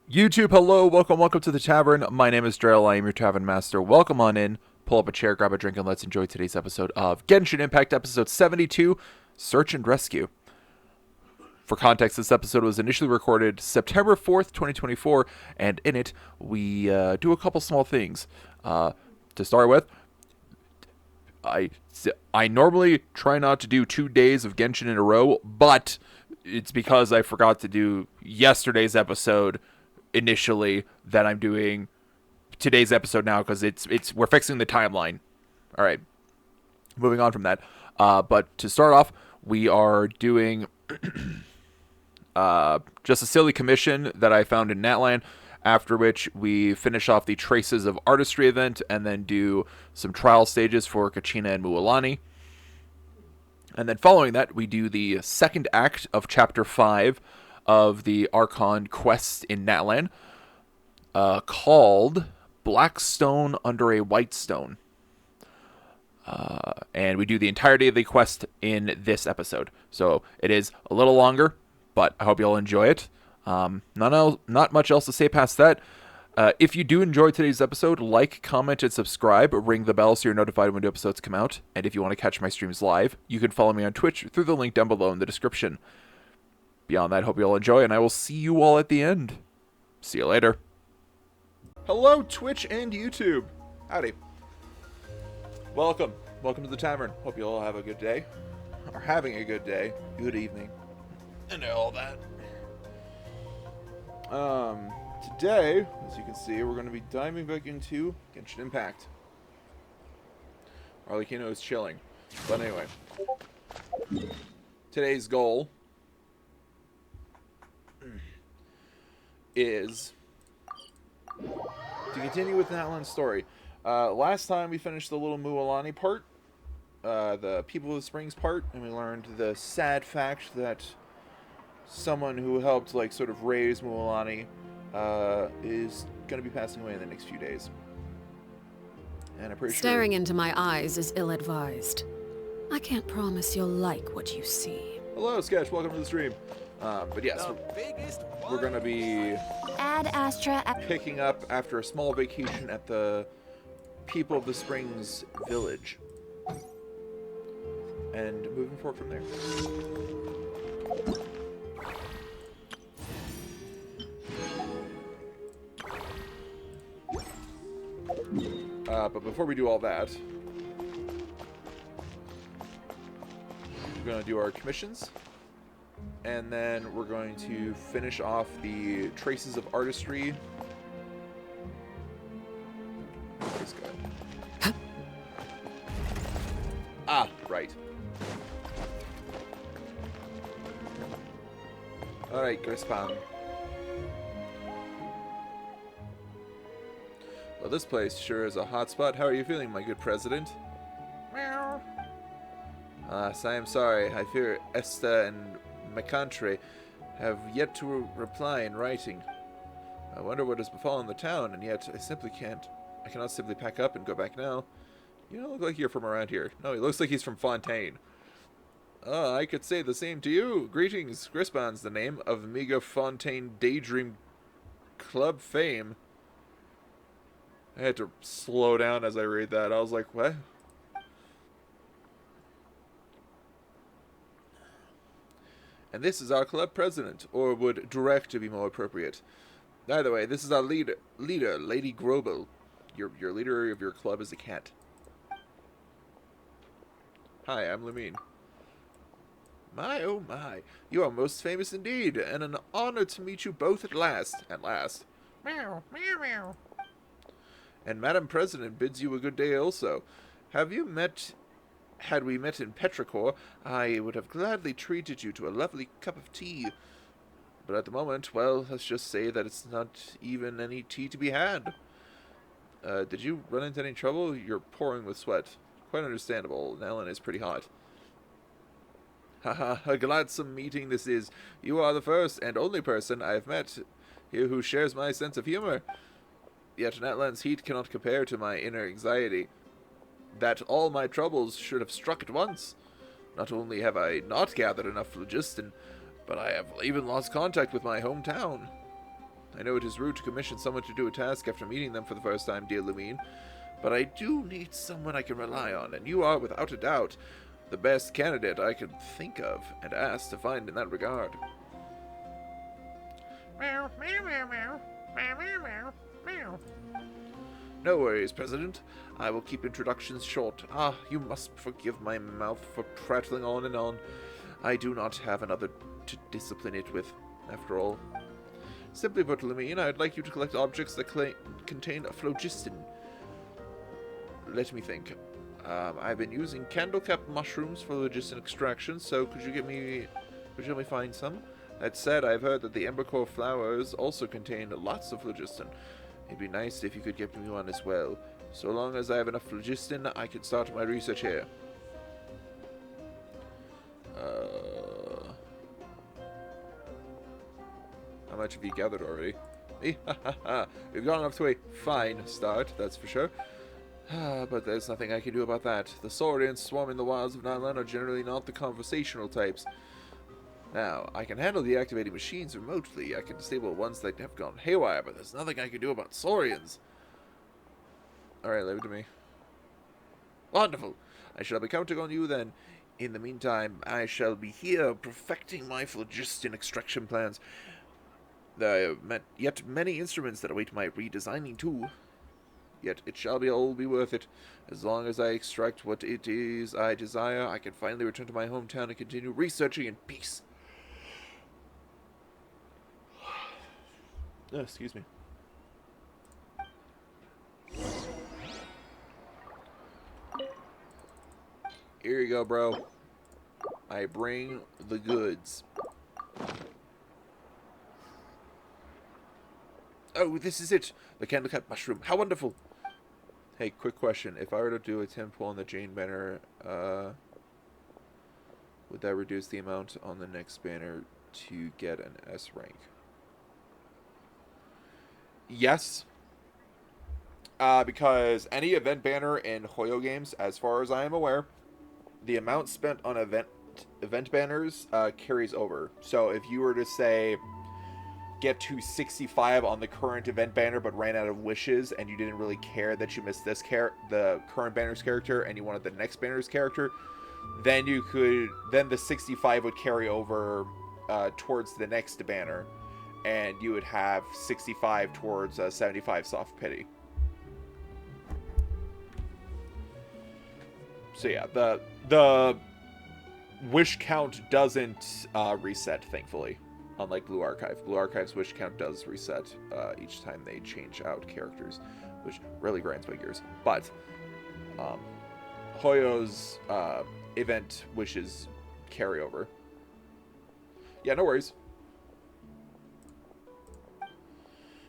YouTube, hello, welcome to the Tavern. My name is Drell, I am your Tavern Master. Welcome on in, pull up a chair, grab a drink, and let's enjoy today's episode of Genshin Impact, episode 72, Search and Rescue. For context, this episode was initially recorded September 4th, 2024, and in it, we do a couple small things. To start with, I normally try not to do 2 days of Genshin in a row, but it's because I forgot to do yesterday's episode initially that I'm doing today's episode now, because we're fixing the timeline. All right, moving on from that. But to start off, we are doing just a silly commission that I found in Natlan, after which we finish off the Traces of Artistry Event and then do some trial stages for Kachina and Mualani. And then following that, we do the second act of Chapter 5 of the Archon quest in Natlan, called Black Stone Under a White Stone. And we do the entirety of the quest in this episode. So it is a little longer, but I hope you'll enjoy it. Not much else to say past that. If you do enjoy today's episode, like, comment, and subscribe. Ring the bell so you're notified when new episodes come out. And if you want to catch my streams live, you can follow me on Twitch through the link down below in the description. Beyond that, hope you all enjoy, and I will see you all at the end. See you later. Hello, Twitch and YouTube. Howdy. Welcome to the Tavern. Hope you all have a good day. Or having a good day. Good evening. And all that. Today, as you can see, we're going to be diving back into Genshin Impact. Arlecchino is chilling. But anyway. Today's goal is to continue with Natlan's story. Last time we finished the little Mualani part, the People of the Springs part, and we learned the sad fact that someone who helped, like, sort of raise Mualani is going to be passing away in the next few days. And I'm pretty sure... Staring into my eyes is ill-advised. I can't promise you'll like what you see. Hello, Sketch. Welcome to the stream. But yes, we're going to be picking up after a small vacation at the People of the Springs village. And moving forward from there. But before we do all that, we're going to do our commissions, and then we're going to finish off the Traces of Artistry. Let's go. Right. Alright, Grispan. Well, this place sure is a hot spot. How are you feeling, my good president? Meow. I am sorry. I fear Esta and Mecantre have yet to reply in writing. I wonder what has befallen the town, and yet I cannot simply pack up and go back now. You don't look like you're from around here. No, he looks like he's from Fontaine. I could say the same to you. Greetings. Grisban's the name of Amiga Fontaine Daydream Club fame. I had to slow down as I read that. I was like, what? And this is our club president, or would direct to be more appropriate. Either way, this is our leader, Lady Grobel. Your leader of your club is a cat. Hi, I'm Lumine. My, oh my. You are most famous indeed, and an honor to meet you both at last. At last. Meow, meow, meow. And Madam President bids you a good day also. Had we met in Petrichor, I would have gladly treated you to a lovely cup of tea. But at the moment, well, let's just say that it's not even any tea to be had. Did you run into any trouble? You're pouring with sweat. Quite understandable. Natlan is pretty hot. Haha, a gladsome meeting this is. You are the first and only person I have met here who shares my sense of humor. Yet Natlan's heat cannot compare to my inner anxiety. That all my troubles should have struck at once. Not only have I not gathered enough phlogiston, but I have even lost contact with my hometown. I know it is rude to commission someone to do a task after meeting them for the first time, dear Lumine, but I do need someone I can rely on, and you are, without a doubt, the best candidate I could think of and ask to find in that regard. Meow, meow, meow, meow. Meow, meow, meow, meow. No worries, President. I will keep introductions short. Ah, you must forgive my mouth for prattling on and on. I do not have another to discipline it with, after all. Simply put, Lumine, I'd like you to collect objects that contain a phlogiston. Let me think. I've been using candlecap mushrooms for phlogiston extraction, so could you help me find some? That said, I've heard that the embercore flowers also contain lots of phlogiston. It'd be nice if you could get me one as well. So long as I have enough phlogiston, I can start my research here. How much have you gathered already? We've got enough to a fine start, that's for sure. But there's nothing I can do about that. The saurians swarming the wilds of Natlan are generally not the conversational types. Now, I can handle deactivating machines remotely. I can disable ones that have gone haywire, but there's nothing I can do about saurians. Alright, leave it to me. Wonderful. I shall be counting on you then. In the meantime, I shall be here perfecting my phlogiston extraction plans. There are yet many instruments that await my redesigning too. Yet it shall all be worth it. As long as I extract what it is I desire, I can finally return to my hometown and continue researching in peace. Oh, excuse me. Here you go, bro. I bring the goods. Oh, this is it! The candlecap mushroom. How wonderful! Hey, quick question. If I were to do a temple on the Jane banner, would that reduce the amount on the next banner to get an S rank? Yes. Because any event banner in Hoyo games, as far as I am aware, the amount spent on event banners carries over. So if you were to say get to 65 on the current event banner but ran out of wishes and you didn't really care that you missed the current banner's character and you wanted the next banner's character, then the 65 would carry over towards the next banner, and you would have 65 towards 75 soft pity. So yeah, the wish count doesn't reset, thankfully. Unlike Blue Archive. Blue Archive's wish count does reset each time they change out characters, which really grinds my gears. But Hoyo's event wishes carry over. Yeah, no worries.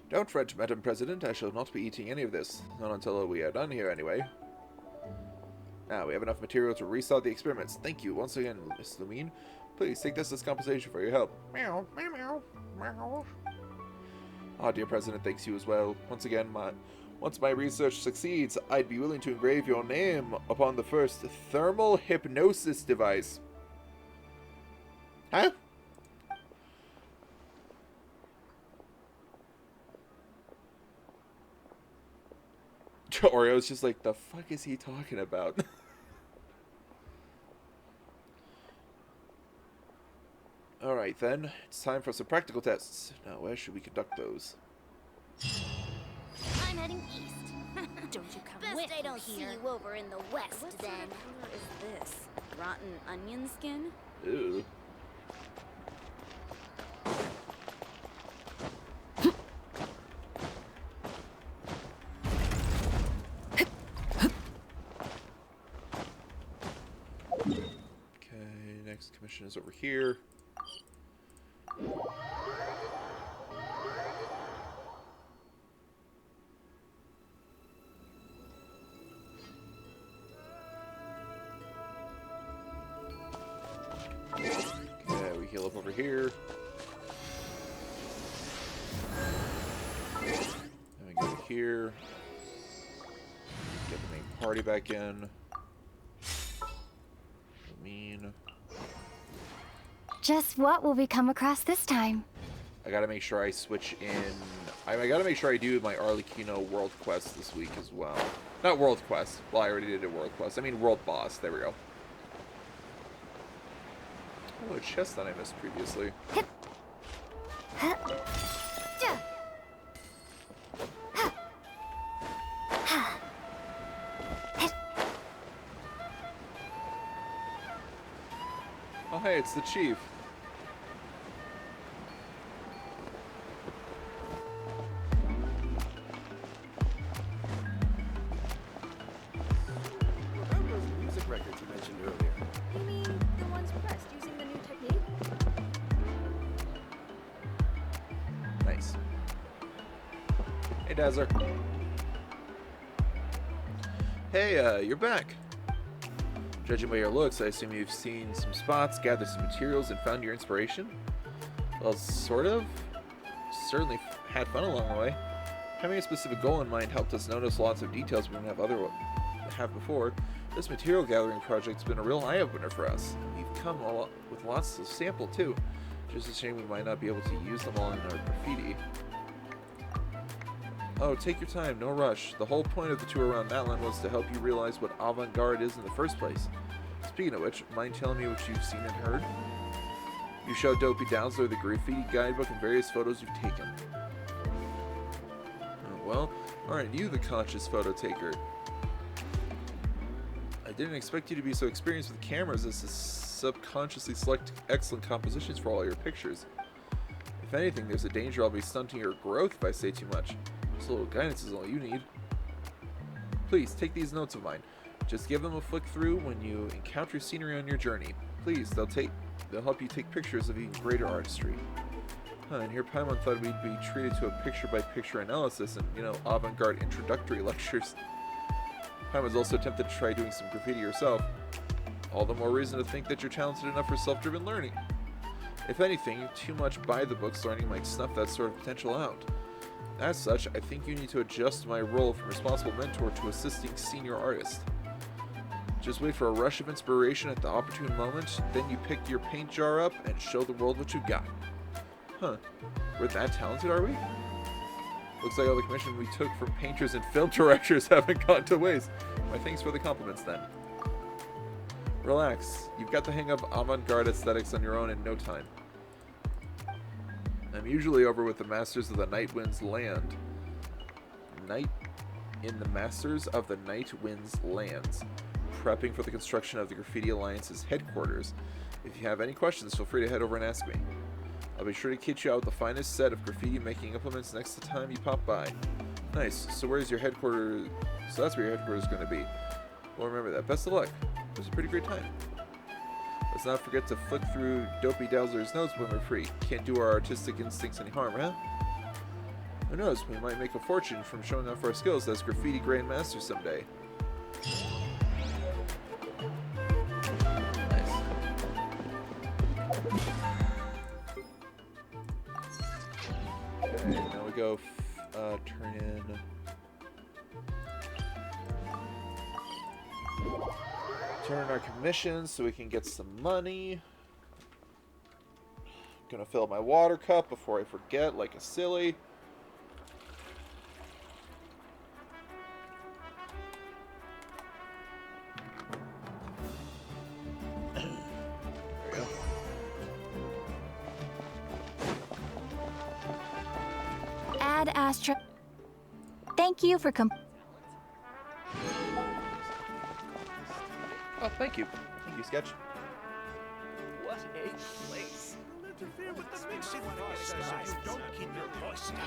Don't fret, Madam President. I shall not be eating any of this. Not until we are done here, anyway. Now, we have enough material to restart the experiments. Thank you once again, Miss Lumine. Please take this as compensation for your help. Meow, meow, meow, meow. Ah, dear President, thanks you as well. Once again, once my research succeeds, I'd be willing to engrave your name upon the first thermal hypnosis device. Huh? Oreo's just like, the fuck is he talking about? Alright then, it's time for some practical tests. Now, where should we conduct those? I'm heading east. Don't you come Best with I don't here. see you over in the west, What then. sort of color is this? Rotten onion skin? Ew. Okay, next commission is over here. Okay, we heal up over here. Then we go here. Get the main party back in. Mean. Just what will we come across this time? I gotta make sure I switch in. I gotta make sure I do my Arlecchino World Quest this week as well. Not World Quest. Well, I already did a World Quest. I mean World Boss. There we go. Oh, a chest that I missed previously. Oh, hey, it's the chief. What are those music records you mentioned earlier? You mean the ones pressed using the new technique? Nice. Hey, Dazzler. Hey, you're back. Judging by your looks, I assume you've seen some spots, gathered some materials, and found your inspiration? Well, sort of. Certainly had fun along the way. Having a specific goal in mind helped us notice lots of details we didn't have before. This material gathering project's been a real eye-opener for us. We've come with lots to sample, too. Just a shame we might not be able to use them all in our graffiti. Oh, take your time, no rush. The whole point of the tour around Natlan was to help you realize what avant-garde is in the first place. Speaking of which, mind telling me what you've seen and heard? You showed Dopey Downsler the graffiti guidebook and various photos you've taken. Oh, well, aren't you the conscious photo taker? I didn't expect you to be so experienced with cameras as to subconsciously select excellent compositions for all your pictures. If anything, there's a danger I'll be stunting your growth if I say too much. Just a little guidance is all you need. Please, take these notes of mine. Just give them a flick through when you encounter scenery on your journey. Please, they'll help you take pictures of even greater artistry. And here Paimon thought we'd be treated to a picture-by-picture analysis and, avant-garde introductory lectures. Paimon's also tempted to try doing some graffiti herself. All the more reason to think that you're talented enough for self-driven learning. If anything, too much by-the-books learning might snuff that sort of potential out. As such, I think you need to adjust my role from responsible mentor to assisting senior artist. Just wait for a rush of inspiration at the opportune moment, then you pick your paint jar up and show the world what you got. Huh. We're that talented, are we? Looks like all the commission we took from painters and film directors haven't gone to waste. My thanks for the compliments, then. Relax. You've got the hang of avant-garde aesthetics on your own in no time. I'm usually over with the Masters of the Night Wind's Land. The Masters of the Night Wind's Lands, prepping for the construction of the Graffiti Alliance's headquarters. If you have any questions, feel free to head over and ask me. I'll be sure to kit you out with the finest set of graffiti-making implements next time you pop by. Nice. So where's your headquarters? So that's where your headquarters is going to be. Well, remember that. Best of luck. It was a pretty great time. Let's not forget to flick through Dopey Dowsler's notes when we're free. Can't do our artistic instincts any harm, huh? Who knows, we might make a fortune from showing off our skills as graffiti grandmasters someday. Nice. Okay, now we go turn in... Turn in our commissions so we can get some money. Gonna fill up my water cup before I forget, like a silly. There we go. Add Astra. Thank you for Oh, thank you. Thank you, Sketch. What a place. Don't keep your voice down.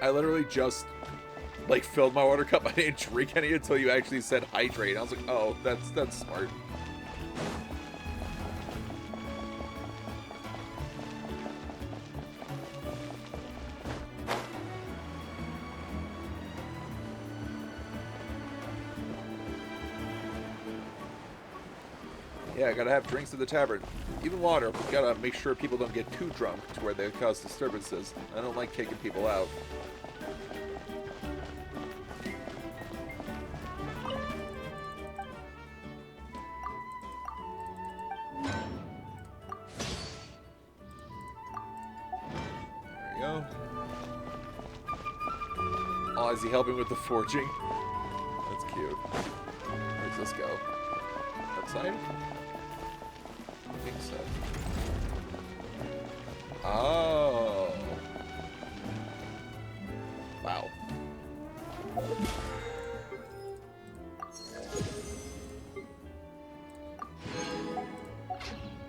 I literally just, filled my water cup. I didn't drink any until you actually said hydrate. I was like, oh, that's smart. Yeah, I gotta have drinks at the tavern. Even water. Gotta make sure people don't get too drunk to where they cause disturbances. I don't like kicking people out. Oh, is he helping with the forging? That's cute. Where does this go? Outside? I think so. Oh. Wow.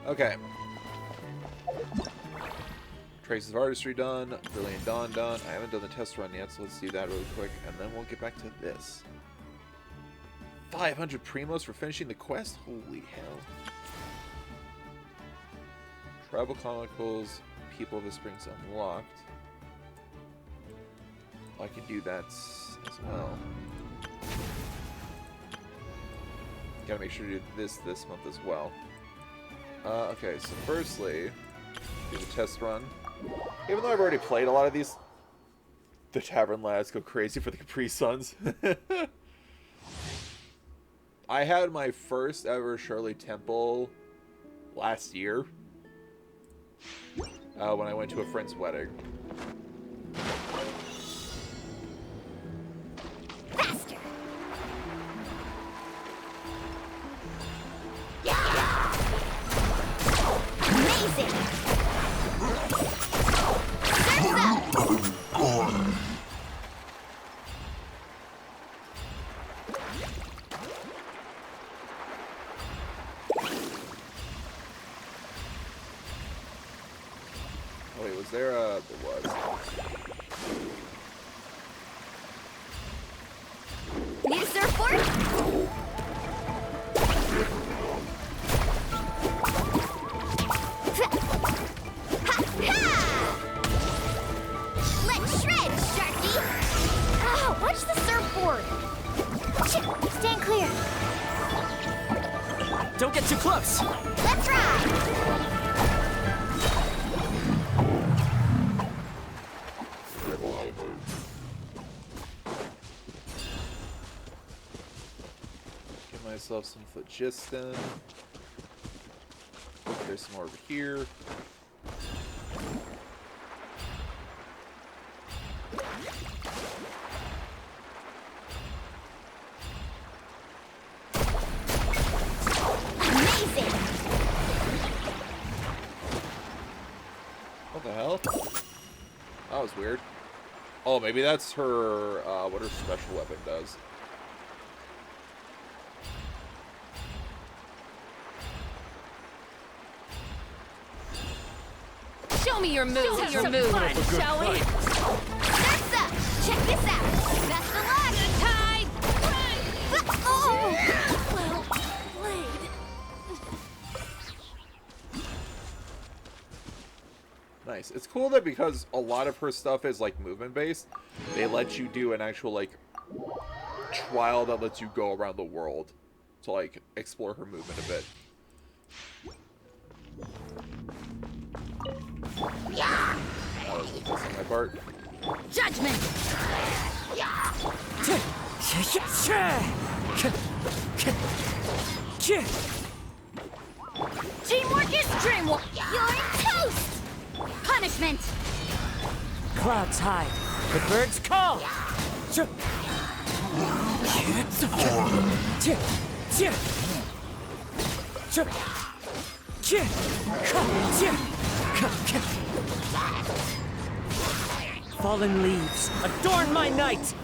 Okay. Traces of Artistry done. Brilliant Dawn done. I haven't done the test run yet, so let's do that really quick, and then we'll get back to this. 500 primos for finishing the quest? Holy hell. Tribal Chronicles, People of the Springs unlocked. I can do that as well. Gotta make sure to do this month as well. Okay, so firstly, do the test run. Even though I've already played a lot of these, the Tavern lads go crazy for the Capri Suns. I had my first ever Shirley Temple last year when I went to a friend's wedding. Faster! Amazing! Surf's up! Oh wait, was there a... There was. Need a surfboard? Let's shred, Sharky! Oh, watch the surfboard! Stand clear! Don't get too close! Let's ride! Get myself some phlogiston. There's some more over here. Amazing! What the hell? That was weird. Oh, maybe that's her, what her special weapon does. Show me your moves. Show your moves, shall we? Surf's up! Check this out! Best of luck! Tide. Oh! Well played. Nice. It's cool that because a lot of her stuff is like movement based, they let you do an actual like trial that lets you go around the world to like explore her movement a bit. That was on my part. Judgment. Teamwork is dreamwork! You're toast! Punishment! Clouds hide, the birds call! Fallen leaves, adorn my night!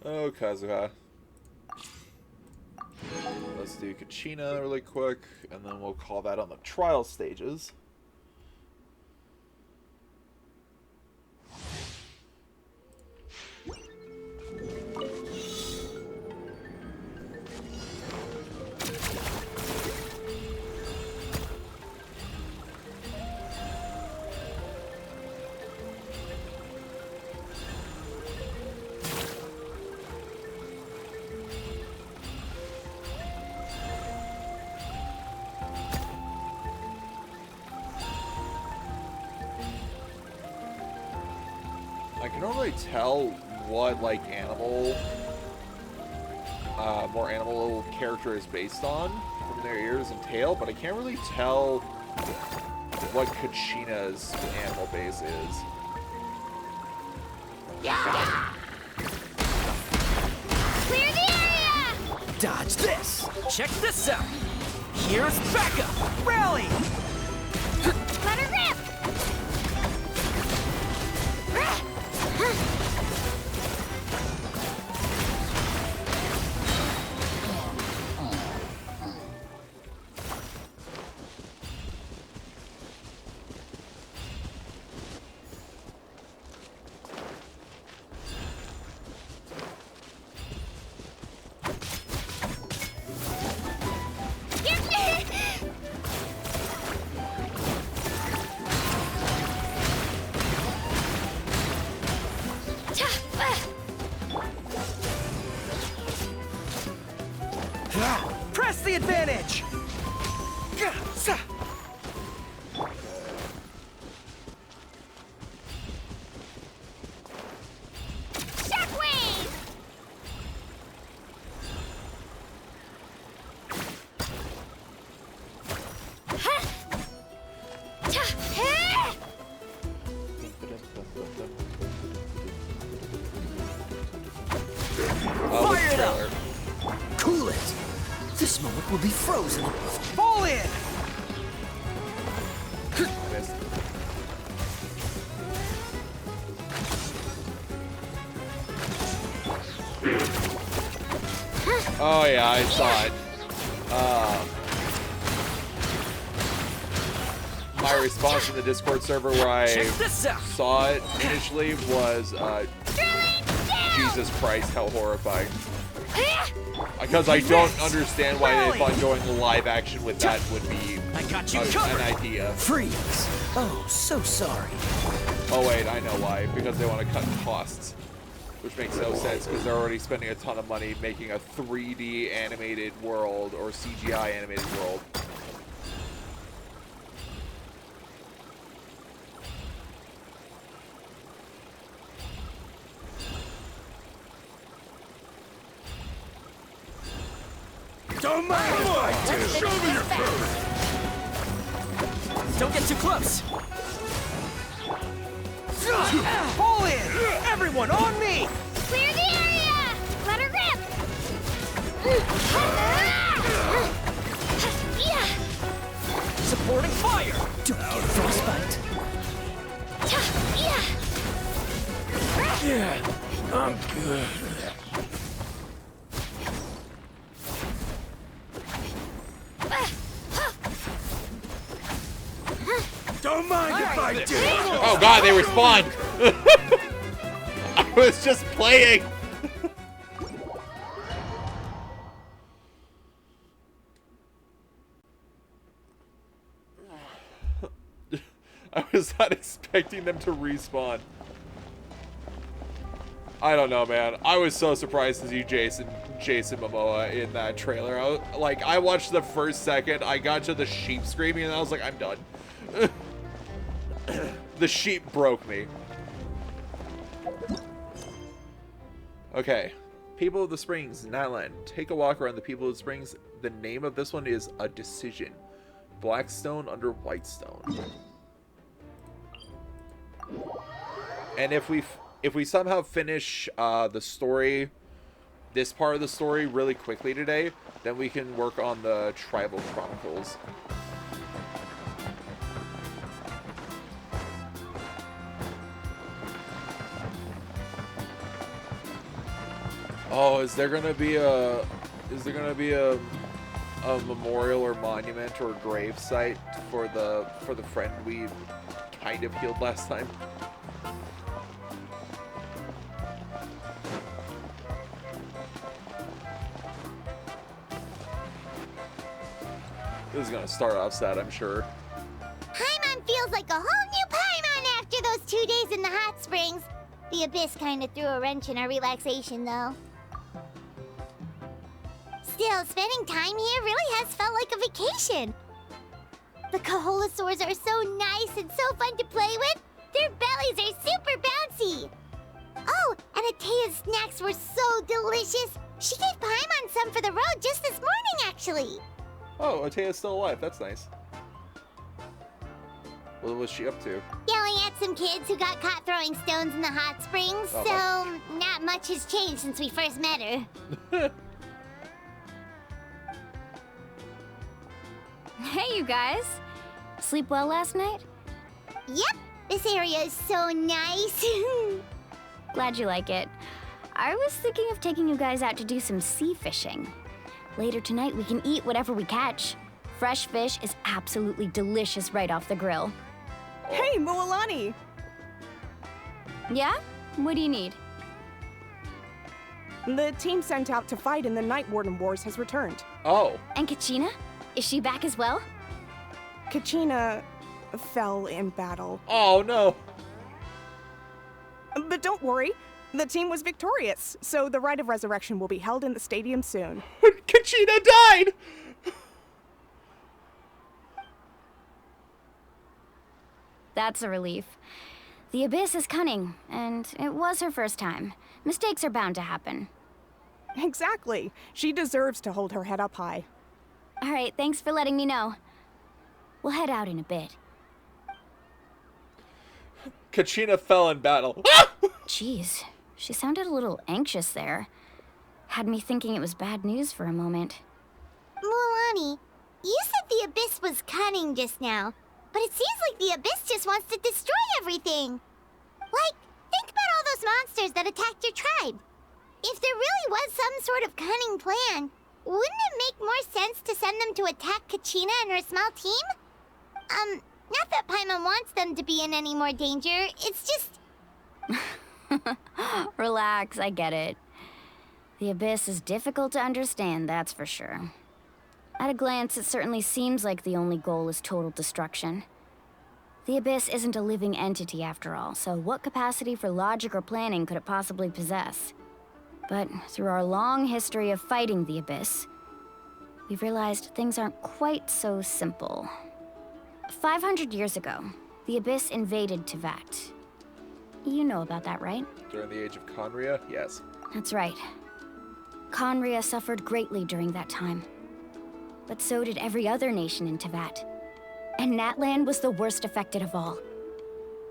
Oh, Kazuha. Let's do Kachina really quick, and then we'll call that on the trial stages. I can normally tell what, like, animal, more animal character is based on from their ears and tail, but I can't really tell what Kachina's animal base is. Clear the area! Dodge this! Check this out! Here's backup! Rally! Let her rip! Press the advantage! Shockwave! Fire it up! Cool it! This moment will be frozen. Fall in! Oh yeah, I saw it. My response in the Discord server where I Check this out! saw it initially was, Jesus Christ, how horrifying. Because I don't understand why they thought going live action with that would be I got you an covered! idea. Freeze! Oh, so sorry. Oh wait, I know why. Because they want to cut costs. Which makes no sense because they're already spending a ton of money making a 3D animated world or CGI animated world. Don't mind if I do. Show me your courage. Don't get too close! Pull in! Everyone on me! Clear the area! Let her rip! Supporting fire! Don't get frostbite! Yeah, I'm good. Don't mind if I do. Oh god, they respawned! I was just playing! I was not expecting them to respawn. I don't know, man. I was so surprised to see Jason Momoa in that trailer. I watched the first second, I got to the sheep screaming, and I was like, I'm done. The sheep broke me. Okay. People of the Springs, Natlan. Take a walk around the People of the Springs. The name of this one is A Decision. Blackstone under Whitestone. And if we somehow finish the story, this part of the story really quickly today, then we can work on the Tribal Chronicles. Oh, is there gonna be a memorial or monument or grave site for the friend we kind of healed last time? This is gonna start off sad, I'm sure. Paimon feels like a whole new Paimon after those 2 days in the hot springs. The Abyss kind of threw a wrench in our relaxation, though. Still, spending time here really has felt like a vacation. The Kaholosaurs are so nice and so fun to play with. Their bellies are super bouncy. Oh, and Atea's snacks were so delicious. She gave Paimon some for the road just this morning, actually. Oh, Atea's still alive. That's nice. What was she up to? Yelling at some kids who got caught throwing stones in the hot springs, Oh, so not much has changed since we first met her. Hey, you guys. Sleep well last night? Yep, this area is so nice. Glad you like it. I was thinking of taking you guys out to do some sea fishing. Later tonight, we can eat whatever we catch. Fresh fish is absolutely delicious right off the grill. Hey, Mualani! Yeah? What do you need? The team sent out to fight in the Night Warden Wars has returned. Oh. And Kachina? Is she back as well? Kachina fell in battle. Oh, no. But don't worry, the team was victorious, so the rite of resurrection will be held in the stadium soon. Kachina died! That's a relief. The Abyss is cunning, and it was her first time. Mistakes are bound to happen. Exactly. She deserves to hold her head up high. All right, thanks for letting me know. We'll head out in a bit. Kachina fell in battle. Jeez, she sounded a little anxious there. Had me thinking it was bad news for a moment. Mualani, you said the Abyss was cunning just now, but it seems like the Abyss just wants to destroy everything. Like, think about all those monsters that attacked your tribe. If there really was some sort of cunning plan, wouldn't it make more sense to send them to attack Kachina and her small team? Not that Paimon wants them to be in any more danger, it's just... Relax, I get it. The Abyss is difficult to understand, that's for sure. At a glance, it certainly seems like the only goal is total destruction. The Abyss isn't a living entity after all, so what capacity for logic or planning could it possibly possess? But through our long history of fighting the Abyss, we've realized things aren't quite so simple. 500 years ago, the Abyss invaded Teyvat. You know about that, right? During the age of Conria? Yes. That's right. Conria suffered greatly during that time. But so did every other nation in Teyvat. And Natlan was the worst affected of all.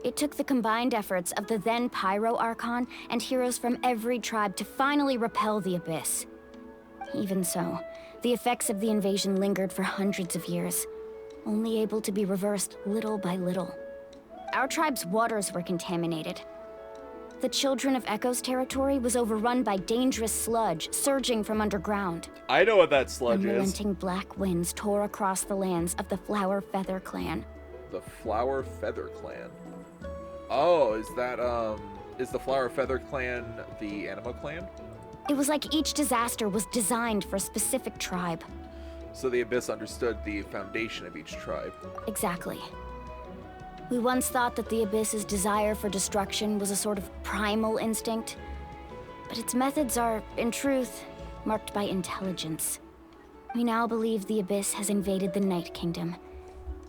It took the combined efforts of the then Pyro Archon and heroes from every tribe to finally repel the Abyss. Even so, the effects of the invasion lingered for hundreds of years, only able to be reversed little by little. Our tribe's waters were contaminated. The Children of Echo's territory was overrun by dangerous sludge surging from underground. I know what that sludge is. Unrelenting black winds tore across the lands of the Flower Feather clan. The Flower Feather clan. Oh, is that, is the Flower Feather clan the Anima clan? It was like each disaster was designed for a specific tribe. So the Abyss understood the foundation of each tribe. Exactly. We once thought that the Abyss's desire for destruction was a sort of primal instinct, but its methods are, in truth, marked by intelligence. We now believe the Abyss has invaded the Night Kingdom,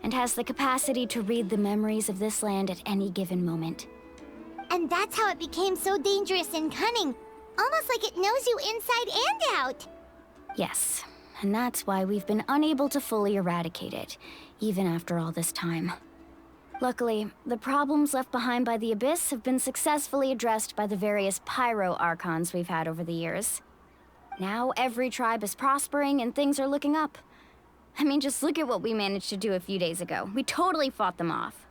and has the capacity to read the memories of this land at any given moment. And that's how it became so dangerous and cunning. Almost like it knows you inside and out. Yes, and that's why we've been unable to fully eradicate it, even after all this time. Luckily, the problems left behind by the Abyss have been successfully addressed by the various Pyro Archons we've had over the years. Now every tribe is prospering and things are looking up. I mean, just look at what we managed to do a few days ago. We totally fought them off.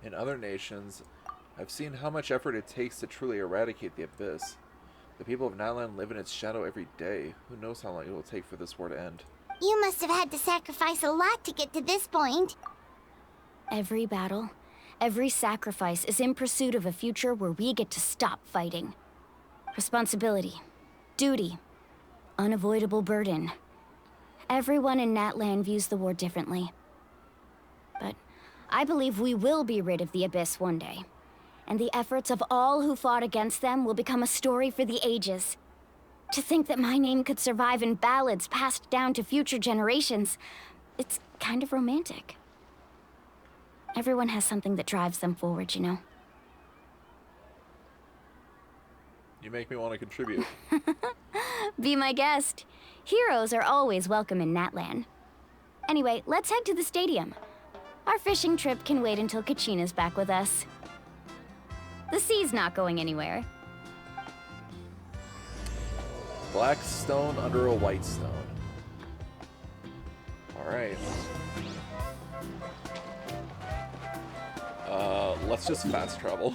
In other nations, I've seen how much effort it takes to truly eradicate the Abyss. The people of Natlan live in its shadow every day. Who knows how long it will take for this war to end. You must have had to sacrifice a lot to get to this point. Every battle, every sacrifice is in pursuit of a future where we get to stop fighting. Responsibility, duty, unavoidable burden. Everyone in Natlan views the war differently. But I believe we will be rid of the Abyss one day. And the efforts of all who fought against them will become a story for the ages. To think that my name could survive in ballads passed down to future generations, it's kind of romantic. Everyone has something that drives them forward, you know? You make me want to contribute. Be my guest. Heroes are always welcome in Natlan. Anyway, let's head to the stadium. Our fishing trip can wait until Kachina's back with us. The sea's not going anywhere. Black stone under a white stone. Alright. Let's just fast travel.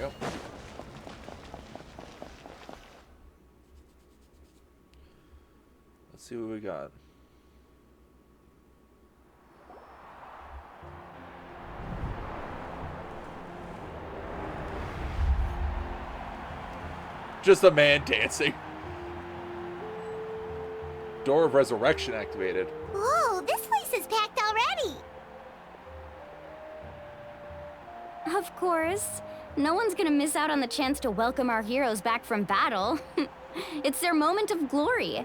Yep. Let's see what we got. Just a man dancing. Door of Resurrection activated. Whoa, this place is packed already. Of course. No one's gonna miss out on the chance to welcome our heroes back from battle. It's their moment of glory.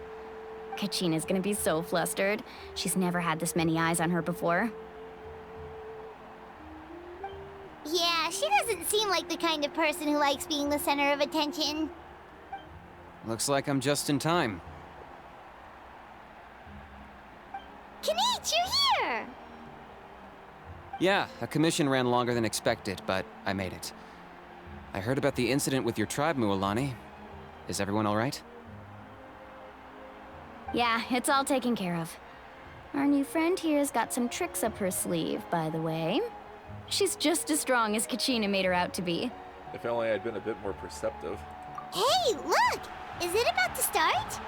Kachina's gonna be so flustered. She's never had this many eyes on her before. Yeah, she doesn't seem like the kind of person who likes being the center of attention. Looks like I'm just in time. Kanich, you're here! Yeah, a commission ran longer than expected, but I made it. I heard about the incident with your tribe, Mualani. Is everyone all right? Yeah, it's all taken care of. Our new friend here's got some tricks up her sleeve, by the way. She's just as strong as Kachina made her out to be. If only I'd been a bit more perceptive. Hey, look! Is it about to start?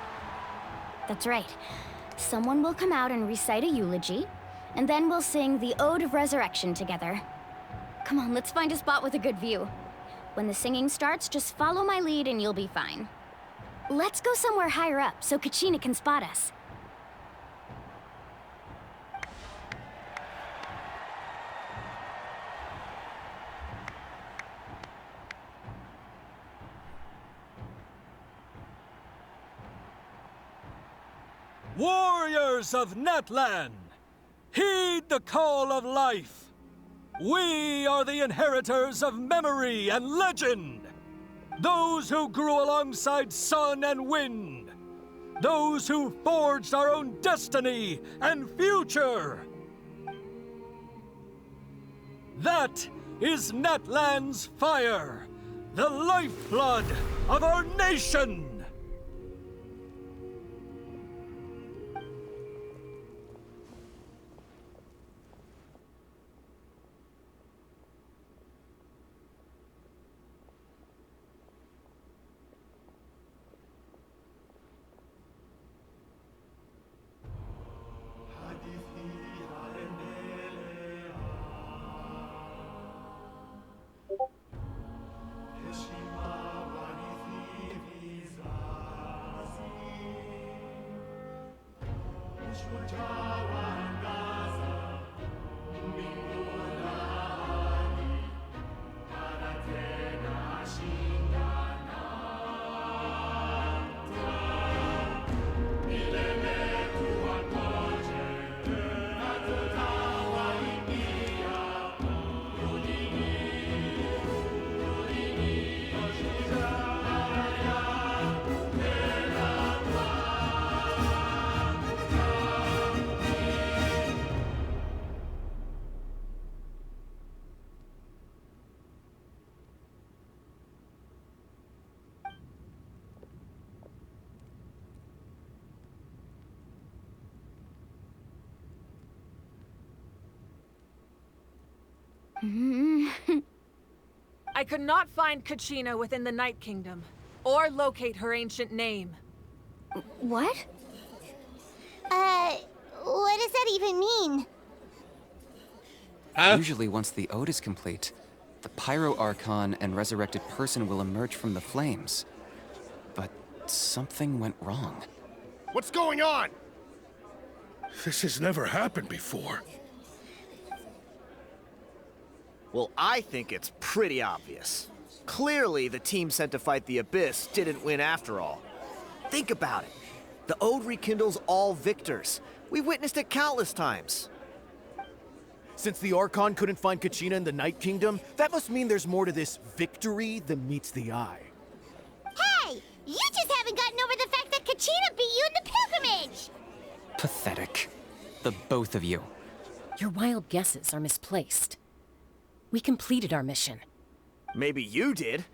That's right. Someone will come out and recite a eulogy, and then we'll sing the Ode of Resurrection together. Come on, let's find a spot with a good view. When the singing starts, just follow my lead and you'll be fine. Let's go somewhere higher up so Kachina can spot us. Warriors of Natlan, heed the call of life. We are the inheritors of memory and legend. Those who grew alongside sun and wind. Those who forged our own destiny and future. That is Natlan's fire, the lifeblood of our nation. I could not find Kachina within the Night Kingdom, or locate her ancient name. What? What does that even mean? Usually once the ode is complete, the Pyro Archon and resurrected person will emerge from the flames. But something went wrong. What's going on? This has never happened before. Well, I think it's pretty obvious. Clearly, the team sent to fight the Abyss didn't win after all. Think about it. The Ode rekindles all victors. We've witnessed it countless times. Since the Archon couldn't find Kachina in the Night Kingdom, that must mean there's more to this victory than meets the eye. Hey! You just haven't gotten over the fact that Kachina beat you in the pilgrimage! Pathetic. The both of you. Your wild guesses are misplaced. We completed our mission. Maybe you did,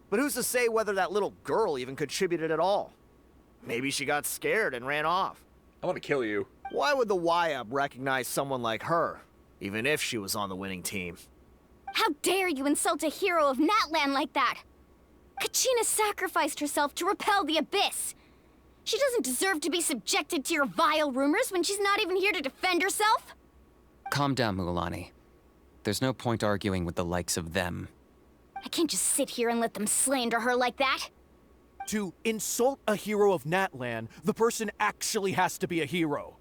but who's to say whether that little girl even contributed at all? Maybe she got scared and ran off. I want to kill you. Why would the YUB recognize someone like her, even if she was on the winning team? How dare you insult a hero of Natlan like that? Kachina sacrificed herself to repel the Abyss. She doesn't deserve to be subjected to your vile rumors when she's not even here to defend herself. Calm down, Mualani. There's no point arguing with the likes of them. I can't just sit here and let them slander her like that. To insult a hero of Natlan, the person actually has to be a hero.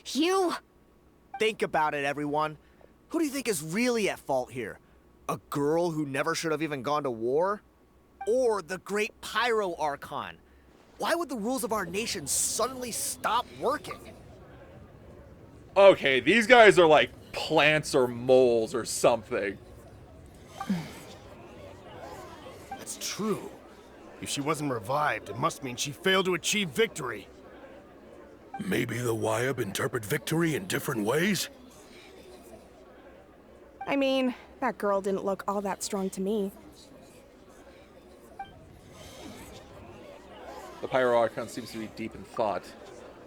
You... Think about it, everyone. Who do you think is really at fault here? A girl who never should have even gone to war? Or the great Pyro Archon? Why would the rules of our nation suddenly stop working? Okay, these guys are like plants or moles or something. That's true. If she wasn't revived, it must mean she failed to achieve victory. Maybe the YUB interpret victory in different ways? I mean, that girl didn't look all that strong to me. The Pyro Archon seems to be deep in thought.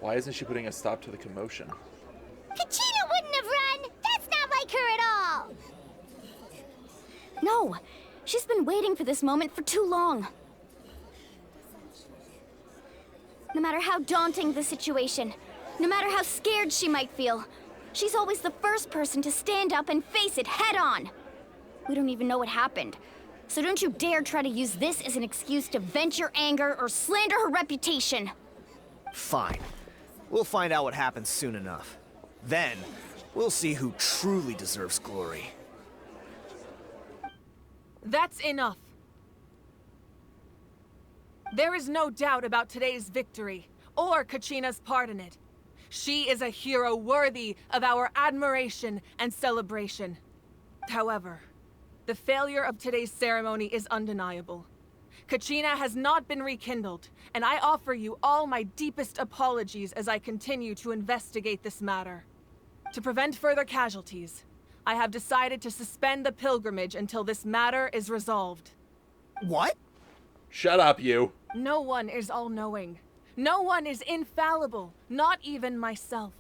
Why isn't she putting a stop to the commotion? Kachina wouldn't have run! That's not like her at all! No, she's been waiting for this moment for too long. No matter how daunting the situation, no matter how scared she might feel, she's always the first person to stand up and face it head on. We don't even know what happened, so don't you dare try to use this as an excuse to vent your anger or slander her reputation. Fine. We'll find out what happens soon enough. Then, we'll see who truly deserves glory. That's enough. There is no doubt about today's victory, or Kachina's part in it. She is a hero worthy of our admiration and celebration. However, the failure of today's ceremony is undeniable. Kachina has not been rekindled, and I offer you all my deepest apologies as I continue to investigate this matter. To prevent further casualties, I have decided to suspend the pilgrimage until this matter is resolved. What? Shut up, you. No one is all-knowing. No one is infallible, not even myself.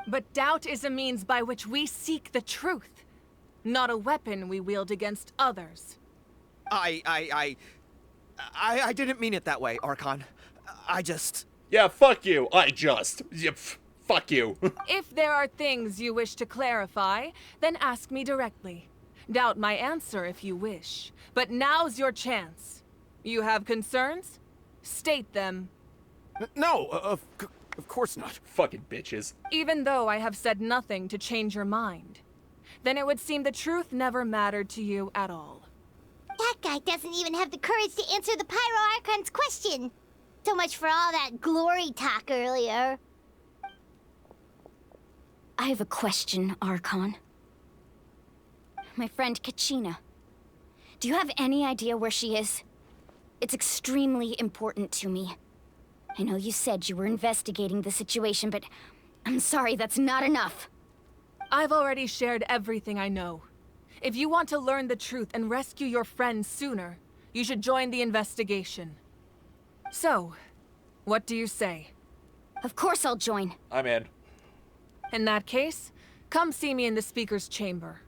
But doubt is a means by which we seek the truth, not a weapon we wield against others. I didn't mean it that way, Archon. I just... Yeah, fuck you. Fuck you. If there are things you wish to clarify, then ask me directly. Doubt my answer if you wish. But now's your chance. You have concerns? State them. No, of course not. Fucking bitches. Even though I have said nothing to change your mind, then it would seem the truth never mattered to you at all. That guy doesn't even have the courage to answer the Pyro Archon's question. So much for all that glory talk earlier. I have a question, Archon. My friend Kachina. Do you have any idea where she is? It's extremely important to me. I know you said you were investigating the situation, but I'm sorry, that's not enough. I've already shared everything I know. If you want to learn the truth and rescue your friend sooner, you should join the investigation. So, what do you say? Of course I'll join. I'm in. In that case, come see me in the speaker's chamber.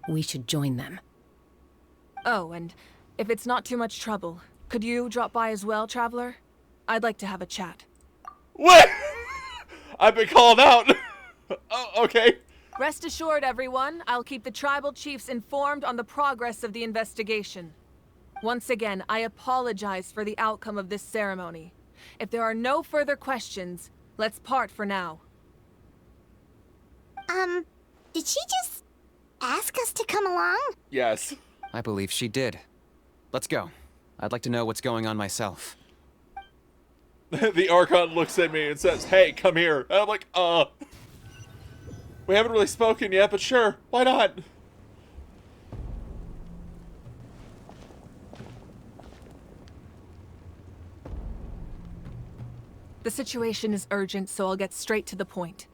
We should join them. Oh, and if it's not too much trouble, could you drop by as well, Traveler? I'd like to have a chat. What? I've been called out. Oh, okay. Rest assured, everyone, I'll keep the tribal chiefs informed on the progress of the investigation. Once again, I apologize for the outcome of this ceremony. If there are no further questions, let's part for now. Did she just ask us to come along? Yes. I believe she did. Let's go. I'd like to know what's going on myself. The Archon looks at me and says, "Hey, come here." And I'm like, We haven't really spoken yet, but sure, why not? The situation is urgent, so I'll get straight to the point.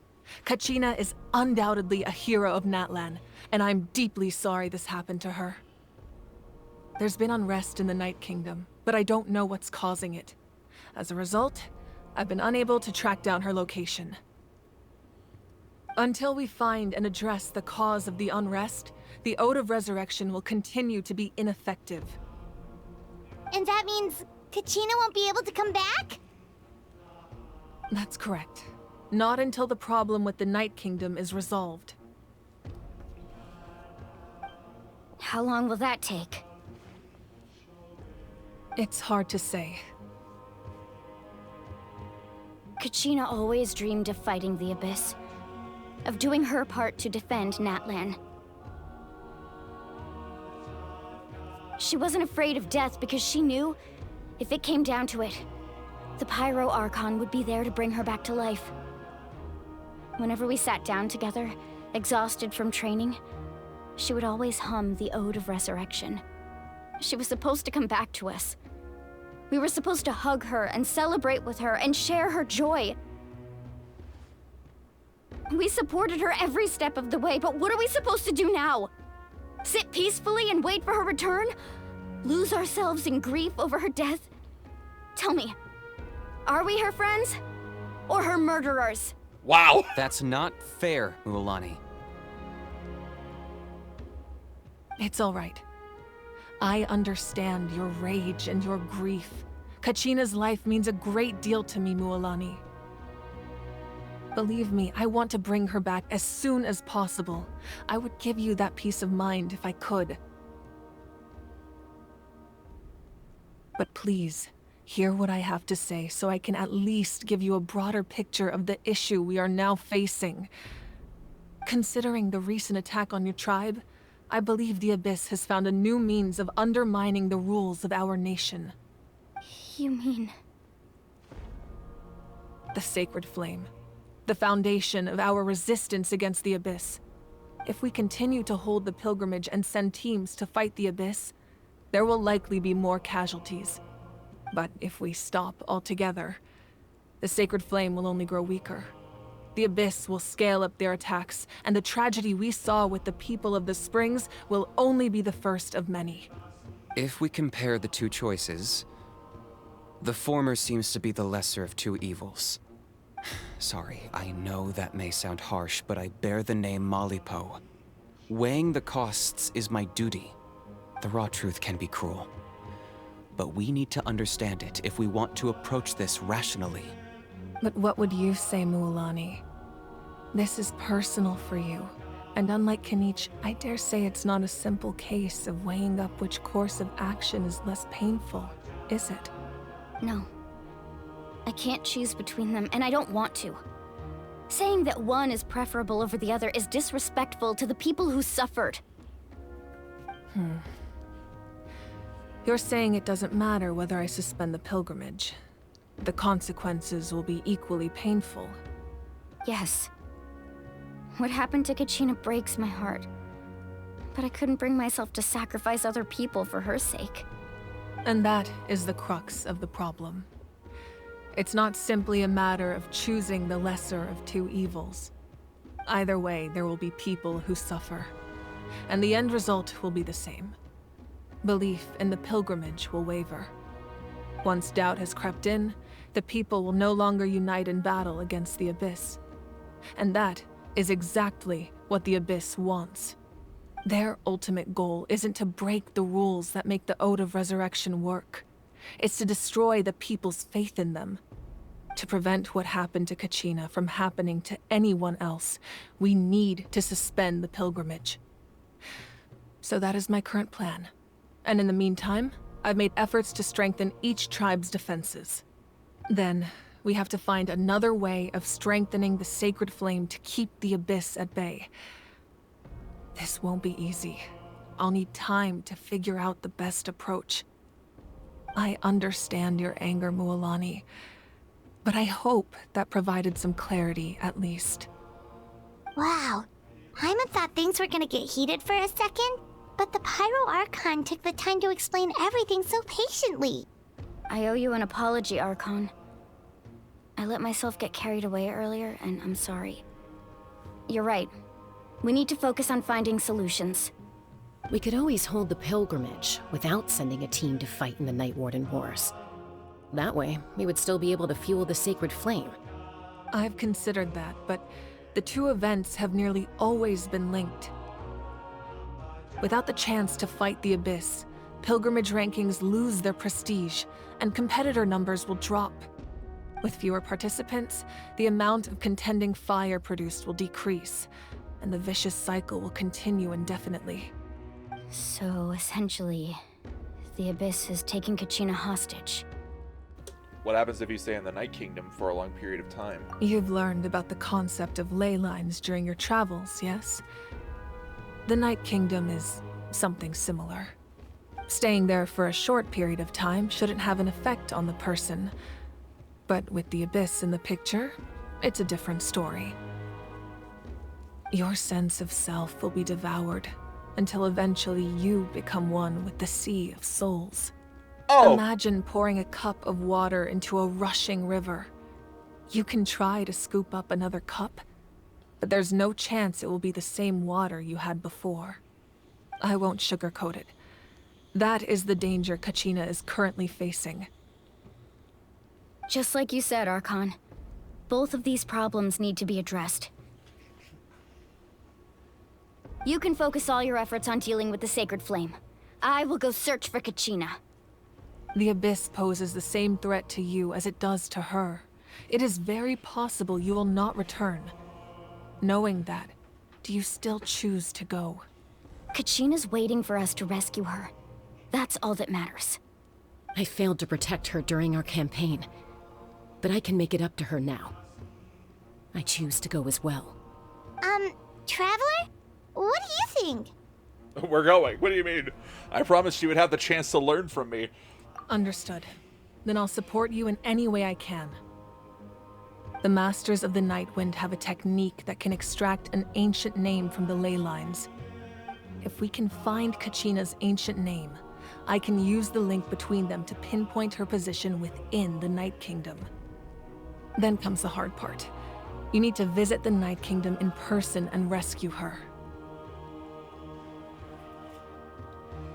Kachina is undoubtedly a hero of Natlan, and I'm deeply sorry this happened to her. There's been unrest in the Night Kingdom, but I don't know what's causing it. As a result, I've been unable to track down her location. Until we find and address the cause of the unrest, the Ode of Resurrection will continue to be ineffective. And that means Kachina won't be able to come back? That's correct. Not until the problem with the Night Kingdom is resolved. How long will that take? It's hard to say. Kachina always dreamed of fighting the Abyss. Of doing her part to defend Natlan. She wasn't afraid of death because she knew, if it came down to it, the Pyro Archon would be there to bring her back to life. Whenever we sat down together, exhausted from training, she would always hum the Ode of Resurrection. She was supposed to come back to us. We were supposed to hug her and celebrate with her and share her joy. We supported her every step of the way, but what are we supposed to do now? Sit peacefully and wait for her return? Lose ourselves in grief over her death? Tell me, are we her friends? Or her murderers? Wow! That's not fair, Mualani. It's all right. I understand your rage and your grief. Kachina's life means a great deal to me, Mualani. Believe me, I want to bring her back as soon as possible. I would give you that peace of mind if I could. But please, hear what I have to say so I can at least give you a broader picture of the issue we are now facing. Considering the recent attack on your tribe, I believe the Abyss has found a new means of undermining the rules of our nation. You mean... The Sacred Flame. The foundation of our resistance against the Abyss. If we continue to hold the pilgrimage and send teams to fight the Abyss, there will likely be more casualties. But if we stop altogether, the Sacred Flame will only grow weaker. The Abyss will scale up their attacks, and the tragedy we saw with the people of the Springs will only be the first of many. If we compare the two choices, the former seems to be the lesser of two evils. Sorry, I know that may sound harsh, but I bear the name Malipo. Weighing the costs is my duty. The raw truth can be cruel. But we need to understand it if we want to approach this rationally. But what would you say, Mualani? This is personal for you. And unlike Kanich, I dare say it's not a simple case of weighing up which course of action is less painful, is it? No. I can't choose between them, and I don't want to. Saying that one is preferable over the other is disrespectful to the people who suffered. You're saying it doesn't matter whether I suspend the pilgrimage. The consequences will be equally painful. Yes. What happened to Kachina breaks my heart. But I couldn't bring myself to sacrifice other people for her sake. And that is the crux of the problem. It's not simply a matter of choosing the lesser of two evils. Either way, there will be people who suffer. And the end result will be the same. Belief in the pilgrimage will waver. Once doubt has crept in, the people will no longer unite in battle against the Abyss. And that is exactly what the Abyss wants. Their ultimate goal isn't to break the rules that make the Ode of Resurrection work. It's to destroy the people's faith in them. To prevent what happened to Kachina from happening to anyone else, we need to suspend the pilgrimage. So that is my current plan. And in the meantime, I've made efforts to strengthen each tribe's defenses. Then, we have to find another way of strengthening the Sacred Flame to keep the Abyss at bay. This won't be easy. I'll need time to figure out the best approach. I understand your anger, Mualani, but I hope that provided some clarity at least. Wow. Hyman thought things were gonna get heated for a second, but the Pyro Archon took the time to explain everything so patiently. I owe you an apology, Archon. I let myself get carried away earlier, and I'm sorry. You're right. We need to focus on finding solutions. We could always hold the pilgrimage without sending a team to fight in the Night Warden Wars. That way, we would still be able to fuel the sacred flame. I've considered that, but the two events have nearly always been linked. Without the chance to fight the Abyss, pilgrimage rankings lose their prestige, and competitor numbers will drop. With fewer participants, the amount of contending fire produced will decrease, and the vicious cycle will continue indefinitely. So, essentially, the Abyss has taken Kachina hostage. What happens if you stay in the Night Kingdom for a long period of time? You've learned about the concept of ley lines during your travels, yes? The Night Kingdom is something similar. Staying there for a short period of time shouldn't have an effect on the person. But with the Abyss in the picture, it's a different story. Your sense of self will be devoured until eventually you become one with the Sea of Souls. Oh! Imagine pouring a cup of water into a rushing river. You can try to scoop up another cup, but there's no chance it will be the same water you had before. I won't sugarcoat it. That is the danger Kachina is currently facing. Just like you said, Archon. Both of these problems need to be addressed. You can focus all your efforts on dealing with the Sacred Flame. I will go search for Kachina. The Abyss poses the same threat to you as it does to her. It is very possible you will not return. Knowing that, do you still choose to go? Kachina's waiting for us to rescue her. That's all that matters. I failed to protect her during our campaign, but I can make it up to her now. I choose to go as well. Traveler? What do you think? We're going. What do you mean? I promised you would have the chance to learn from me. Understood. Then I'll support you in any way I can. The Masters of the Nightwind have a technique that can extract an ancient name from the ley lines. If we can find Kachina's ancient name, I can use the link between them to pinpoint her position within the Night Kingdom. Then comes the hard part. You need to visit the Night Kingdom in person and rescue her.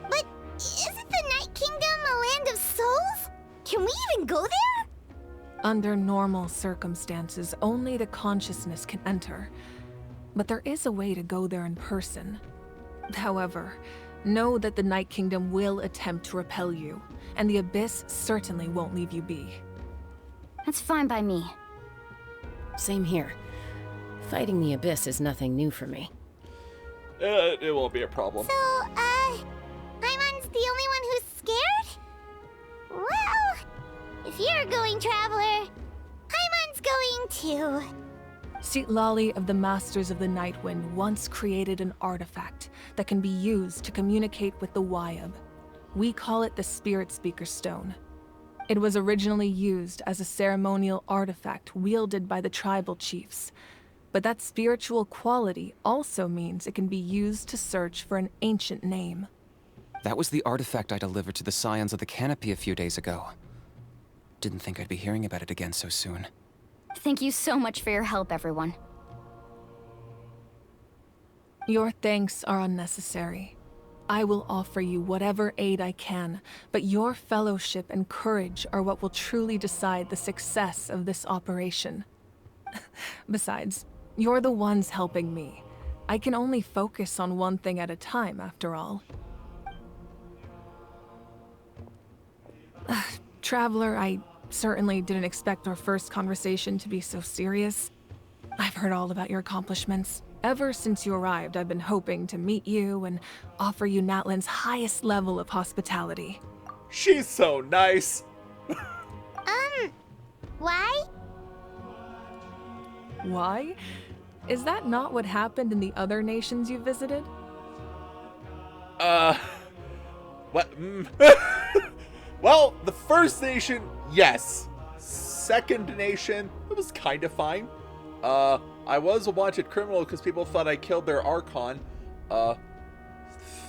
But isn't the Night Kingdom a land of souls? Can we even go there? Under normal circumstances, only the consciousness can enter. But there is a way to go there in person. However, know that the Night Kingdom will attempt to repel you, and the Abyss certainly won't leave you be. That's fine by me. Same here. Fighting the Abyss is nothing new for me. It won't be a problem. So, Hyman's the only one who's scared? Well, if you're going, Traveler, Hyman's going too. Lali of the Masters of the Nightwind once created an artifact that can be used to communicate with the Wyab. We call it the Spirit Speaker Stone. It was originally used as a ceremonial artifact wielded by the tribal chiefs, but that spiritual quality also means it can be used to search for an ancient name. That was the artifact I delivered to the Scions of the Canopy a few days ago. Didn't think I'd be hearing about it again so soon. Thank you so much for your help, everyone. Your thanks are unnecessary. I will offer you whatever aid I can, but your fellowship and courage are what will truly decide the success of this operation. Besides, you're the ones helping me. I can only focus on one thing at a time, after all. Traveler, I certainly didn't expect our first conversation to be so serious. I've heard all about your accomplishments. Ever since you arrived, I've been hoping to meet you and offer you Natlan's highest level of hospitality. She's so nice. Why? Why? Is that not what happened in the other nations you visited? What? Well, the first nation, yes. Second nation, it was kind of fine. I was a wanted criminal because people thought I killed their Archon.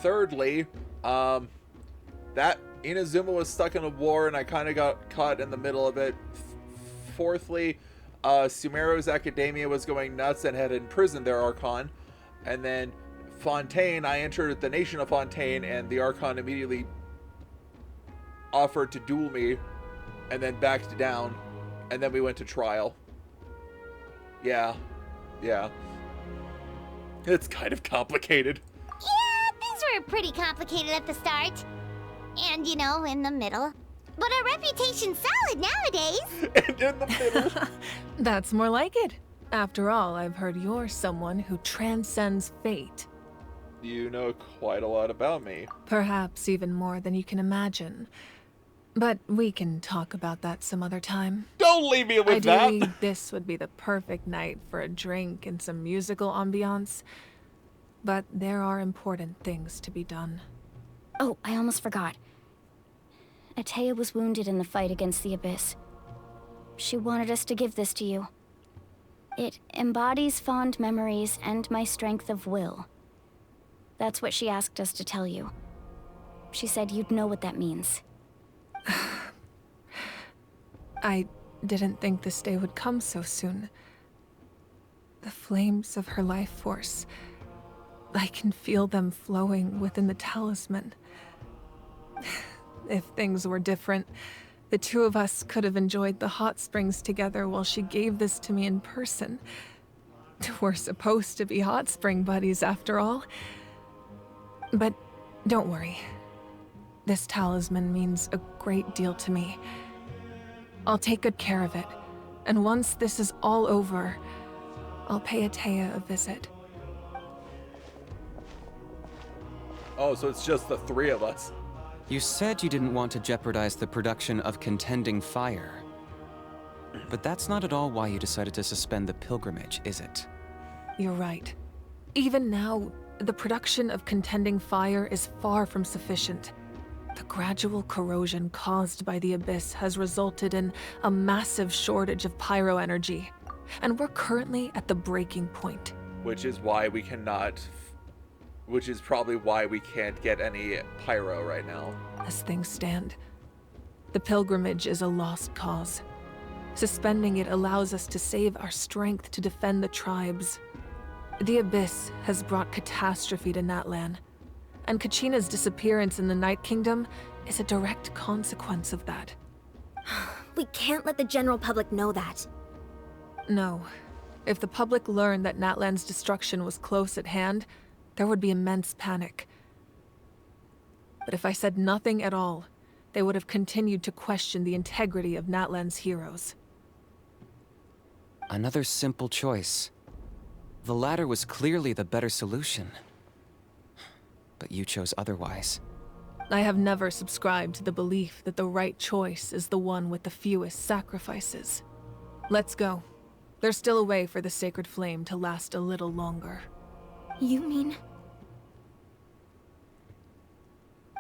Thirdly, that Inazuma was stuck in a war and I kind of got caught in the middle of it. Fourthly, Sumeru's Academia was going nuts and had imprisoned their Archon. And then Fontaine, I entered the nation of Fontaine and the Archon immediately offered to duel me and then backed down. And then we went to trial. Yeah. It's kind of complicated. Yeah, things were pretty complicated at the start. And, you know, in the middle. But our reputation's solid nowadays. And in the middle. That's more like it. After all, I've heard you're someone who transcends fate. You know quite a lot about me. Perhaps even more than you can imagine. But we can talk about that some other time. Don't leave me with Ideally, that! this would be the perfect night for a drink and some musical ambiance. But there are important things to be done. Oh, I almost forgot. Atea was wounded in the fight against the Abyss. She wanted us to give this to you. It embodies fond memories and my strength of will. That's what she asked us to tell you. She said you'd know what that means. I didn't think this day would come so soon. The flames of her life force. I can feel them flowing within the talisman. If things were different, the two of us could have enjoyed the hot springs together while she gave this to me in person. We're supposed to be hot spring buddies after all. But don't worry. This talisman means a great deal to me. I'll take good care of it, and once this is all over, I'll pay Atea a visit. Oh, so it's just the three of us. You said you didn't want to jeopardize the production of Contending Fire. But that's not at all why you decided to suspend the pilgrimage, is it? You're right. Even now, the production of Contending Fire is far from sufficient. The gradual corrosion caused by the Abyss has resulted in a massive shortage of pyro energy, and we're currently at the breaking point. Which is why we cannot... Which is probably why we can't get any pyro right now. As things stand, the pilgrimage is a lost cause. Suspending it allows us to save our strength to defend the tribes. The Abyss has brought catastrophe to Natlan, and Kachina's disappearance in the Night Kingdom is a direct consequence of that. We can't let the general public know that. No. If the public learned that Natlan's destruction was close at hand, there would be immense panic. But if I said nothing at all, they would have continued to question the integrity of Natlan's heroes. Another simple choice. The latter was clearly the better solution. But you chose otherwise. I have never subscribed to the belief that the right choice is the one with the fewest sacrifices. Let's go. There's still a way for the sacred flame to last a little longer. You mean?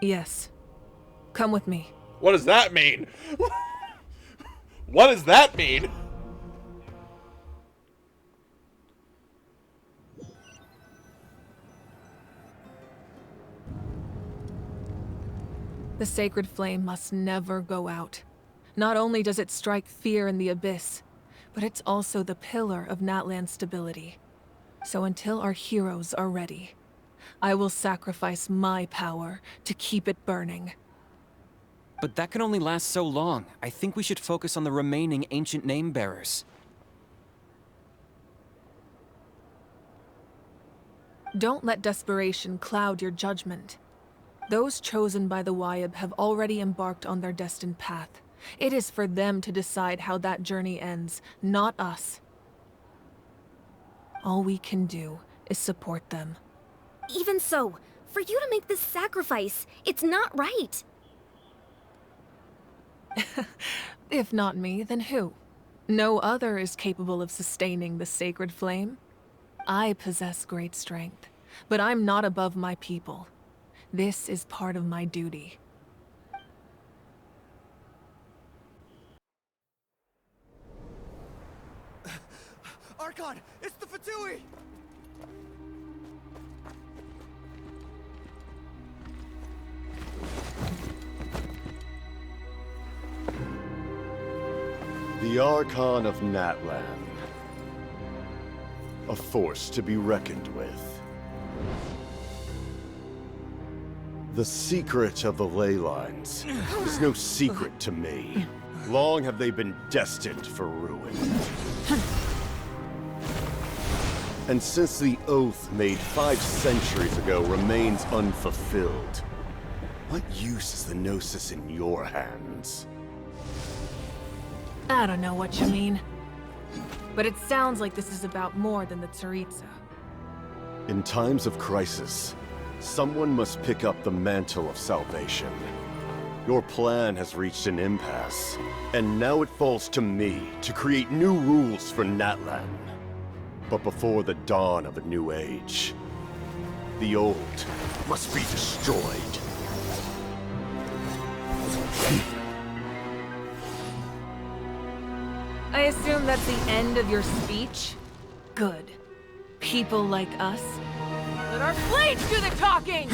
Yes. Come with me. What does that mean? What does that mean? The sacred flame must never go out. Not only does it strike fear in the Abyss, but it's also the pillar of Natlan's stability. So until our heroes are ready, I will sacrifice my power to keep it burning. But that can only last so long. I think we should focus on the remaining ancient name-bearers. Don't let desperation cloud your judgment. Those chosen by the Wayab have already embarked on their destined path. It is for them to decide how that journey ends, not us. All we can do is support them. Even so, for you to make this sacrifice, it's not right. If not me, then who? No other is capable of sustaining the sacred flame. I possess great strength, but I'm not above my people. This is part of my duty. Archon, it's the Fatui! The Archon of Natlan. A force to be reckoned with. The secret of the ley lines is no secret to me. Long have they been destined for ruin. And since the oath made 5 centuries ago remains unfulfilled, what use is the Gnosis in your hands? I don't know what you mean. But it sounds like this is about more than the Tsaritsa. In times of crisis, someone must pick up the mantle of salvation. Your plan has reached an impasse, and now it falls to me to create new rules for Natlan. But before the dawn of a new age, the old must be destroyed. I assume that's the end of your speech? Good. People like us. Let our blades do the talking!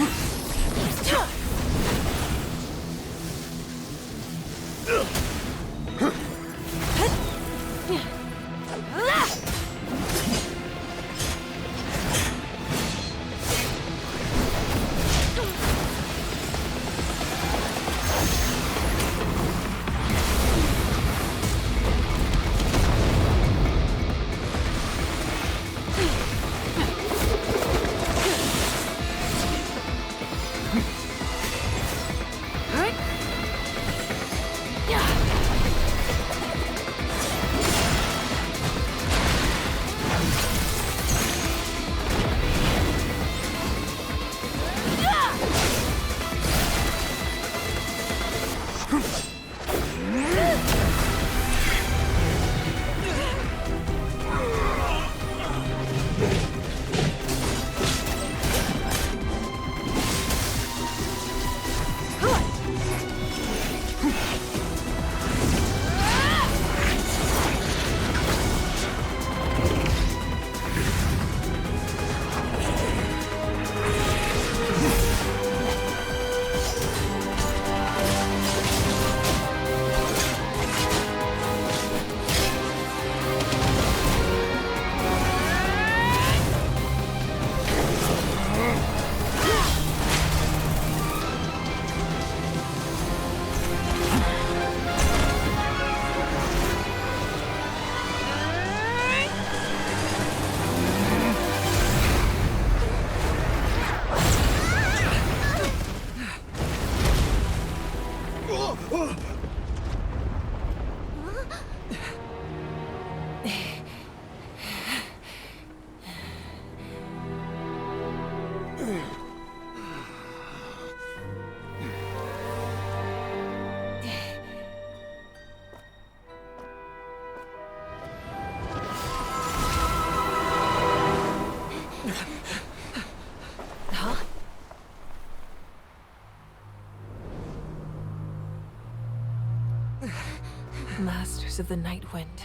Masters of the Night Wind.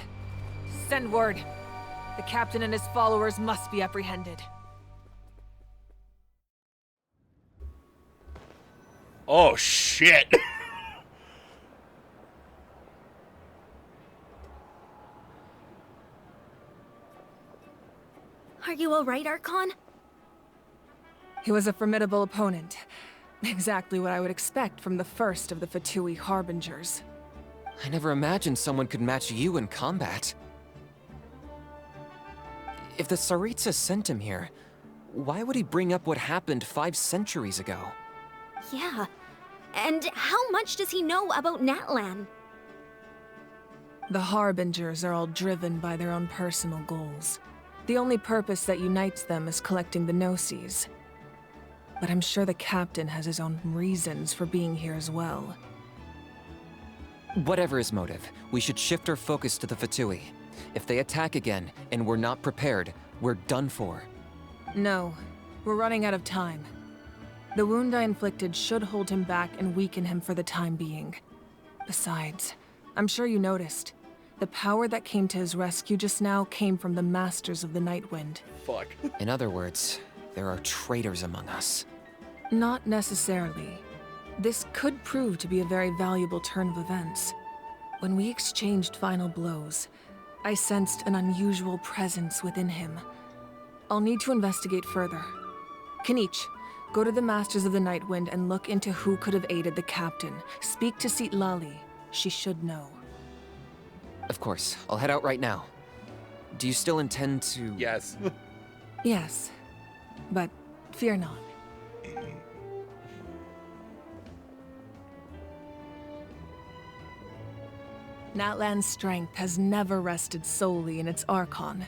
Send word. The captain and his followers must be apprehended. Oh, shit. Are you alright, Archon? He was a formidable opponent. Exactly what I would expect from the first of the Fatui Harbingers. I never imagined someone could match you in combat. If the Tsaritsa sent him here, why would he bring up what happened 5 centuries ago? Yeah. And how much does he know about Natlan? The Harbingers are all driven by their own personal goals. The only purpose that unites them is collecting the Gnosis. But I'm sure the captain has his own reasons for being here as well. Whatever his motive, we should shift our focus to the Fatui. If they attack again, and we're not prepared, we're done for. No, we're running out of time. The wound I inflicted should hold him back and weaken him for the time being. Besides, I'm sure you noticed. The power that came to his rescue just now came from the Masters of the Nightwind. Fuck. In other words, there are traitors among us. Not necessarily. This could prove to be a very valuable turn of events. When we exchanged final blows, I sensed an unusual presence within him. I'll need to investigate further. Kenichi, go to the Masters of the Nightwind and look into who could have aided the captain. Speak to Lali. She should know. Of course, I'll head out right now. Do you still intend to... Yes. Yes, but fear not. Natlan's strength has never rested solely in its Archon.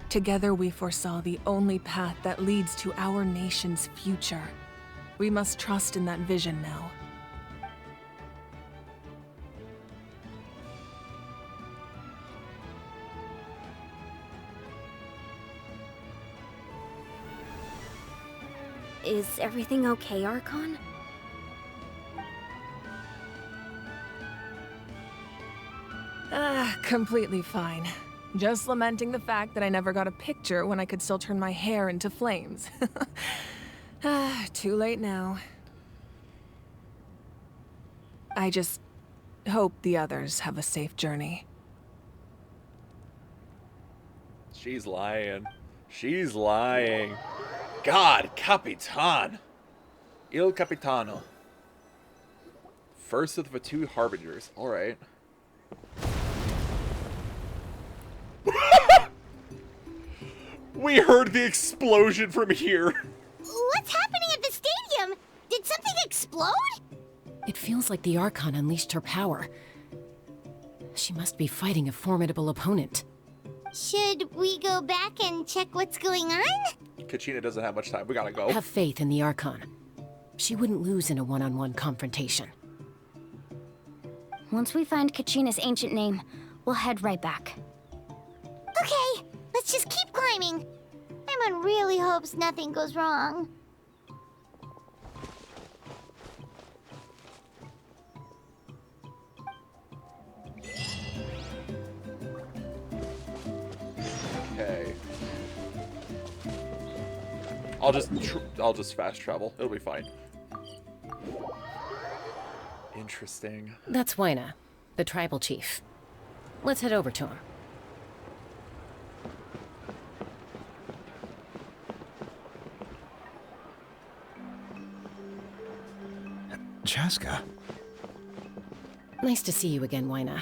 Together we foresaw the only path that leads to our nation's future. We must trust in that vision now. Is everything okay, Archon? Completely fine. Just lamenting the fact that I never got a picture when I could still turn my hair into flames. Too late now. I just hope the others have a safe journey. She's lying. She's lying. God, Capitan. Il Capitano. First of the two harbingers. Alright. We heard the explosion from here. What's happening at the stadium? Did something explode? It feels like the Archon unleashed her power. She must be fighting a formidable opponent. Should we go back and check what's going on? Kachina doesn't have much time. We gotta go. Have faith in the Archon. She wouldn't lose in a one-on-one confrontation. Once we find Kachina's ancient name, we'll head right back. Okay, let's just keep climbing. Emma really hopes nothing goes wrong. Okay. I'll just fast travel. It'll be fine. Interesting. That's Waina, the tribal chief. Let's head over to him. Chaska. Nice to see you again, Waina.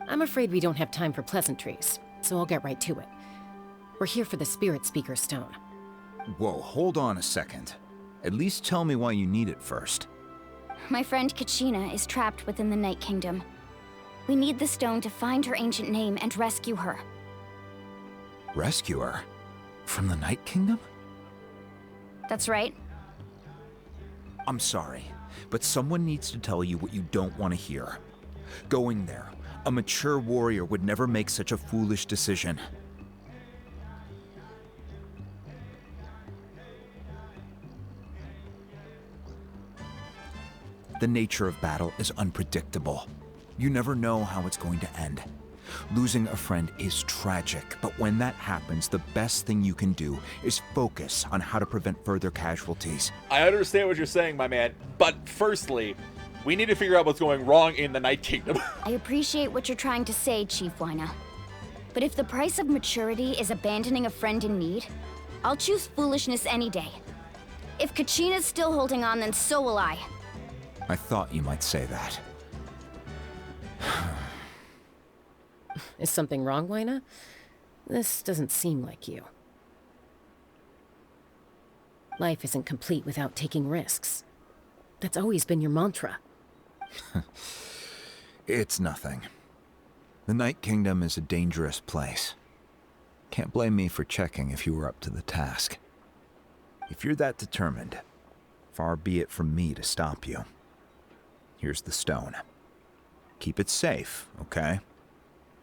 I'm afraid we don't have time for pleasantries, so I'll get right to it. We're here for the Spirit Speaker Stone. Whoa, hold on a second. At least tell me why you need it first. My friend Kachina is trapped within the Night Kingdom. We need the stone to find her ancient name and rescue her. Rescue her? From the Night Kingdom? That's right. I'm sorry, but someone needs to tell you what you don't want to hear. Going there, a mature warrior would never make such a foolish decision. The nature of battle is unpredictable. You never know how it's going to end. Losing a friend is tragic, but when that happens, the best thing you can do is focus on how to prevent further casualties. I understand what you're saying, my man, but firstly, we need to figure out what's going wrong in the Night Kingdom. I appreciate what you're trying to say, Chief Waina. But if the price of maturity is abandoning a friend in need, I'll choose foolishness any day. If Kachina's still holding on, then so will I. I thought you might say that. Is something wrong, Waina? This doesn't seem like you. Life isn't complete without taking risks. That's always been your mantra. It's nothing. The Night Kingdom is a dangerous place. Can't blame me for checking if you were up to the task. If you're that determined, far be it from me to stop you. Here's the stone. Keep it safe, okay?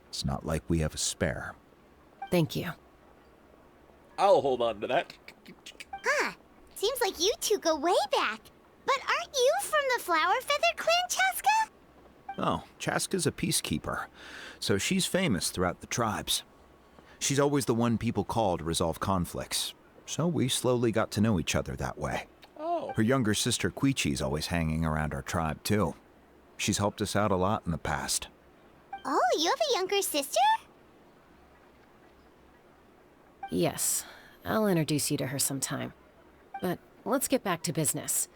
It's not like we have a spare. Thank you. I'll hold on to that. Seems like you two go way back. But aren't you from the Flower Feather Clan, Chaska? Oh, Chaska's a peacekeeper, so she's famous throughout the tribes. She's always the one people call to resolve conflicts, so we slowly got to know each other that way. Oh. Her younger sister Quichi's always hanging around our tribe, too. She's helped us out a lot in the past. Oh, you have a younger sister? Yes, I'll introduce you to her sometime. But let's get back to business.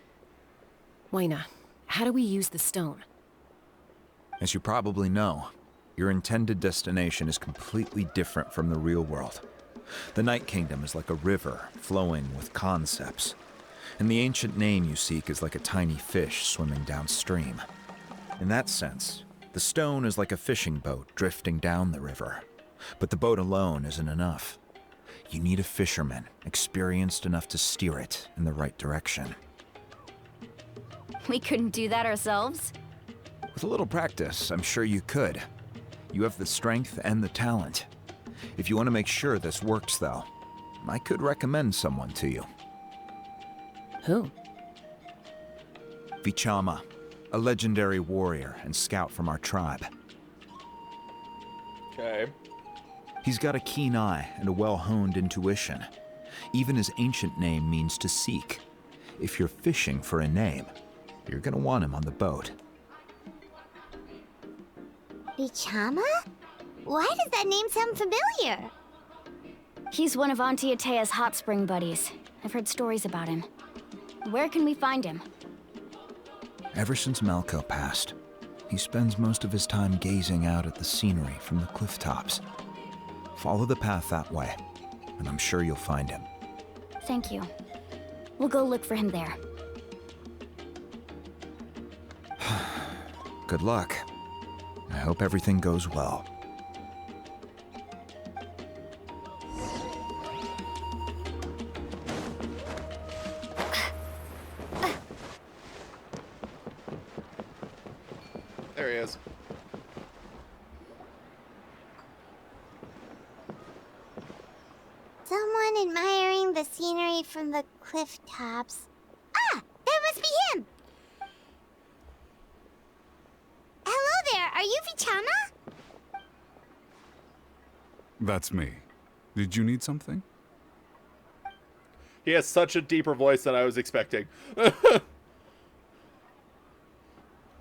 Waina, how do we use the stone? As you probably know, your intended destination is completely different from the real world. The Night Kingdom is like a river flowing with concepts, and the ancient name you seek is like a tiny fish swimming downstream. In that sense, the stone is like a fishing boat drifting down the river, but the boat alone isn't enough. You need a fisherman experienced enough to steer it in the right direction. We couldn't do that ourselves? With a little practice, I'm sure you could. You have the strength and the talent. If you want to make sure this works, though, I could recommend someone to you. Who? Vichama, a legendary warrior and scout from our tribe. Okay. He's got a keen eye and a well-honed intuition. Even his ancient name means to seek. If you're fishing for a name, you're gonna want him on the boat. Vichama? Why does that name sound familiar? He's one of Auntie Atea's hot spring buddies. I've heard stories about him. Where can we find him? Ever since Malco passed, he spends most of his time gazing out at the scenery from the cliff tops. Follow the path that way, and I'm sure you'll find him. Thank you. We'll go look for him there. Good luck. I hope everything goes well. There he is. Someone admiring the scenery from the cliff tops. Ah! That must be him! Hello there, are you Vichama? That's me. Did you need something? He has such a deeper voice than I was expecting.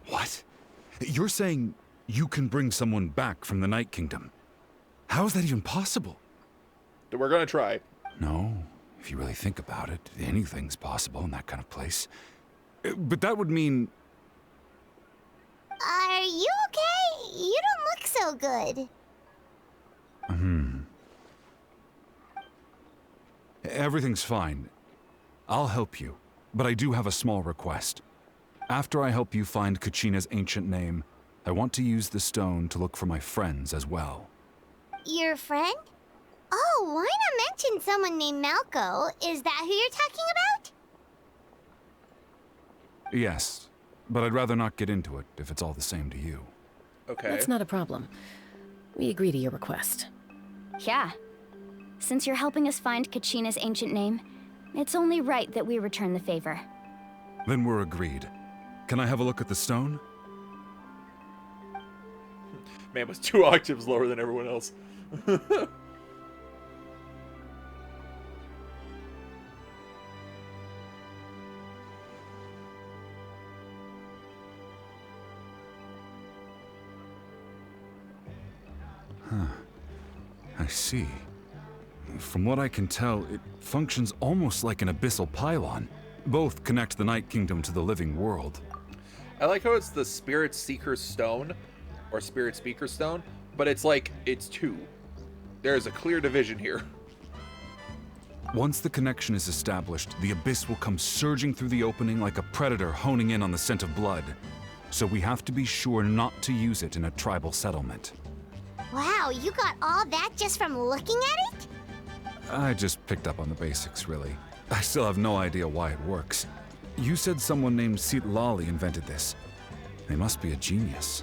What? You're saying you can bring someone back from the Night Kingdom? How is that even possible? We're gonna try. No, if you really think about it, anything's possible in that kind of place. But that would mean... Are you okay? You don't look so good. Everything's fine. I'll help you, but I do have a small request. After I help you find Kachina's ancient name, I want to use the stone to look for my friends as well. Your friend? Oh, why not mention someone named Malco? Is that who you're talking about? Yes, but I'd rather not get into it if it's all the same to you. Okay. That's not a problem. We agree to your request. Yeah. Since you're helping us find Kachina's ancient name, it's only right that we return the favor. Then we're agreed. Can I have a look at the stone? Man was 2 octaves lower than everyone else. I see. From what I can tell, it functions almost like an abyssal pylon. Both connect the Night Kingdom to the living world. I like how it's the Spirit Seeker's Stone, or Spirit Speaker's Stone, but it's like, it's 2. There's a clear division here. Once the connection is established, the abyss will come surging through the opening like a predator honing in on the scent of blood. So we have to be sure not to use it in a tribal settlement. Wow, you got all that just from looking at it? I just picked up on the basics, really. I still have no idea why it works. You said someone named Lali invented this. They must be a genius.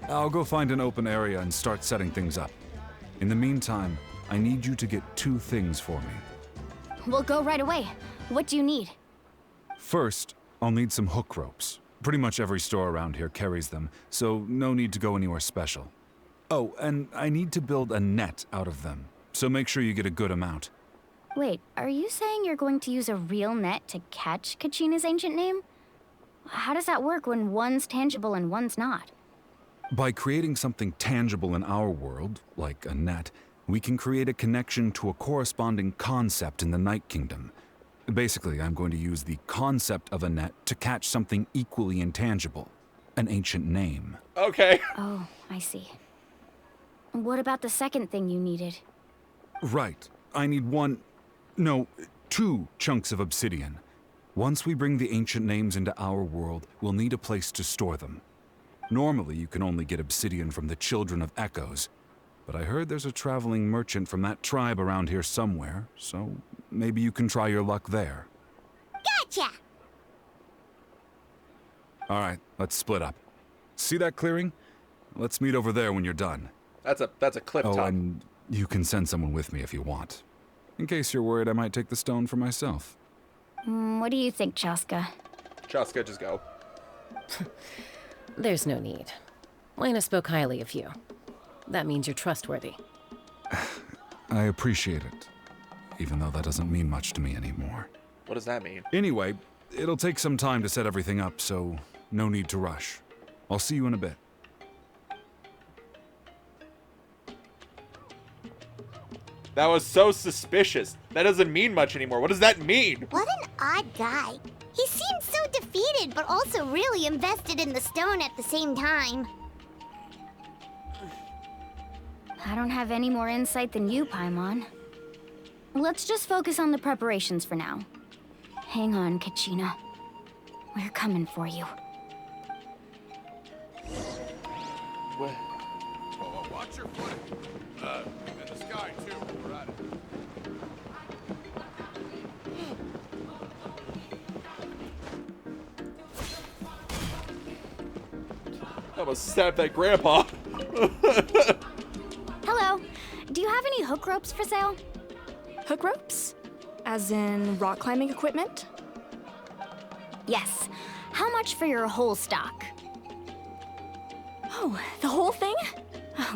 I'll go find an open area and start setting things up. In the meantime, I need you to get 2 things for me. We'll go right away. What do you need? First, I'll need some hook ropes. Pretty much every store around here carries them, so no need to go anywhere special. Oh, and I need to build a net out of them, so make sure you get a good amount. Wait, are you saying you're going to use a real net to catch Kachina's ancient name? How does that work when one's tangible and one's not? By creating something tangible in our world, like a net, we can create a connection to a corresponding concept in the Night Kingdom. Basically, I'm going to use the concept of a net to catch something equally intangible, an ancient name. Okay. Oh, I see. What about the second thing you needed? Right. I need two chunks of obsidian. Once we bring the ancient names into our world, we'll need a place to store them. Normally, you can only get obsidian from the Children of Echoes, but I heard there's a traveling merchant from that tribe around here somewhere, so maybe you can try your luck there. Gotcha! Alright, let's split up. See that clearing? Let's meet over there when you're done. That's a cliff top. Oh, and you can send someone with me if you want. In case you're worried I might take the stone for myself. What do you think, Chaska? Chaska, just go. There's no need. Lena spoke highly of you. That means you're trustworthy. I appreciate it, even though that doesn't mean much to me anymore. What does that mean? Anyway, it'll take some time to set everything up, so no need to rush. I'll see you in a bit. That was so suspicious. That doesn't mean much anymore. What does that mean? What an odd guy. He seemed so defeated, but also really invested in the stone at the same time. I don't have any more insight than you, Paimon. Let's just focus on the preparations for now. Hang on, Kachina. We're coming for you. What? Well, watch your foot. In the sky, too. We're at it. I almost stabbed that grandpa. Hello. Do you have any hook ropes for sale? Hook ropes? As in rock climbing equipment? Yes. How much for your whole stock? Oh, the whole thing?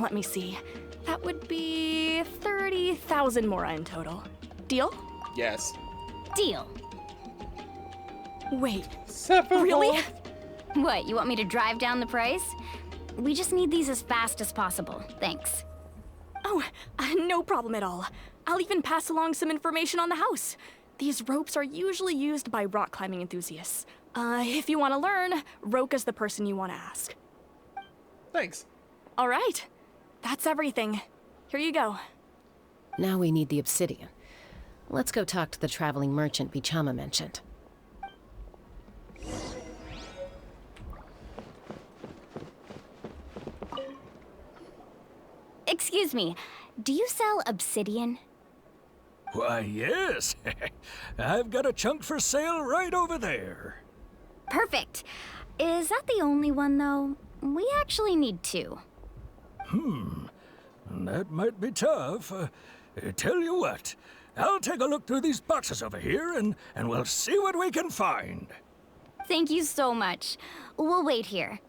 Let me see. That would be 30,000 more in total. Deal? Yes. Deal. Wait. Sephiroth. Really? What, you want me to drive down the price? We just need these as fast as possible. Thanks. Oh, no problem at all. I'll even pass along some information on the house. These ropes are usually used by rock climbing enthusiasts. If you want to learn, Roka's the person you want to ask. Thanks. All right. That's everything. Here you go. Now we need the obsidian. Let's go talk to the traveling merchant Bichama mentioned. Excuse me, do you sell obsidian? Why, yes. I've got a chunk for sale right over there. Perfect. Is that the only one, though? We actually need two. That might be tough. Tell you what, I'll take a look through these boxes over here and we'll see what we can find. Thank you so much. We'll wait here.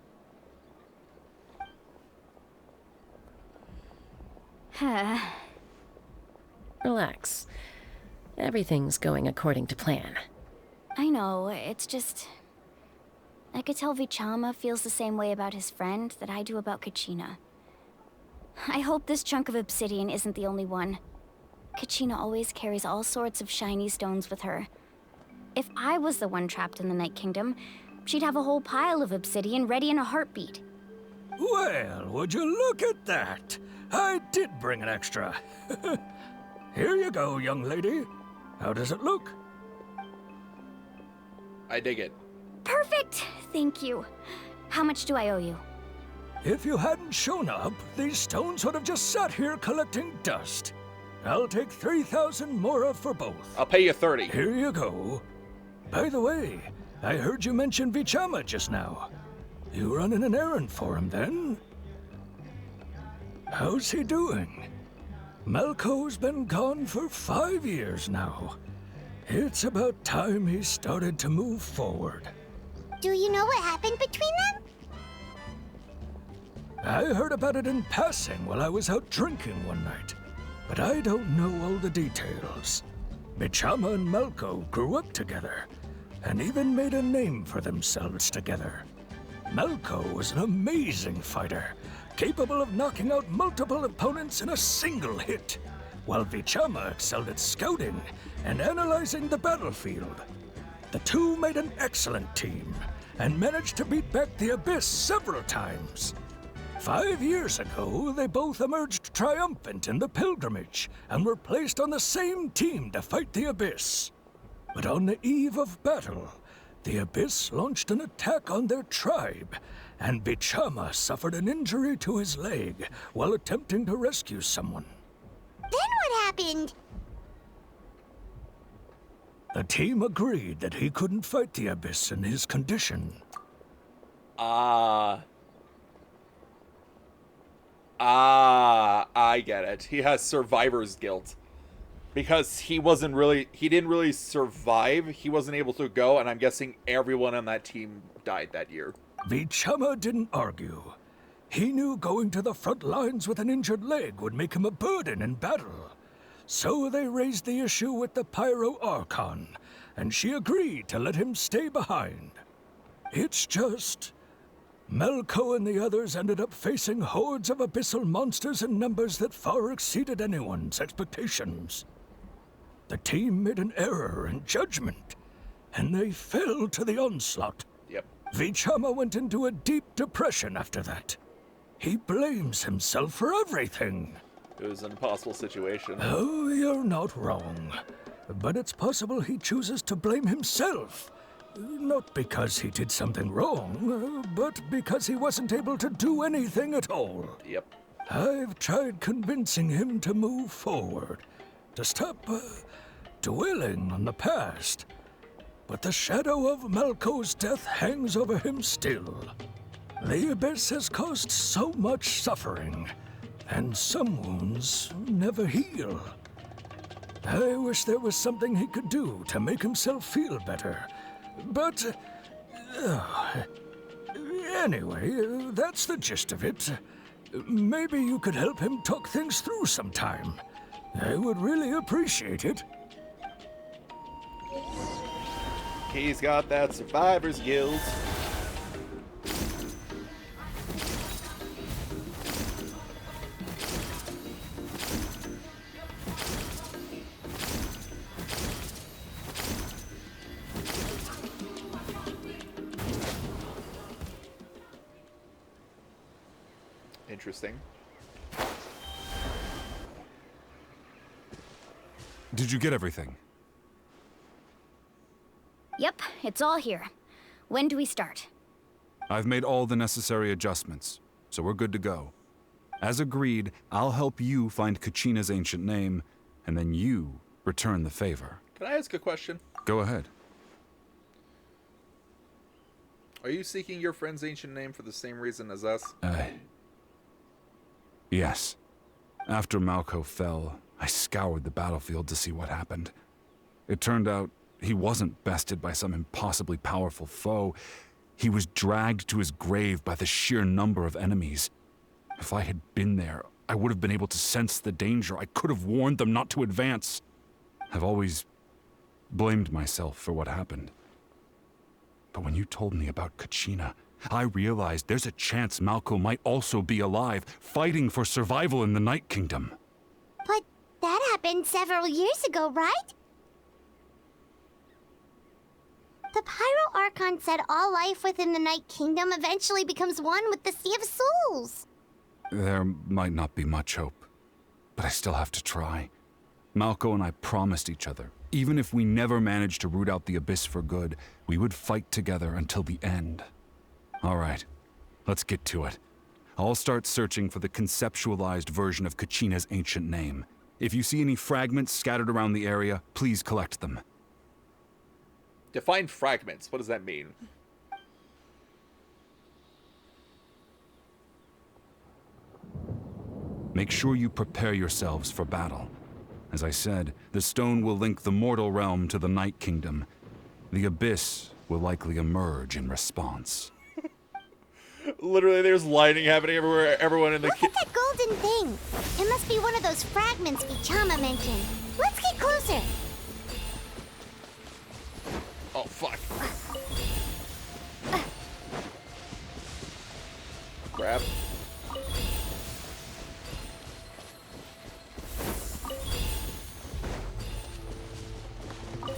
Relax. Everything's going according to plan. I know, it's just... I could tell Bichama feels the same way about his friend that I do about Kachina. I hope this chunk of obsidian isn't the only one. Kachina always carries all sorts of shiny stones with her. If I was the one trapped in the Night Kingdom, she'd have a whole pile of obsidian ready in a heartbeat. Well, would you look at that? I did bring an extra. Here you go, young lady. How does it look? I dig it. Perfect! Thank you. How much do I owe you? If you hadn't shown up, these stones would have just sat here collecting dust. I'll take 3,000 mora for both. I'll pay you 30. Here you go. By the way, I heard you mention Bichama just now. You running an errand for him, then? How's he doing? Malco's been gone for 5 years now. It's about time he started to move forward. Do you know what happened between them? I heard about it in passing while I was out drinking one night, but I don't know all the details. Bichama and Malko grew up together, and even made a name for themselves together. Malko was an amazing fighter, capable of knocking out multiple opponents in a single hit, while Bichama excelled at scouting and analyzing the battlefield. The two made an excellent team, and managed to beat back the Abyss several times. 5 years ago, they both emerged triumphant in the pilgrimage, and were placed on the same team to fight the Abyss. But on the eve of battle, the Abyss launched an attack on their tribe, and Bichama suffered an injury to his leg while attempting to rescue someone. Then what happened? The team agreed that he couldn't fight the Abyss in his condition. I get it. He has survivor's guilt. Because he didn't really survive. He wasn't able to go, and I'm guessing everyone on that team died that year. Bichama didn't argue. He knew going to the front lines with an injured leg would make him a burden in battle. So they raised the issue with the Pyro Archon, and she agreed to let him stay behind. It's just... Malko and the others ended up facing hordes of abyssal monsters in numbers that far exceeded anyone's expectations. The team made an error in judgment, and they fell to the onslaught. Yep. Bichama went into a deep depression after that. He blames himself for everything. It was an impossible situation. Oh, you're not wrong. But it's possible he chooses to blame himself. Not because he did something wrong, but because he wasn't able to do anything at all. Yep. I've tried convincing him to move forward, to stop dwelling on the past. But the shadow of Malko's death hangs over him still. The Abyss has caused so much suffering, and some wounds never heal. I wish there was something he could do to make himself feel better. But, anyway, that's the gist of it. Maybe you could help him talk things through sometime. I would really appreciate it. He's got that survivor's guilt. Interesting. Did you get everything? Yep, it's all here. When do we start? I've made all the necessary adjustments, so we're good to go. As agreed, I'll help you find Kachina's ancient name, and then you return the favor. Can I ask a question? Go ahead. Are you seeking your friend's ancient name for the same reason as us? Yes. After Malko fell, I scoured the battlefield to see what happened. It turned out he wasn't bested by some impossibly powerful foe. He was dragged to his grave by the sheer number of enemies. If I had been there, I would have been able to sense the danger. I could have warned them not to advance. I've always blamed myself for what happened. But when you told me about Kachina, I realized there's a chance Malko might also be alive, fighting for survival in the Night Kingdom. But that happened several years ago, right? The Pyro Archon said all life within the Night Kingdom eventually becomes one with the Sea of Souls. There might not be much hope, but I still have to try. Malko and I promised each other, even if we never managed to root out the Abyss for good, we would fight together until the end. All right, let's get to it. I'll start searching for the conceptualized version of Kachina's ancient name. If you see any fragments scattered around the area, please collect them. Define fragments. What does that mean? Make sure you prepare yourselves for battle. As I said, the stone will link the mortal realm to the Night Kingdom. The Abyss will likely emerge in response. Literally, there's lighting happening everywhere. Everyone in the Look at that golden thing. It must be one of those fragments Vichama mentioned. Let's get closer. Oh, fuck. Grab.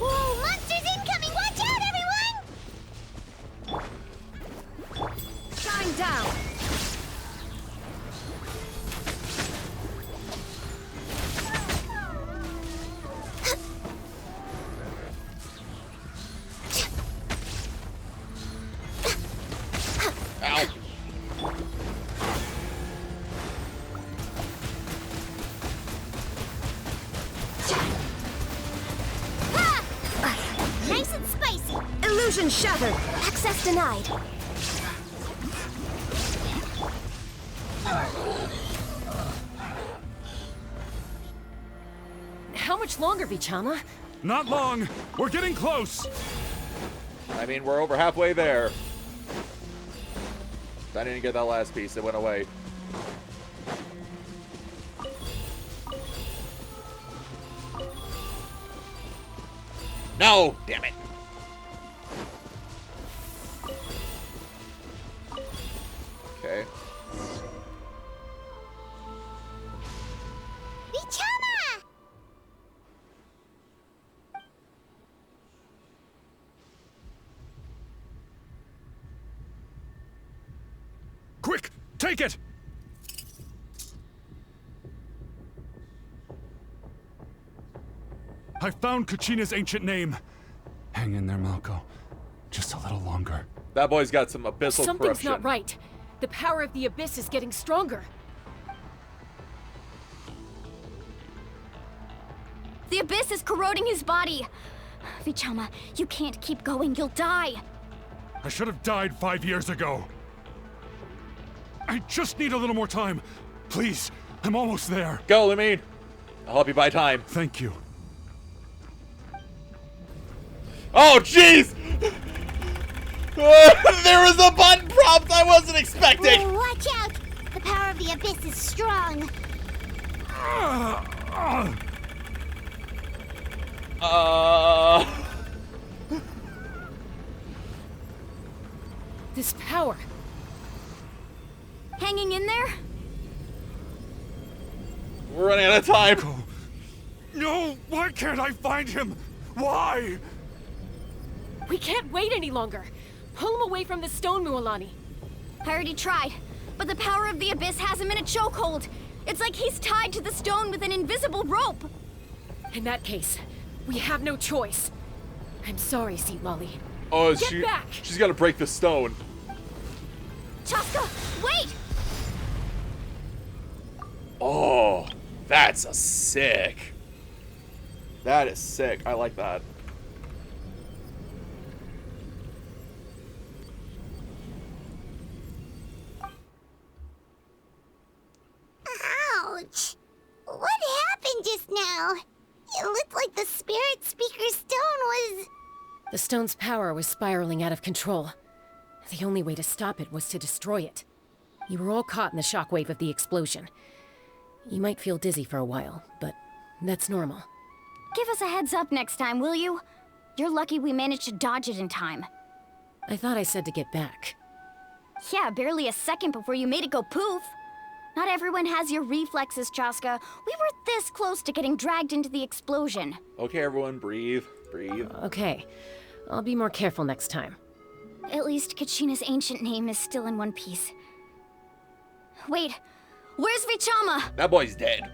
Whoa, monsters incoming! Watch out, everyone! Shine down! Ow. Nice and spicy. Illusion shattered! Access denied. How much longer, Vichama? Not long! We're getting close! I mean, we're over halfway there. I didn't get that last piece. It went away. No! Damn it. Okay. Vichama! Quick! Take it! I found Kachina's ancient name. Hang in there, Malco. Just a little longer. That boy's got some abyssal Something's corruption. not right. The power of the Abyss is getting stronger. The Abyss is corroding his body. Vichama, you can't keep going. You'll die. I should have died 5 years ago. I just need a little more time. Please, I'm almost there. Go, Lamine. I'll help you buy time. Thank you. Oh, jeez! There was a button prompt I wasn't expecting! Whoa, watch out! The power of the Abyss is strong. This power. Hanging in there? We're running out of time. No, why can't I find him? Why? We can't wait any longer. Pull him away from the stone, Mualani. I already tried, but the power of the Abyss has him in a chokehold. It's like he's tied to the stone with an invisible rope. In that case, we have no choice. I'm sorry, Seat Lolly. Oh, Get back! She's got to break the stone. Chaska, wait! Oh, that's a sick. That is sick. I like that. Ouch! What happened just now? It looked like the Spirit Speaker's stone was... The stone's power was spiraling out of control. The only way to stop it was to destroy it. You were all caught in the shockwave of the explosion. You might feel dizzy for a while, but that's normal. Give us a heads up next time, will you? You're lucky we managed to dodge it in time. I thought I said to get back. Yeah, barely a second before you made it go poof. Not everyone has your reflexes, Chaska. We were this close to getting dragged into the explosion. Okay, everyone, breathe. Breathe. Okay. I'll be more careful next time. At least Kachina's ancient name is still in one piece. Wait, where's Vichama? That boy's dead.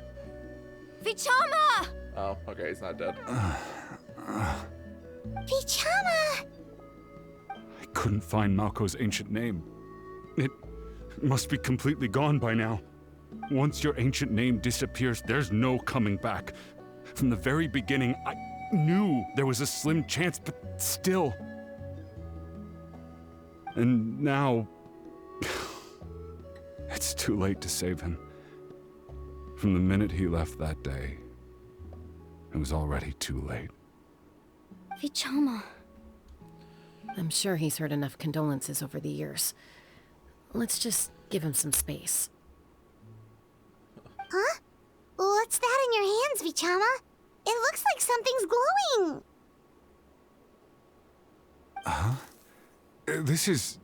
Vichama! Oh, okay, he's not dead. Vichama! I couldn't find Malco's ancient name. It must be completely gone by now. Once your ancient name disappears, there's no coming back. From the very beginning, I knew there was a slim chance, but still. And now... it's too late to save him. From the minute he left that day, it was already too late. Vichama. I'm sure he's heard enough condolences over the years. Let's just give him some space. Huh? What's that in your hands, Vichama? It looks like something's glowing. Huh? This is...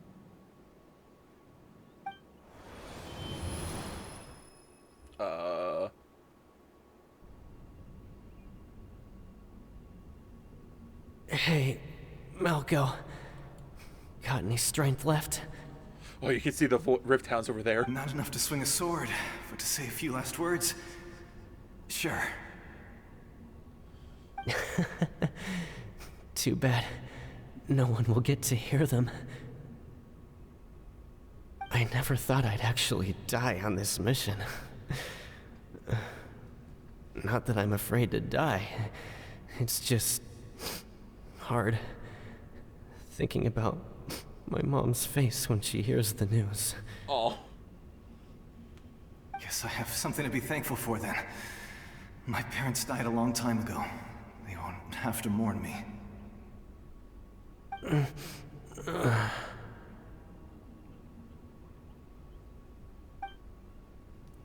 Hey, Malco. Got any strength left? Oh, you can see the Rift Hounds over there. Not enough to swing a sword, but to say a few last words? Sure. Too bad. No one will get to hear them. I never thought I'd actually die on this mission. Not that I'm afraid to die. It's just... hard. Thinking about my mom's face when she hears the news. Oh. Guess I have something to be thankful for then. My parents died a long time ago. They won't have to mourn me.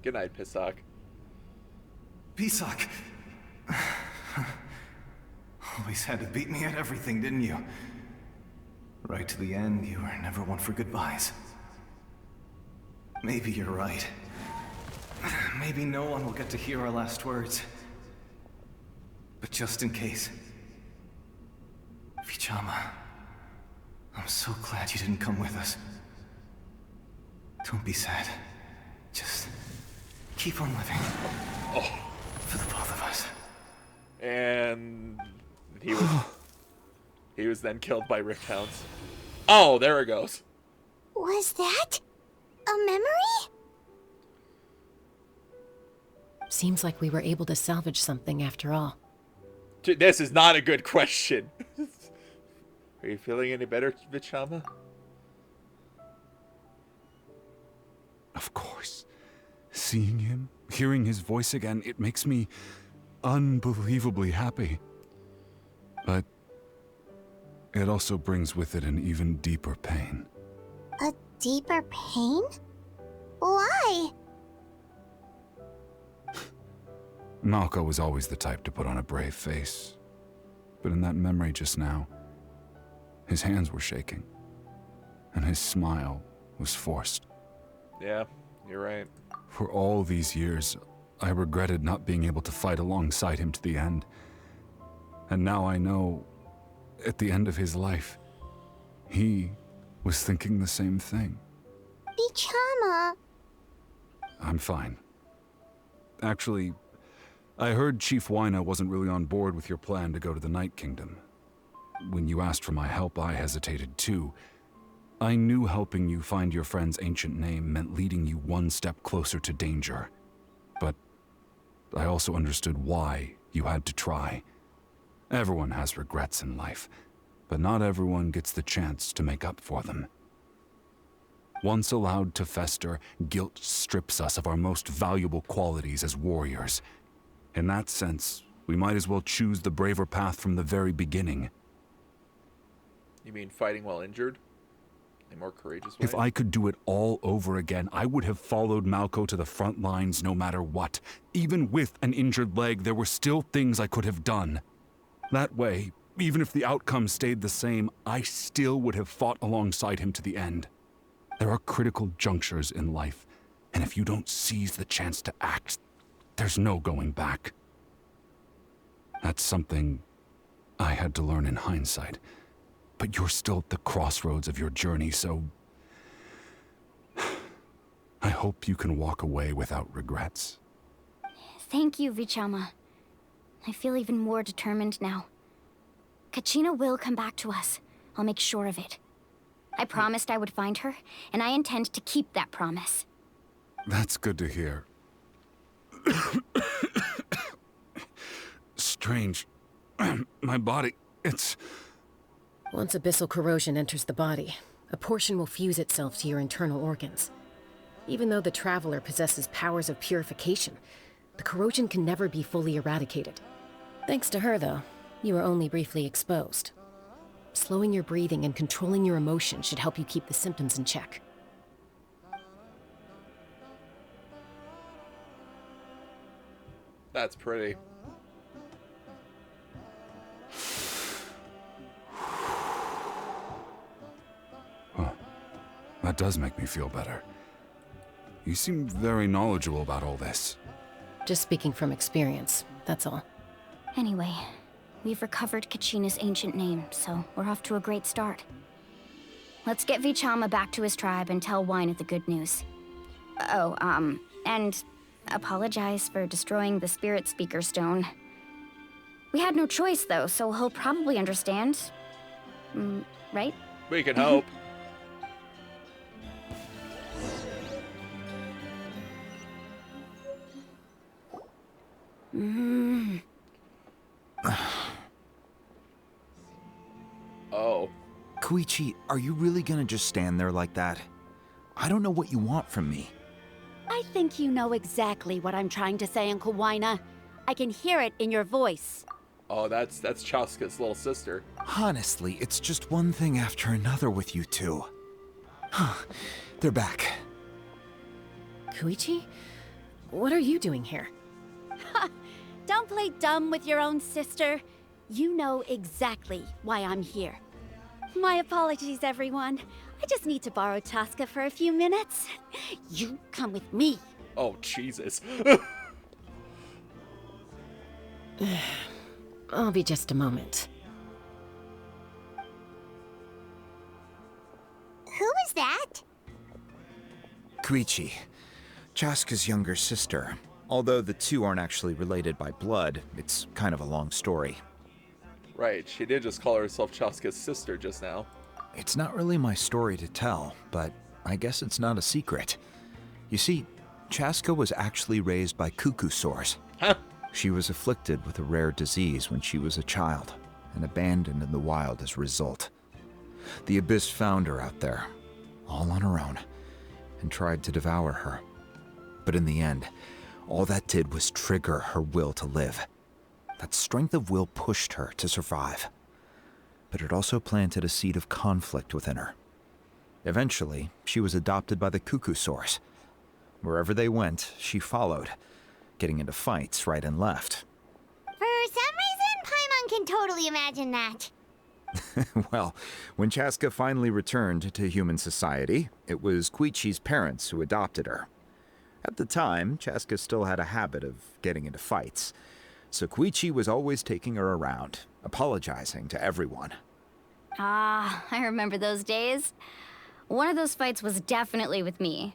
Good night, Pisak. Pisak! Always had to beat me at everything, didn't you? Right to the end, you were never one for goodbyes. Maybe you're right. Maybe no one will get to hear our last words. But just in case... Vichama, I'm so glad you didn't come with us. Don't be sad. Just keep on living. Oh. For the both of us. And he was then killed by Rift Hounds. Oh, there it goes. Was that a memory? Seems like we were able to salvage something after all. This is not a good question. Are you feeling any better, Vichama? Of course. Seeing him, hearing his voice again, it makes me unbelievably happy. But it also brings with it an even deeper pain. A deeper pain? Why? Malco was always the type to put on a brave face. But in that memory just now, his hands were shaking, and his smile was forced. Yeah, you're right. For all these years, I regretted not being able to fight alongside him to the end. And now I know, at the end of his life, he was thinking the same thing. Vichama. I'm fine. Actually, I heard Chief Wyna wasn't really on board with your plan to go to the Night Kingdom. When you asked for my help, I hesitated too. I knew helping you find your friend's ancient name meant leading you one step closer to danger. But I also understood why you had to try. Everyone has regrets in life, but not everyone gets the chance to make up for them. Once allowed to fester, guilt strips us of our most valuable qualities as warriors. In that sense, we might as well choose the braver path from the very beginning. You mean fighting while injured? A more courageous way? If I could do it all over again, I would have followed Malco to the front lines no matter what. Even with an injured leg, there were still things I could have done. That way, even if the outcome stayed the same, I still would have fought alongside him to the end. There are critical junctures in life, and if you don't seize the chance to act, there's no going back. That's something I had to learn in hindsight. But you're still at the crossroads of your journey, so... I hope you can walk away without regrets. Thank you, Vichama. I feel even more determined now. Kachina will come back to us. I'll make sure of it. I promised I would find her, and I intend to keep that promise. That's good to hear. Strange. My body, it's... Once abyssal corrosion enters the body, a portion will fuse itself to your internal organs. Even though the Traveler possesses powers of purification, the corrosion can never be fully eradicated. Thanks to her, though, you were only briefly exposed. Slowing your breathing and controlling your emotions should help you keep the symptoms in check. That's pretty. That does make me feel better. You seem very knowledgeable about all this. Just speaking from experience, that's all. Anyway, we've recovered Kachina's ancient name, so we're off to a great start. Let's get Vichama back to his tribe and tell Wyneth the good news. Oh, and apologize for destroying the Spirit Speaker Stone. We had no choice, though, so he'll probably understand. Right? We can hope. Oh. Koichi, are you really gonna just stand there like that? I don't know what you want from me. I think you know exactly what I'm trying to say, Uncle Wyna. I can hear it in your voice. Oh, that's Chaska's little sister. Honestly, it's just one thing after another with you two. They're back. Koichi? What are you doing here? Don't play dumb with your own sister. You know exactly why I'm here. My apologies, everyone. I just need to borrow Chaska for a few minutes. You come with me. Oh, Jesus. I'll be just a moment. Who was that? Koichi, Chaska's younger sister. Although the two aren't actually related by blood, it's kind of a long story. Right, she did just call herself Chaska's sister just now. It's not really my story to tell, but I guess it's not a secret. You see, Chaska was actually raised by cuckoo sores. Huh? She was afflicted with a rare disease when she was a child, and abandoned in the wild as a result. The Abyss found her out there, all on her own, and tried to devour her. But in the end, all that did was trigger her will to live. That strength of will pushed her to survive. But it also planted a seed of conflict within her. Eventually, she was adopted by the cuckoo sores. Wherever they went, she followed, getting into fights right and left. For some reason, Paimon can totally imagine that. Well, when Chaska finally returned to human society, it was Koichi's parents who adopted her. At the time, Chaska still had a habit of getting into fights, so Koichi was always taking her around, apologizing to everyone. Ah, I remember those days. One of those fights was definitely with me.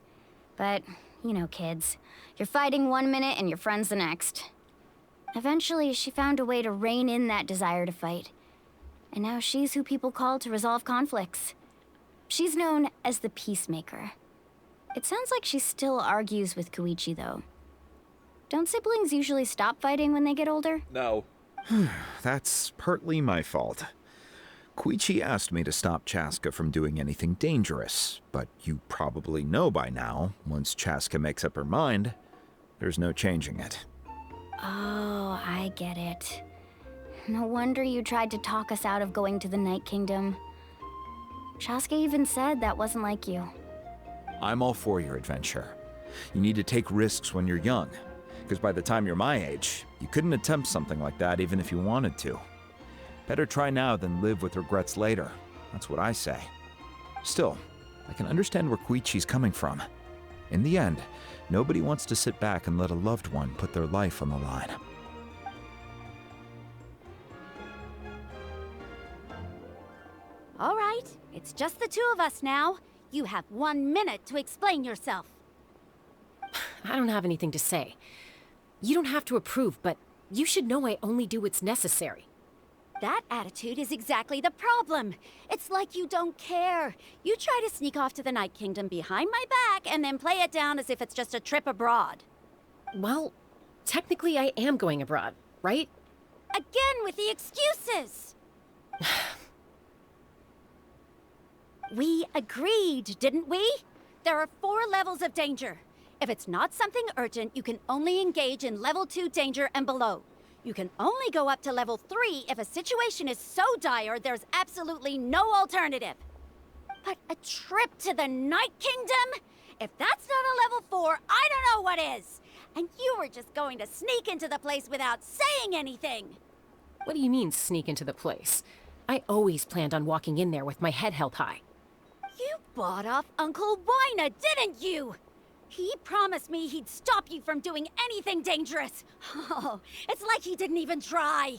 But, you know, kids. You're fighting one minute and your friend's the next. Eventually, she found a way to rein in that desire to fight. And now she's who people call to resolve conflicts. She's known as the Peacemaker. It sounds like she still argues with Koichi, though. Don't siblings usually stop fighting when they get older? No. That's partly my fault. Koichi asked me to stop Chaska from doing anything dangerous, but you probably know by now, once Chaska makes up her mind, there's no changing it. Oh, I get it. No wonder you tried to talk us out of going to the Night Kingdom. Chaska even said that wasn't like you. I'm all for your adventure. You need to take risks when you're young, because by the time you're my age, you couldn't attempt something like that even if you wanted to. Better try now than live with regrets later. That's what I say. Still, I can understand where Koichi's coming from. In the end, nobody wants to sit back and let a loved one put their life on the line. All right, it's just the two of us now. You have 1 minute to explain yourself. I don't have anything to say. You don't have to approve, but you should know I only do what's necessary. That attitude is exactly the problem. It's like you don't care. You try to sneak off to the Night Kingdom behind my back and then play it down as if it's just a trip abroad. Well, technically I am going abroad, right? Again with the excuses! We agreed, didn't we? There are 4 levels of danger. If it's not something urgent, you can only engage in level 2 danger and below. You can only go up to level 3 if a situation is so dire there's absolutely no alternative. But a trip to the Night Kingdom? If that's not a level 4, I don't know what is. And you were just going to sneak into the place without saying anything. What do you mean, sneak into the place? I always planned on walking in there with my head held high. You bought off Uncle Wina, didn't you? He promised me he'd stop you from doing anything dangerous. Oh, it's like he didn't even try.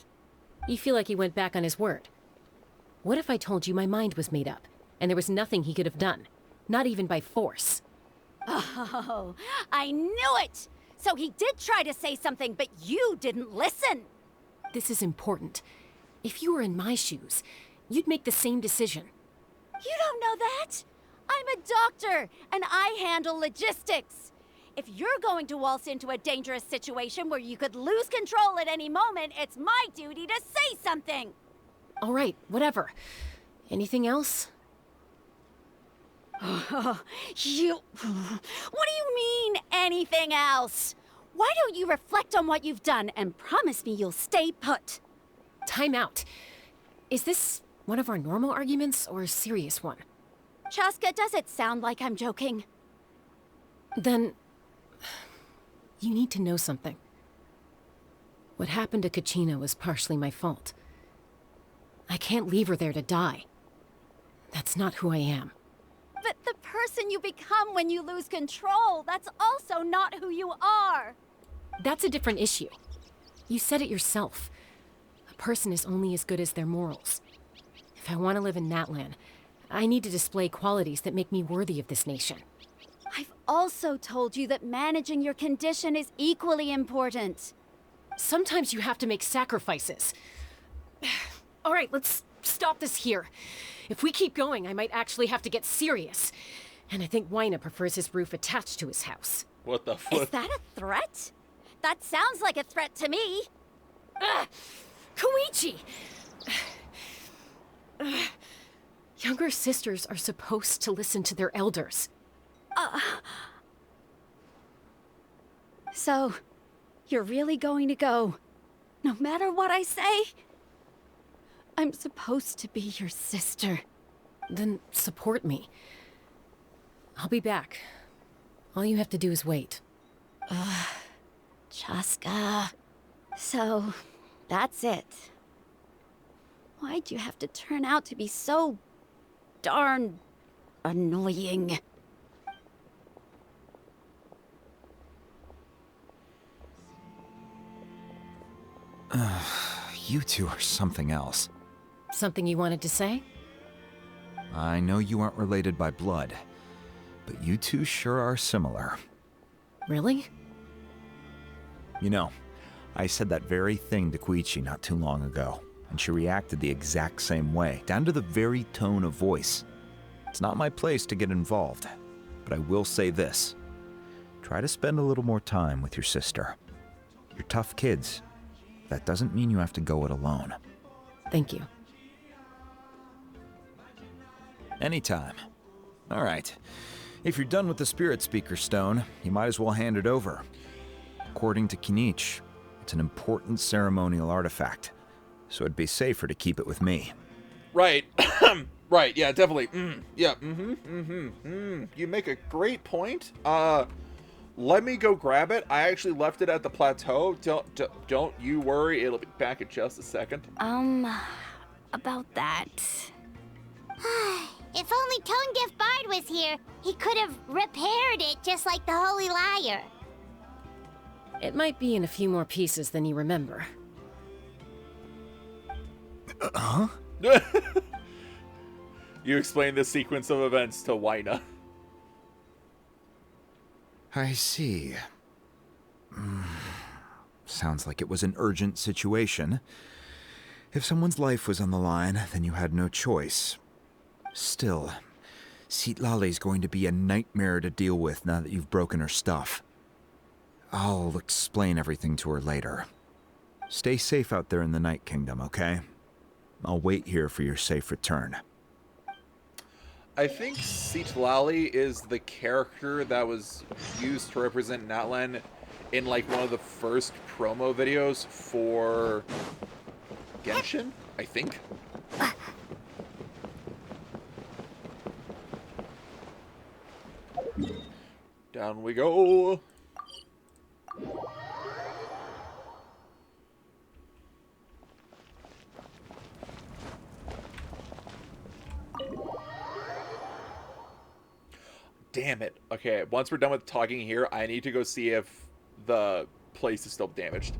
You feel like he went back on his word. What if I told you my mind was made up, and there was nothing he could have done? Not even by force. Oh, I knew it! So he did try to say something, but you didn't listen. This is important. If you were in my shoes, you'd make the same decision. You don't know that? I'm a doctor, and I handle logistics. If you're going to waltz into a dangerous situation where you could lose control at any moment, it's my duty to say something. All right, whatever. Anything else? What do you mean, anything else? Why don't you reflect on what you've done and promise me you'll stay put? Time out. Is this one of our normal arguments or a serious one? Chaska, does it sound like I'm joking? Then, you need to know something. What happened to Kachina was partially my fault. I can't leave her there to die. That's not who I am. But the person you become when you lose control, that's also not who you are. That's a different issue. You said it yourself. A person is only as good as their morals. If I want to live in Natlan, I need to display qualities that make me worthy of this nation. I've also told you that managing your condition is equally important. Sometimes you have to make sacrifices. All right, let's stop this here. If we keep going, I might actually have to get serious. And I think Wina prefers his roof attached to his house. What the fuck? Is that a threat? That sounds like a threat to me. Koichi! Younger sisters are supposed to listen to their elders. So, you're really going to go, no matter what I say? I'm supposed to be your sister. Then support me. I'll be back. All you have to do is wait. Chaska. So, that's it. Why'd you have to turn out to be so darn annoying? You two are something else. Something you wanted to say? I know you aren't related by blood, but you two sure are similar. Really? You know, I said that very thing to Koichi not too long ago, and she reacted the exact same way, down to the very tone of voice. It's not my place to get involved, but I will say this. Try to spend a little more time with your sister. You're tough kids. That doesn't mean you have to go it alone. Thank you. Anytime. All right. If you're done with the Spirit Speaker Stone, you might as well hand it over. According to Kinich, it's an important ceremonial artifact, so it'd be safer to keep it with me. Right. Right, yeah, definitely. Yeah, You make a great point. Let me go grab it. I actually left it at the plateau. Don't you worry. It'll be back in just a second. About that. If only Tone-Deaf Bard was here, he could have repaired it just like the Holy Liar. It might be in a few more pieces than you remember. Huh? You explained the sequence of events to Wina. I see. Sounds like it was an urgent situation. If someone's life was on the line, then you had no choice. Still, Citlali's going to be a nightmare to deal with now that you've broken her stuff. I'll explain everything to her later. Stay safe out there in the Night Kingdom, okay? I'll wait here for your safe return. I think Citlali is the character that was used to represent Natlan in like one of the first promo videos for Genshin, I think. Down we go. Damn it. Okay, once we're done with talking here, I need to go see if the place is still damaged.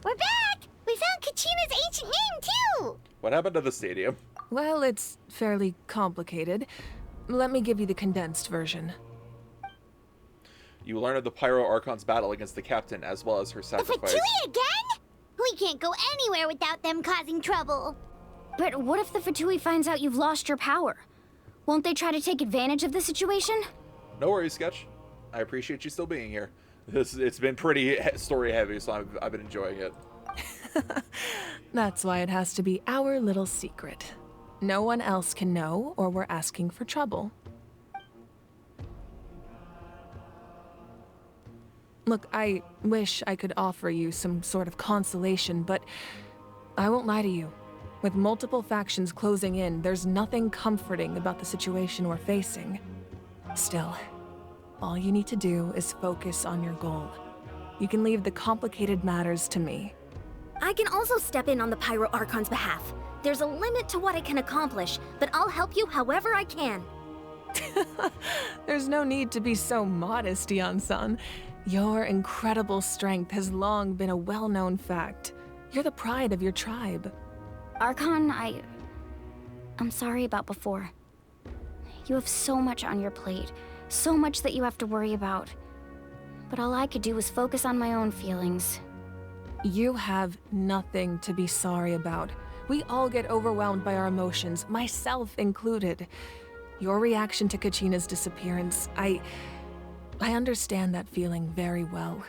We're back! We found Kachina's ancient name, too! What happened to the stadium? Well, it's fairly complicated. Let me give you the condensed version. You learn of the Pyro Archon's battle against the captain, as well as her The sacrifice. Fatui again? We can't go anywhere without them causing trouble. But what if the Fatui finds out you've lost your power? Won't they try to take advantage of the situation? No worries, Sketch. I appreciate you still being here. It's been pretty story heavy, so I've been enjoying it. That's why it has to be our little secret. No one else can know, or we're asking for trouble. Look, I wish I could offer you some sort of consolation, but I won't lie to you. With multiple factions closing in, there's nothing comforting about the situation we're facing. Still, all you need to do is focus on your goal. You can leave the complicated matters to me. I can also step in on the Pyro Archon's behalf. There's a limit to what I can accomplish, but I'll help you however I can. There's no need to be so modest, Yan-san. Your incredible strength has long been a well-known fact. You're the pride of your tribe. Archon, I'm sorry about before. You have so much on your plate, so much that you have to worry about. But all I could do was focus on my own feelings. You have nothing to be sorry about. We all get overwhelmed by our emotions, myself included. Your reaction to Kachina's disappearance, I understand that feeling very well.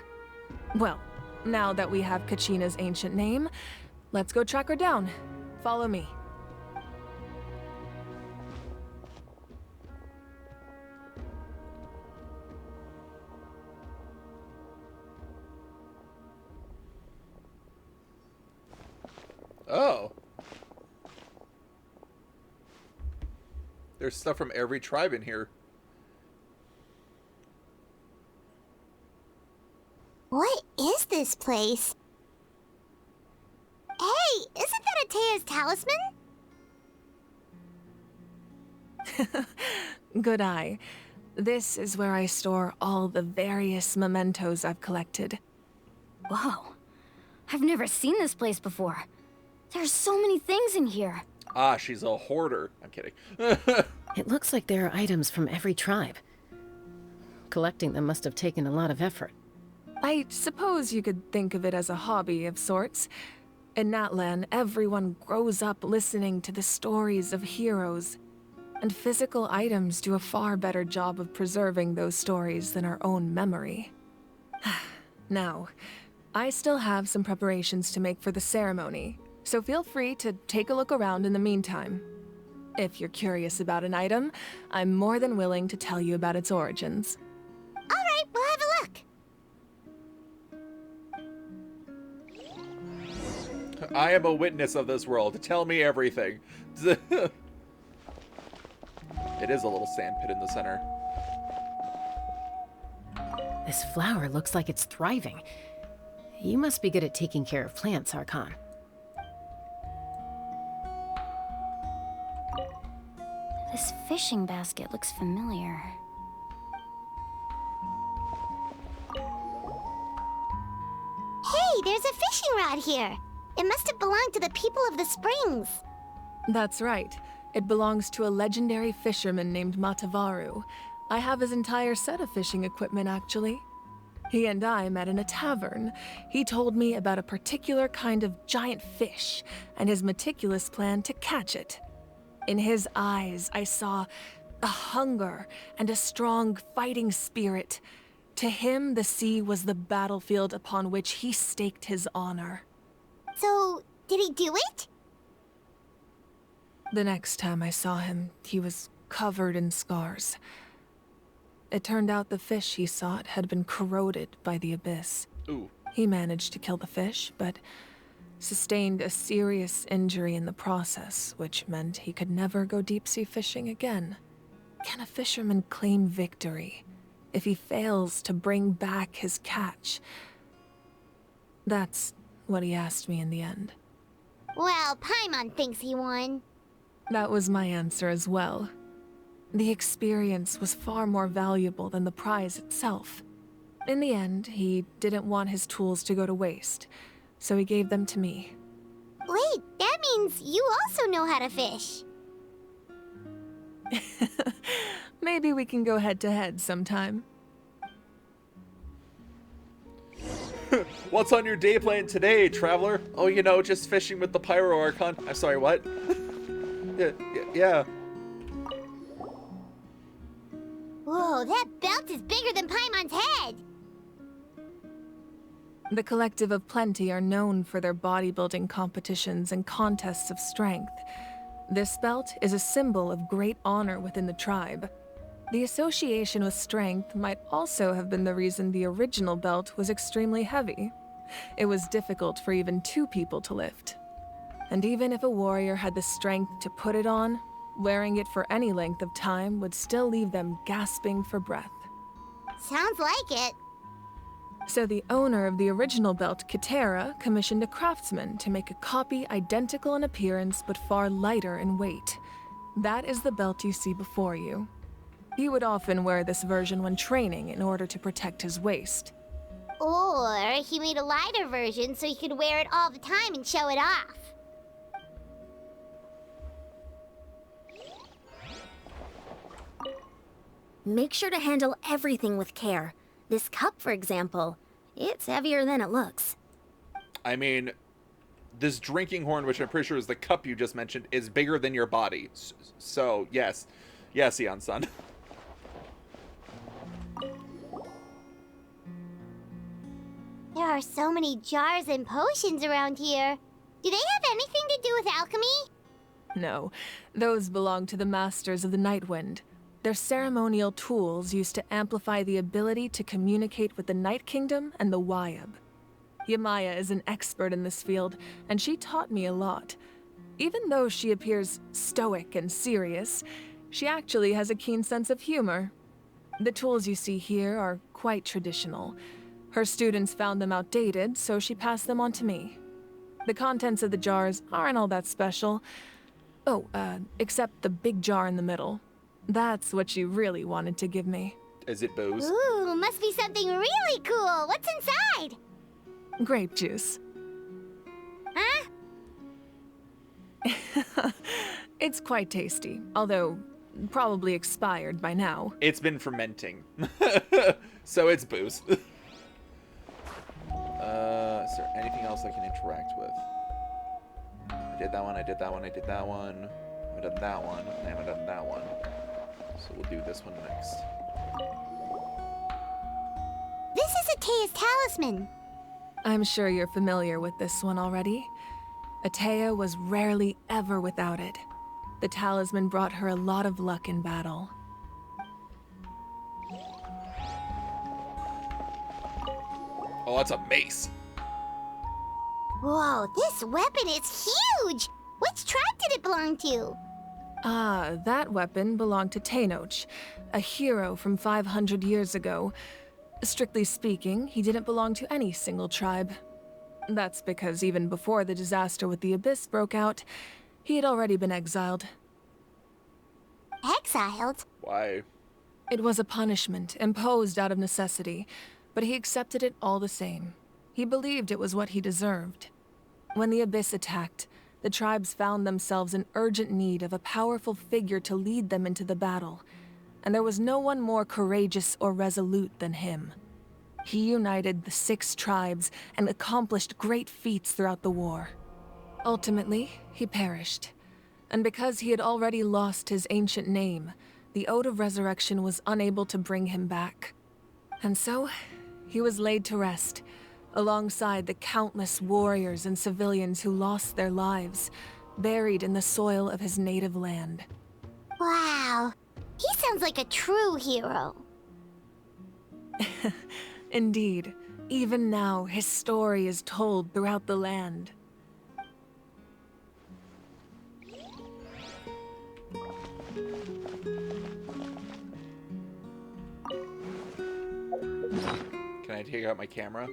Well, now that we have Kachina's ancient name, let's go track her down. Follow me. Oh. There's stuff from every tribe in here. What is this place? Hey, isn't that Atea's talisman? Good eye. This is where I store all the various mementos I've collected. Whoa. I've never seen this place before. There's so many things in here. Ah, she's a hoarder. I'm kidding. It looks like there are items from every tribe. Collecting them must have taken a lot of effort. I suppose you could think of it as a hobby of sorts. In Natlan, everyone grows up listening to the stories of heroes, and physical items do a far better job of preserving those stories than our own memory. Now, I still have some preparations to make for the ceremony, so feel free to take a look around in the meantime. If you're curious about an item, I'm more than willing to tell you about its origins. All right, we'll have a look. I am a witness of this world. Tell me everything. It is a little sand pit in the center. This flower looks like it's thriving. You must be good at taking care of plants, Archon. This fishing basket looks familiar. Hey, there's a fishing rod here. It must have belonged to the people of the springs. That's right. It belongs to a legendary fisherman named Matavaru. I have his entire set of fishing equipment, actually. He and I met in a tavern. He told me about a particular kind of giant fish and his meticulous plan to catch it. In his eyes, I saw a hunger and a strong fighting spirit. To him, the sea was the battlefield upon which he staked his honor. So, did he do it? The next time I saw him, he was covered in scars. it turned out the fish he sought had been corroded by the abyss. Ooh. He managed to kill the fish, but sustained a serious injury in the process, which meant he could never go deep-sea fishing again. Can a fisherman claim victory if he fails to bring back his catch? That's what he asked me in the end. Well, Paimon thinks he won. That was my answer as well. The experience was far more valuable than the prize itself. In the end, he didn't want his tools to go to waste, so he gave them to me. Wait, that means you also know how to fish. Maybe we can go head-to-head sometime. What's on your day plan today, traveler? Oh, you know, just fishing with the Pyro Archon. I'm sorry, what? Yeah. Whoa, that belt is bigger than Paimon's head! The Collective of Plenty are known for their bodybuilding competitions and contests of strength. This belt is a symbol of great honor within the tribe. The association with strength might also have been the reason the original belt was extremely heavy. It was difficult for even 2 people to lift. And even if a warrior had the strength to put it on, wearing it for any length of time would still leave them gasping for breath. Sounds like it. So the owner of the original belt, Katera, commissioned a craftsman to make a copy identical in appearance but far lighter in weight. That is the belt you see before you. He would often wear this version when training in order to protect his waist. Or he made a lighter version so he could wear it all the time and show it off. Make sure to handle everything with care. This cup, for example, it's heavier than it looks. I mean, this drinking horn, which I'm pretty sure is the cup you just mentioned, is bigger than your body. So, yes. Yes, Eon-san. There are so many jars and potions around here. Do they have anything to do with alchemy? No, those belong to the Masters of the Nightwind. They're ceremonial tools used to amplify the ability to communicate with the Night Kingdom and the Wyab. Yamaya is an expert in this field, and she taught me a lot. Even though she appears stoic and serious, she actually has a keen sense of humor. The tools you see here are quite traditional. Her students found them outdated, so she passed them on to me. The contents of the jars aren't all that special. Oh, except the big jar in the middle. That's what she really wanted to give me. Is it booze? Ooh, must be something really cool. What's inside? Grape juice. Huh? It's quite tasty, although probably expired by now. It's been fermenting. So it's booze. Is there anything else I can interact with? I did that one, I did that one, I did that one. I haven't done that one, I haven't done that one. So we'll do this one next. This is Atea's talisman. I'm sure you're familiar with this one already. Atea was rarely ever without it. The talisman brought her a lot of luck in battle. Oh, that's a mace. Whoa, this weapon is huge! Which tribe did it belong to? Ah, that weapon belonged to Tenoch, a hero from 500 years ago. Strictly speaking, he didn't belong to any single tribe. That's because even before the disaster with the Abyss broke out, he had already been exiled. Exiled? Why? It was a punishment imposed out of necessity, but he accepted it all the same. He believed it was what he deserved. When the Abyss attacked, the tribes found themselves in urgent need of a powerful figure to lead them into the battle, and there was no one more courageous or resolute than him. He united the 6 tribes and accomplished great feats throughout the war. Ultimately, he perished, and because he had already lost his ancient name, the Ode of Resurrection was unable to bring him back. And so, he was laid to rest, alongside the countless warriors and civilians who lost their lives, buried in the soil of his native land. Wow, he sounds like a true hero. Indeed, even now, his story is told throughout the land. Can I take out my camera?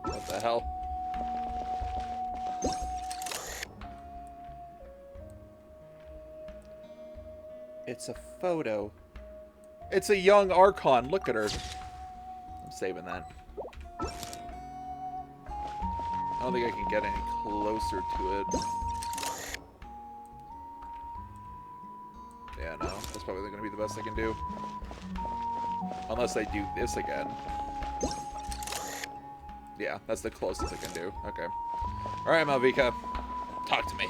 What the hell? It's a photo. It's a young Archon. Look at her. I'm saving that. I don't think I can get any closer to it. Yeah, no. That's probably going to be the best I can do. Unless I do this again. Yeah, that's the closest I can do. Okay. Alright, Malvika. Talk to me.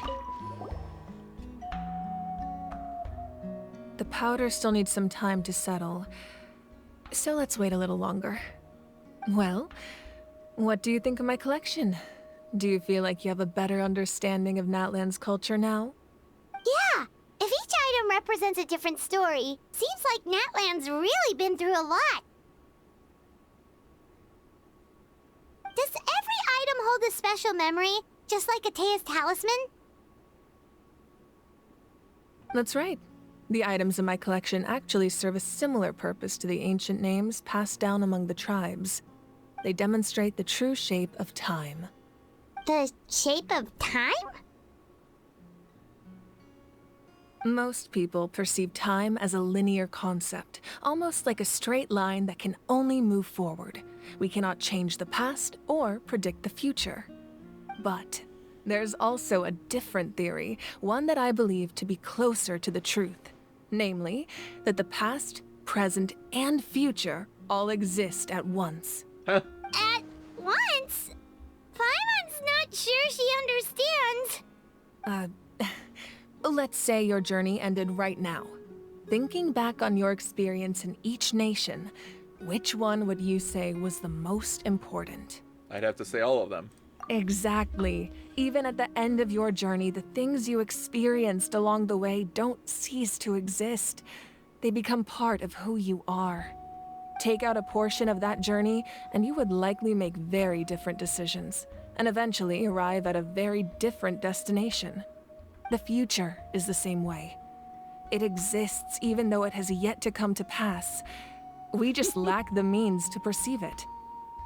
The powder still needs some time to settle, so let's wait a little longer. Well, what do you think of my collection? Do you feel like you have a better understanding of Natlan's culture now? Yeah! If each item represents a different story, seems like Natlan's really been through a lot. Does every item hold a special memory, just like Atea's talisman? That's right. The items in my collection actually serve a similar purpose to the ancient names passed down among the tribes. They demonstrate the true shape of time. The shape of time? Most people perceive time as a linear concept, almost like a straight line that can only move forward. We cannot change the past or predict the future. But there's also a different theory, one that I believe to be closer to the truth. Namely, that the past, present, and future all exist at once. At once? Paimon's not sure she understands. Let's say your journey ended right now. Thinking back on your experience in each nation, which one would you say was the most important? I'd have to say all of them. Exactly. Even at the end of your journey, the things you experienced along the way don't cease to exist. They become part of who you are. Take out a portion of that journey, and you would likely make very different decisions, and eventually arrive at a very different destination. The future is the same way. It exists even though it has yet to come to pass. We just lack the means to perceive it.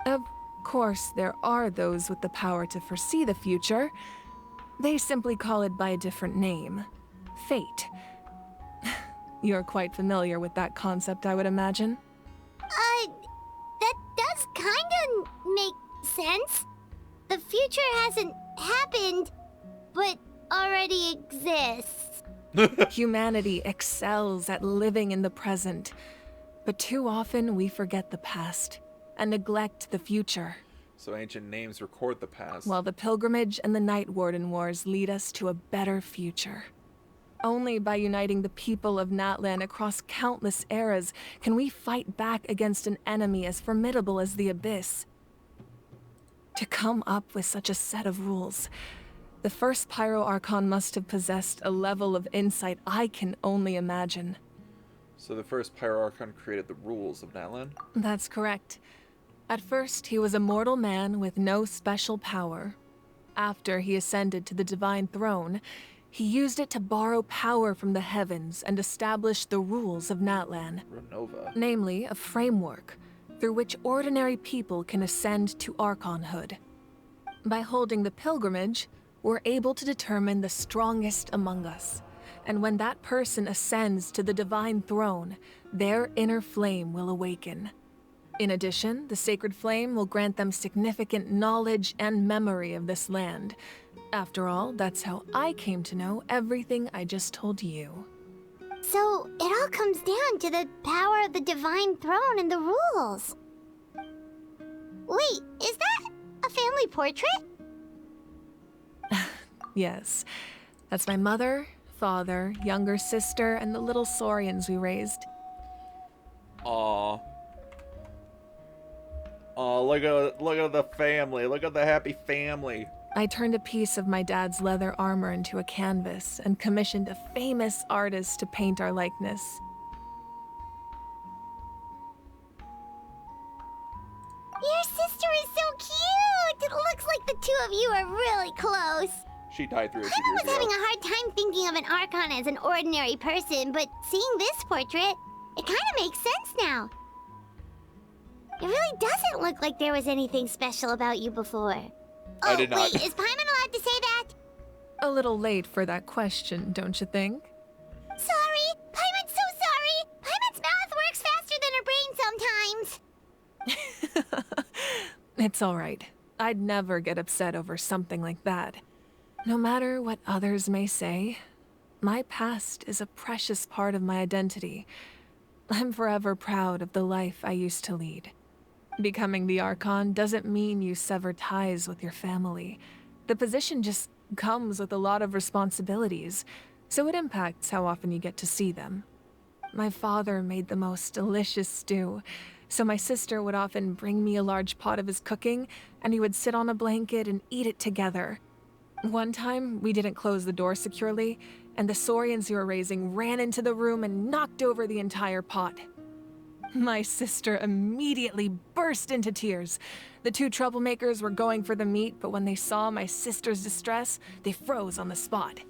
Of course, there are those with the power to foresee the future. They simply call it by a different name. Fate. You're quite familiar with that concept, I would imagine. That does kinda make sense. The future hasn't happened, but already exists. Humanity excels at living in the present, but too often we forget the past and neglect the future. So ancient names record the past. While the Pilgrimage and the Night Warden Wars lead us to a better future. Only by uniting the people of Natlan across countless eras can we fight back against an enemy as formidable as the Abyss. To come up with such a set of rules, the first Pyro Archon must have possessed a level of insight I can only imagine. So the first Pyro Archon created the rules of Natlan? That's correct. At first, he was a mortal man with no special power. After he ascended to the Divine Throne, he used it to borrow power from the heavens and establish the rules of Natlan. Renova. Namely, a framework through which ordinary people can ascend to Archonhood. By holding the pilgrimage, we're able to determine the strongest among us. And when that person ascends to the Divine Throne, their inner flame will awaken. In addition, the sacred flame will grant them significant knowledge and memory of this land. After all, that's how I came to know everything I just told you. So, it all comes down to the power of the Divine Throne and the rules. Wait, is that a family portrait? Yes. That's my mother, father, younger sister, and the little Saurians we raised. Aww. Oh, look at the family. Look at the happy family. I turned a piece of my dad's leather armor into a canvas and commissioned a famous artist to paint our likeness. Your sister is so cute! It looks like the two of you are really close. She died 3 or 2 I years was having ago. a hard time thinking of an Archon as an ordinary person, but seeing this portrait, it kind of makes sense now. It really doesn't look like there was anything special about you before. I did not. Wait, is Paimon allowed to say that? A little late for that question, don't you think? Sorry! Paimon's so sorry! Paimon's mouth works faster than her brain sometimes! It's all right. I'd never get upset over something like that. No matter what others may say, my past is a precious part of my identity. I'm forever proud of the life I used to lead. Becoming the Archon doesn't mean you sever ties with your family. The position just comes with a lot of responsibilities, so it impacts how often you get to see them. My father made the most delicious stew, so my sister would often bring me a large pot of his cooking, and we would sit on a blanket and eat it together. One time, we didn't close the door securely, and the Saurians you were raising ran into the room and knocked over the entire pot. My sister immediately burst into tears. The two troublemakers were going for the meat, but when they saw my sister's distress, they froze on the spot.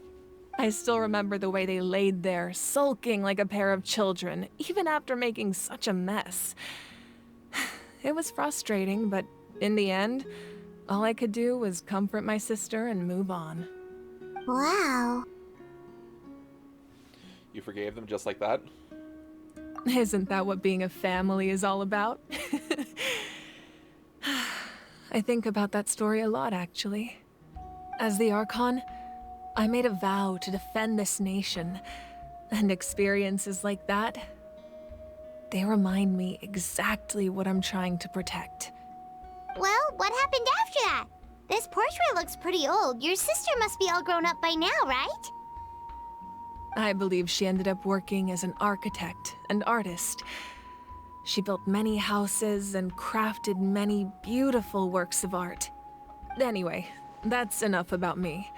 I still remember the way they laid there, sulking like a pair of children, even after making such a mess. It was frustrating, but in the end, all I could do was comfort my sister and move on. Wow. You forgave them just like that? Isn't that what being a family is all about? I think about that story a lot, actually. As the Archon, I made a vow to defend this nation, and experiences like that, they remind me exactly what I'm trying to protect. Well, what happened after that? This portrait looks pretty old. Your sister must be all grown up by now, right? I believe she ended up working as an architect and artist. She built many houses and crafted many beautiful works of art. Anyway, that's enough about me.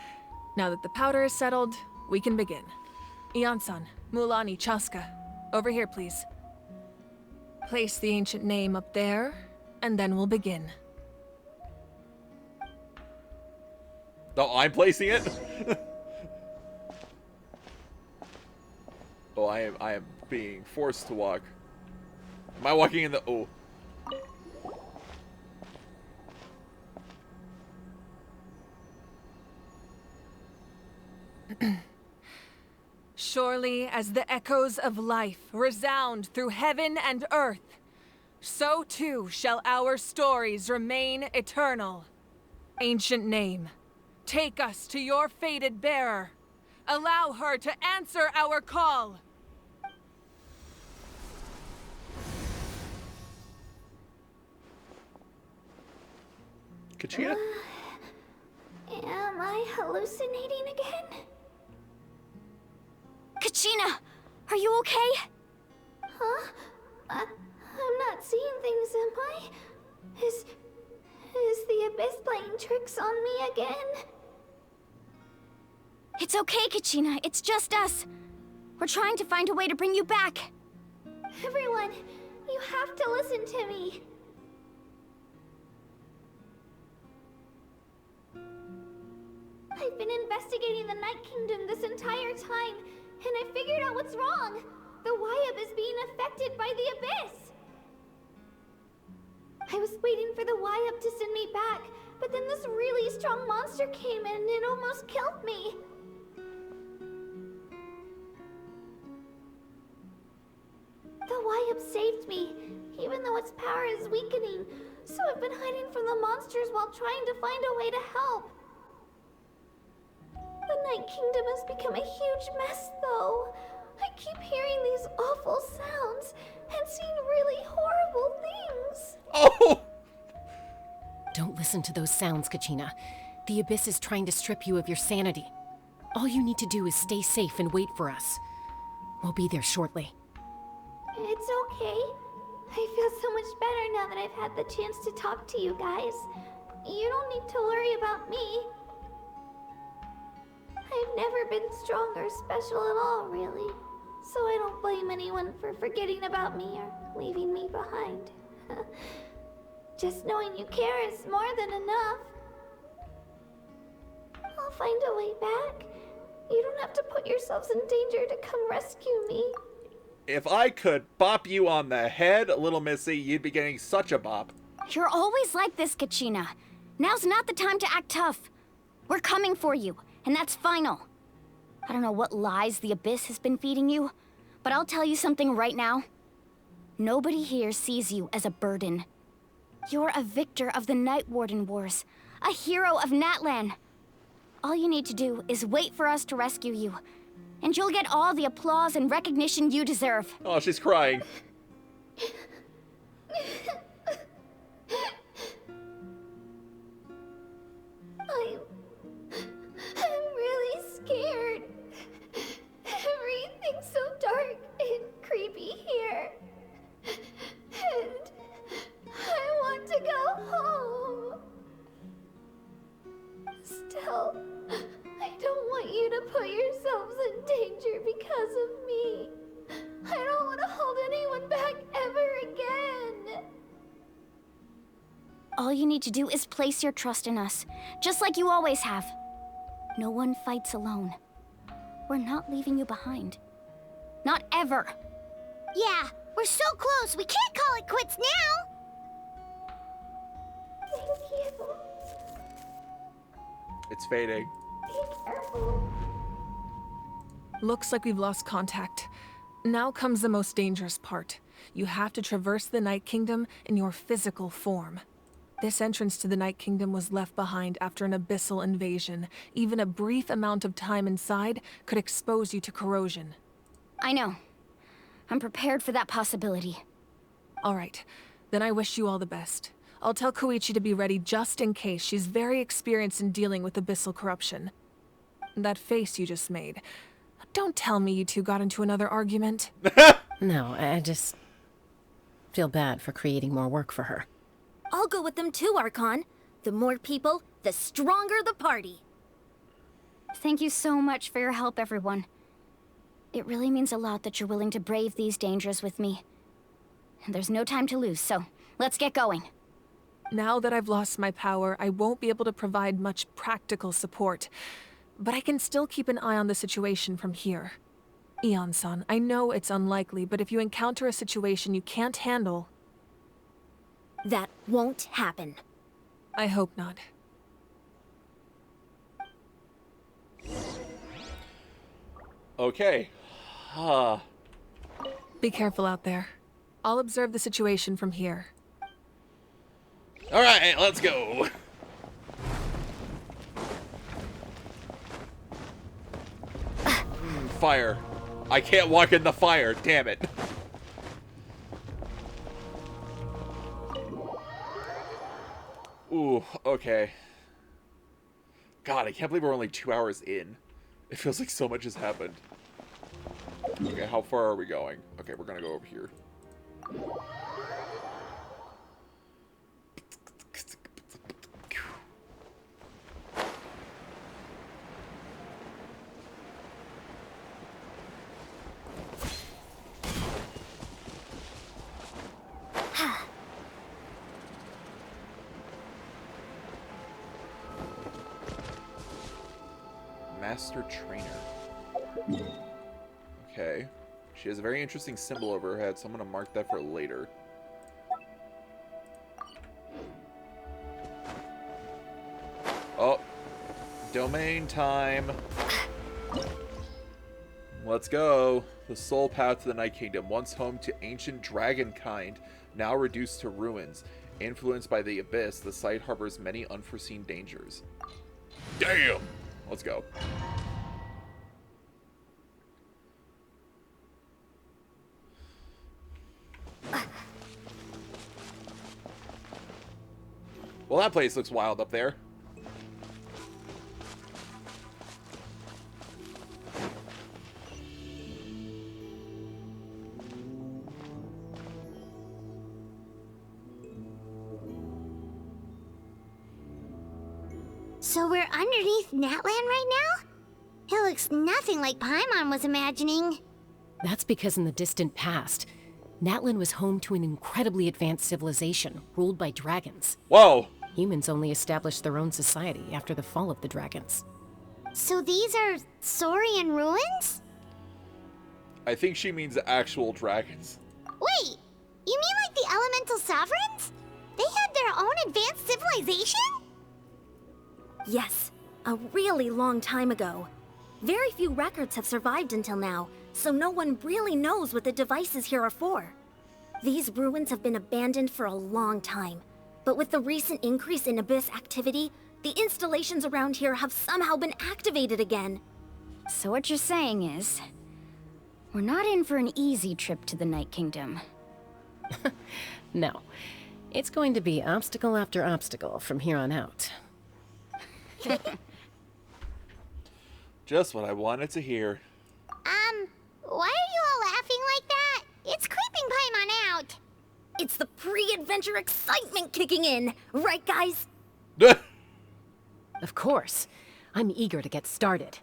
Now that the powder is settled, we can begin. Ian-san, Mualani, Chaska, over here, please. Place the ancient name up there, and then we'll begin. Oh, I'm placing it? Oh, I am being forced to walk. Am I walking in the... Oh. Surely as the echoes of life resound through heaven and earth, so too shall our stories remain eternal. Ancient name, take us to your fated bearer. Allow her to answer our call. Kachina? Am I hallucinating again? Kachina! Are you okay? Huh? I'm not seeing things, am I? Is the Abyss playing tricks on me again? It's okay, Kachina. It's just us. We're trying to find a way to bring you back. Everyone, you have to listen to me. I've been investigating the Night Kingdom this entire time, and I figured out what's wrong. The Wyab is being affected by the Abyss. I was waiting for the Wyab to send me back, but then this really strong monster came in and almost killed me. The Wyab saved me, even though its power is weakening, so I've been hiding from the monsters while trying to find a way to help. The Night Kingdom has become a huge mess, though. I keep hearing these awful sounds and seeing really horrible things. Oh! Don't listen to those sounds, Kachina. The Abyss is trying to strip you of your sanity. All you need to do is stay safe and wait for us. We'll be there shortly. It's okay. I feel so much better now that I've had the chance to talk to you guys. You don't need to worry about me. I've never been strong or special at all, really. So I don't blame anyone for forgetting about me or leaving me behind. Just knowing you care is more than enough. I'll find a way back. You don't have to put yourselves in danger to come rescue me. If I could bop you on the head, little missy, you'd be getting such a bop. You're always like this, Kachina. Now's not the time to act tough. We're coming for you, and that's final. I don't know what lies the Abyss has been feeding you, but I'll tell you something right now. Nobody here sees you as a burden. You're a victor of the Night Warden Wars, a hero of Natlan. All you need to do is wait for us to rescue you, and you'll get all the applause and recognition you deserve. Oh, she's crying. I'm really scared. Everything's so dark and creepy here. And I want to go home. Still, I don't want you to put yourselves in danger because of me. I don't want to hold anyone back ever again. All you need to do is place your trust in us, just like you always have. No one fights alone. We're not leaving you behind. Not ever. Yeah, we're so close, we can't call it quits now! Thank you. It's fading. Be careful. Looks like we've lost contact. Now comes the most dangerous part. You have to traverse the Night Kingdom in your physical form. This entrance to the Night Kingdom was left behind after an abyssal invasion. Even a brief amount of time inside could expose you to corrosion. I know. I'm prepared for that possibility. All right, then I wish you all the best. I'll tell Koichi to be ready just in case. She's very experienced in dealing with abyssal corruption. That face you just made. Don't tell me you two got into another argument. No, I just feel bad for creating more work for her. I'll go with them too, Archon. The more people, the stronger the party. Thank you so much for your help, everyone. It really means a lot that you're willing to brave these dangers with me. And there's no time to lose, so let's get going. Now that I've lost my power, I won't be able to provide much practical support. But I can still keep an eye on the situation from here. Eon-san, I know it's unlikely, but if you encounter a situation you can't handle... That won't happen. I hope not. Okay. Be careful out there. I'll observe the situation from here. All right, let's go. Fire. I can't walk in the fire, damn it. Ooh, okay. God, I can't believe we're only 2 hours in. It feels like so much has happened. Okay, how far are we going? Okay, we're gonna go over here. Master Trainer. Okay. She has a very interesting symbol over her head, so I'm going to mark that for later. Oh. Domain time. Let's go. The soul path to the Night Kingdom, once home to ancient dragon kind, now reduced to ruins. Influenced by the Abyss, the site harbors many unforeseen dangers. Damn! Let's go. Well, that place looks wild up there. So we're underneath Natlan right now? It looks nothing like Paimon was imagining. That's because in the distant past, Natlan was home to an incredibly advanced civilization ruled by dragons. Whoa! Humans only established their own society after the fall of the dragons. So these are Saurian ruins? I think she means actual dragons. Wait, you mean like the elemental sovereigns? They had their own advanced civilization? Yes, a really long time ago. Very few records have survived until now, so no one really knows what the devices here are for. These ruins have been abandoned for a long time, but with the recent increase in Abyss activity, the installations around here have somehow been activated again. So what you're saying is, we're not in for an easy trip to the Night Kingdom. No. It's going to be obstacle after obstacle from here on out. Just what I wanted to hear. Why are you all laughing like that? It's creeping Paimon out. It's the pre-adventure excitement kicking in, right guys? Of course. I'm eager to get started.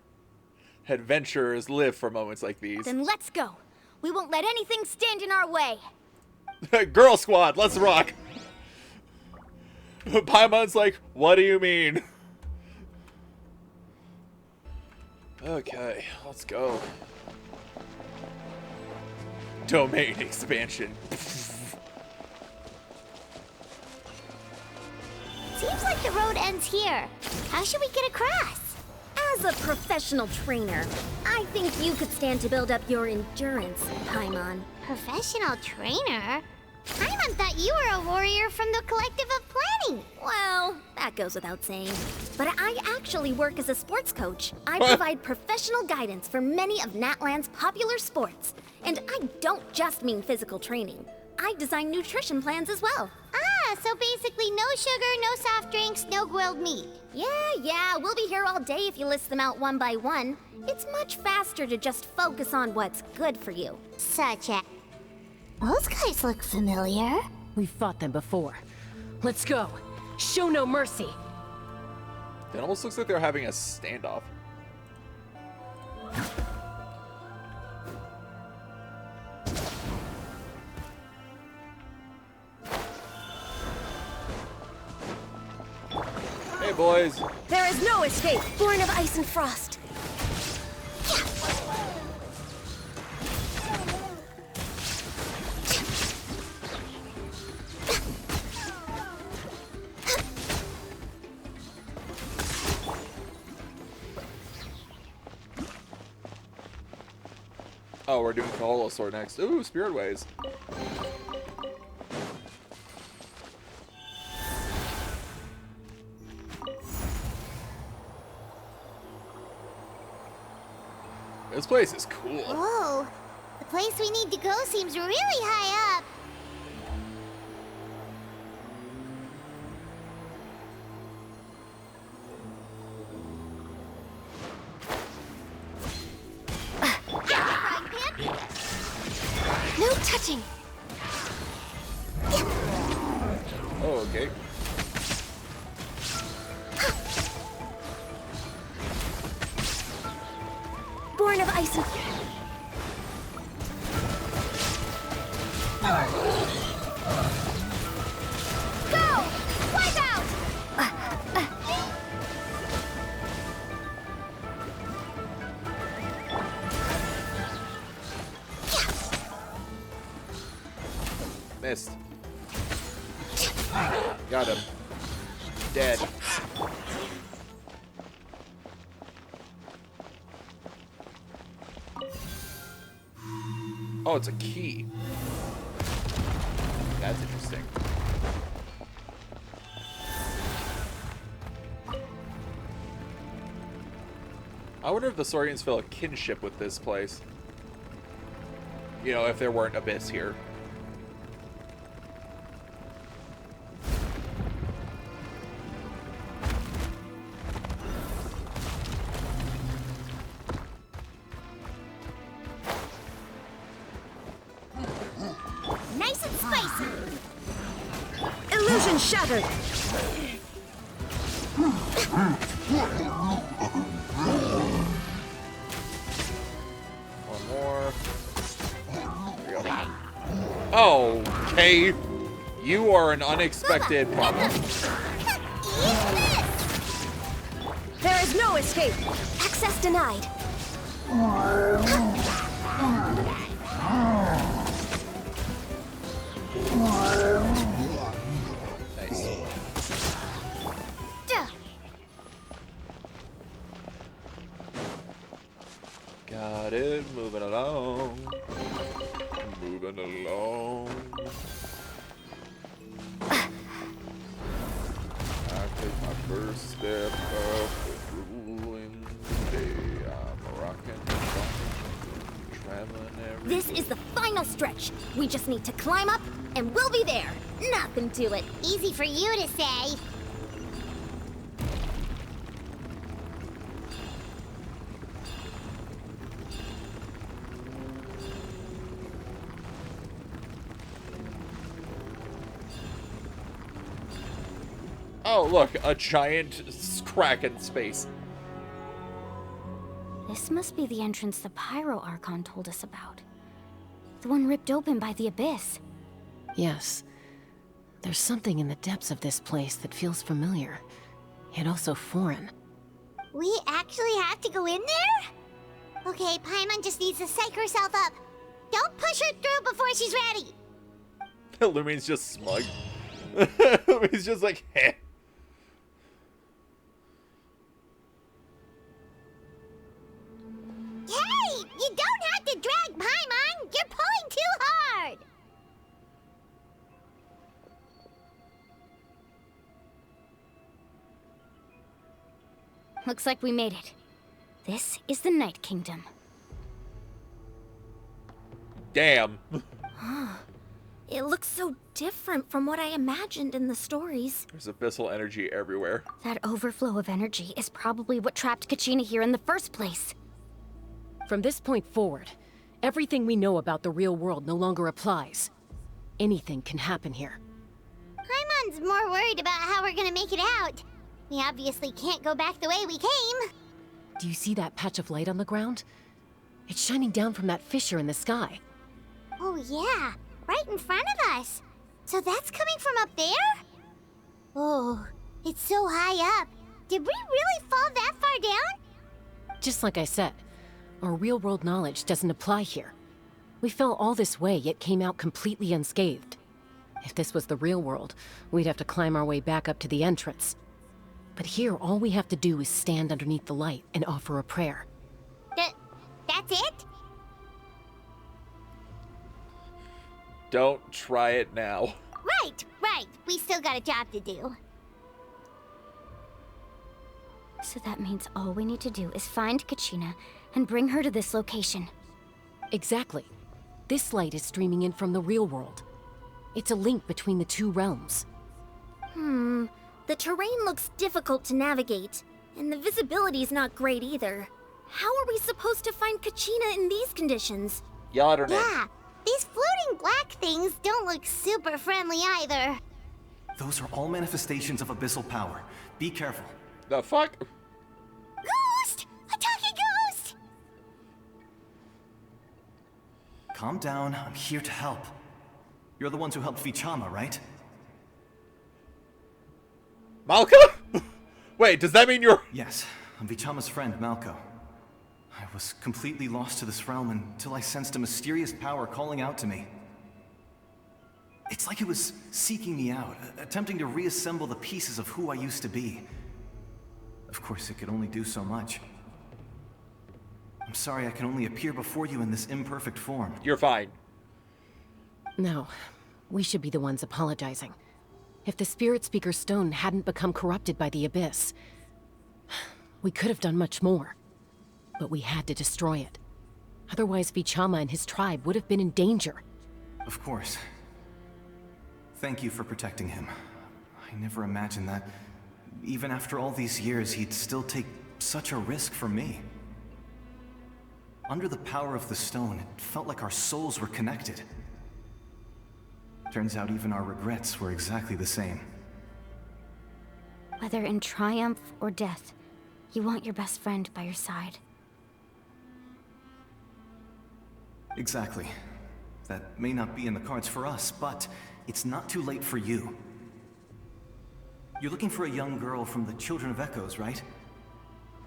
Adventurers live for moments like these. Then let's go. We won't let anything stand in our way. Girl squad, let's rock! Paimon's like, what do you mean? Okay, let's go. Domain expansion. Seems like the road ends here. How should we get across? As a professional trainer, I think you could stand to build up your endurance, Paimon. Professional trainer? Paimon thought you were a warrior from the Collective of Planning. Well, that goes without saying. But I actually work as a sports coach. I provide professional guidance for many of Natlan's popular sports. And I don't just mean physical training. I design nutrition plans as well. Ah, so basically no sugar, no soft drinks, no grilled meat. Yeah, we'll be here all day if you list them out one by one. It's much faster to just focus on what's good for you. Such a... Those guys look familiar. We've fought them before. Let's go. Show no mercy. It almost looks like they're having a standoff. Hey, boys. There is no escape, born of ice and frost. Oh, we're doing Kaholosaur next. Ooh, Spirit Ways. This place is cool. Whoa, the place we need to go seems really high up. No touching. Oh, okay. Born of ice and... Go! Wipe out! Missed. Got him. Dead. Oh, it's a key. That's interesting. I wonder if the Saurians feel a kinship with this place. You know, if there weren't Abyss here. Nice and spicy. Illusion shattered. camera. There we go. Oh, okay. You are an unexpected problem. There is no escape. Access denied. Nice. Got it. Moving along. Moving along. I take my first step up the ruling day. I'm rocking, traveling every This is the final stretch. We just need to climb up, and we'll be there. Nothing to it. Easy for you to say. Oh, look, a giant crack in space. This must be the entrance the Pyro Archon told us about. The one ripped open by the Abyss. Yes. There's something in the depths of this place that feels familiar, yet also foreign. We actually have to go in there? Okay, Paimon just needs to psych herself up. Don't push her through before she's ready. Lumine's just smug. Lumine's just like, heh. Hey! You don't have to drag Paimon! You're pulling too hard! Looks like we made it. This is the Night Kingdom. Damn. It looks so different from what I imagined in the stories. There's abyssal energy everywhere. That overflow of energy is probably what trapped Kachina here in the first place. From this point forward, everything we know about the real world no longer applies. Anything can happen here. Paimon's more worried about how we're gonna make it out. We obviously can't go back the way we came. Do you see that patch of light on the ground? It's shining down from that fissure in the sky. Oh yeah, right in front of us. So that's coming from up there? Oh, it's so high up. Did we really fall that far down? Just like I said, our real-world knowledge doesn't apply here. We fell all this way, yet came out completely unscathed. If this was the real world, we'd have to climb our way back up to the entrance. But here, all we have to do is stand underneath the light and offer a prayer. That's it? Don't try it now. Right. We still got a job to do. So that means all we need to do is find Kachina and bring her to this location. Exactly. This light is streaming in from the real world. It's a link between the two realms. The terrain looks difficult to navigate, and the visibility's not great either. How are we supposed to find Kachina in these conditions? Yell at her name. Yeah, these floating black things don't look super friendly either. Those are all manifestations of abyssal power. Be careful. The fuck? Ghost! A talking ghost! Calm down, I'm here to help. You're the ones who helped Vichama, right? Malka? Wait, does that mean you're... Yes, I'm Vichama's friend, Malko. I was completely lost to this realm until I sensed a mysterious power calling out to me. It's like it was seeking me out, attempting to reassemble the pieces of who I used to be. Of course, it could only do so much. I'm sorry I can only appear before you in this imperfect form. You're fine. No, we should be the ones apologizing. If the Spirit Speaker Stone hadn't become corrupted by the Abyss, we could have done much more. But we had to destroy it. Otherwise, Vichama and his tribe would have been in danger. Of course. Thank you for protecting him. I never imagined that, even after all these years, he'd still take such a risk for me. Under the power of the stone, it felt like our souls were connected. Turns out even our regrets were exactly the same. Whether in triumph or death, you want your best friend by your side. Exactly. That may not be in the cards for us, but it's not too late for you. You're looking for a young girl from the Children of Echoes, right?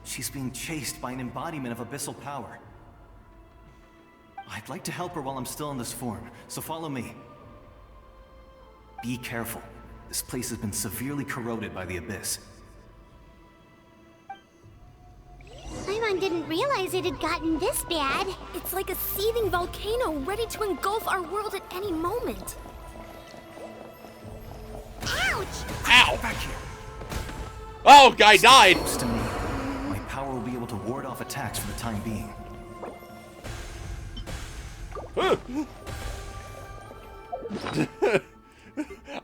She's being chased by an embodiment of abyssal power. I'd like to help her while I'm still in this form, so follow me. Be careful. This place has been severely corroded by the abyss. Paimon didn't realize it had gotten this bad. It's like a seething volcano ready to engulf our world at any moment. Ouch! Ow! Back here. Oh, guy died! Close to me. My power will be able to ward off attacks for the time being.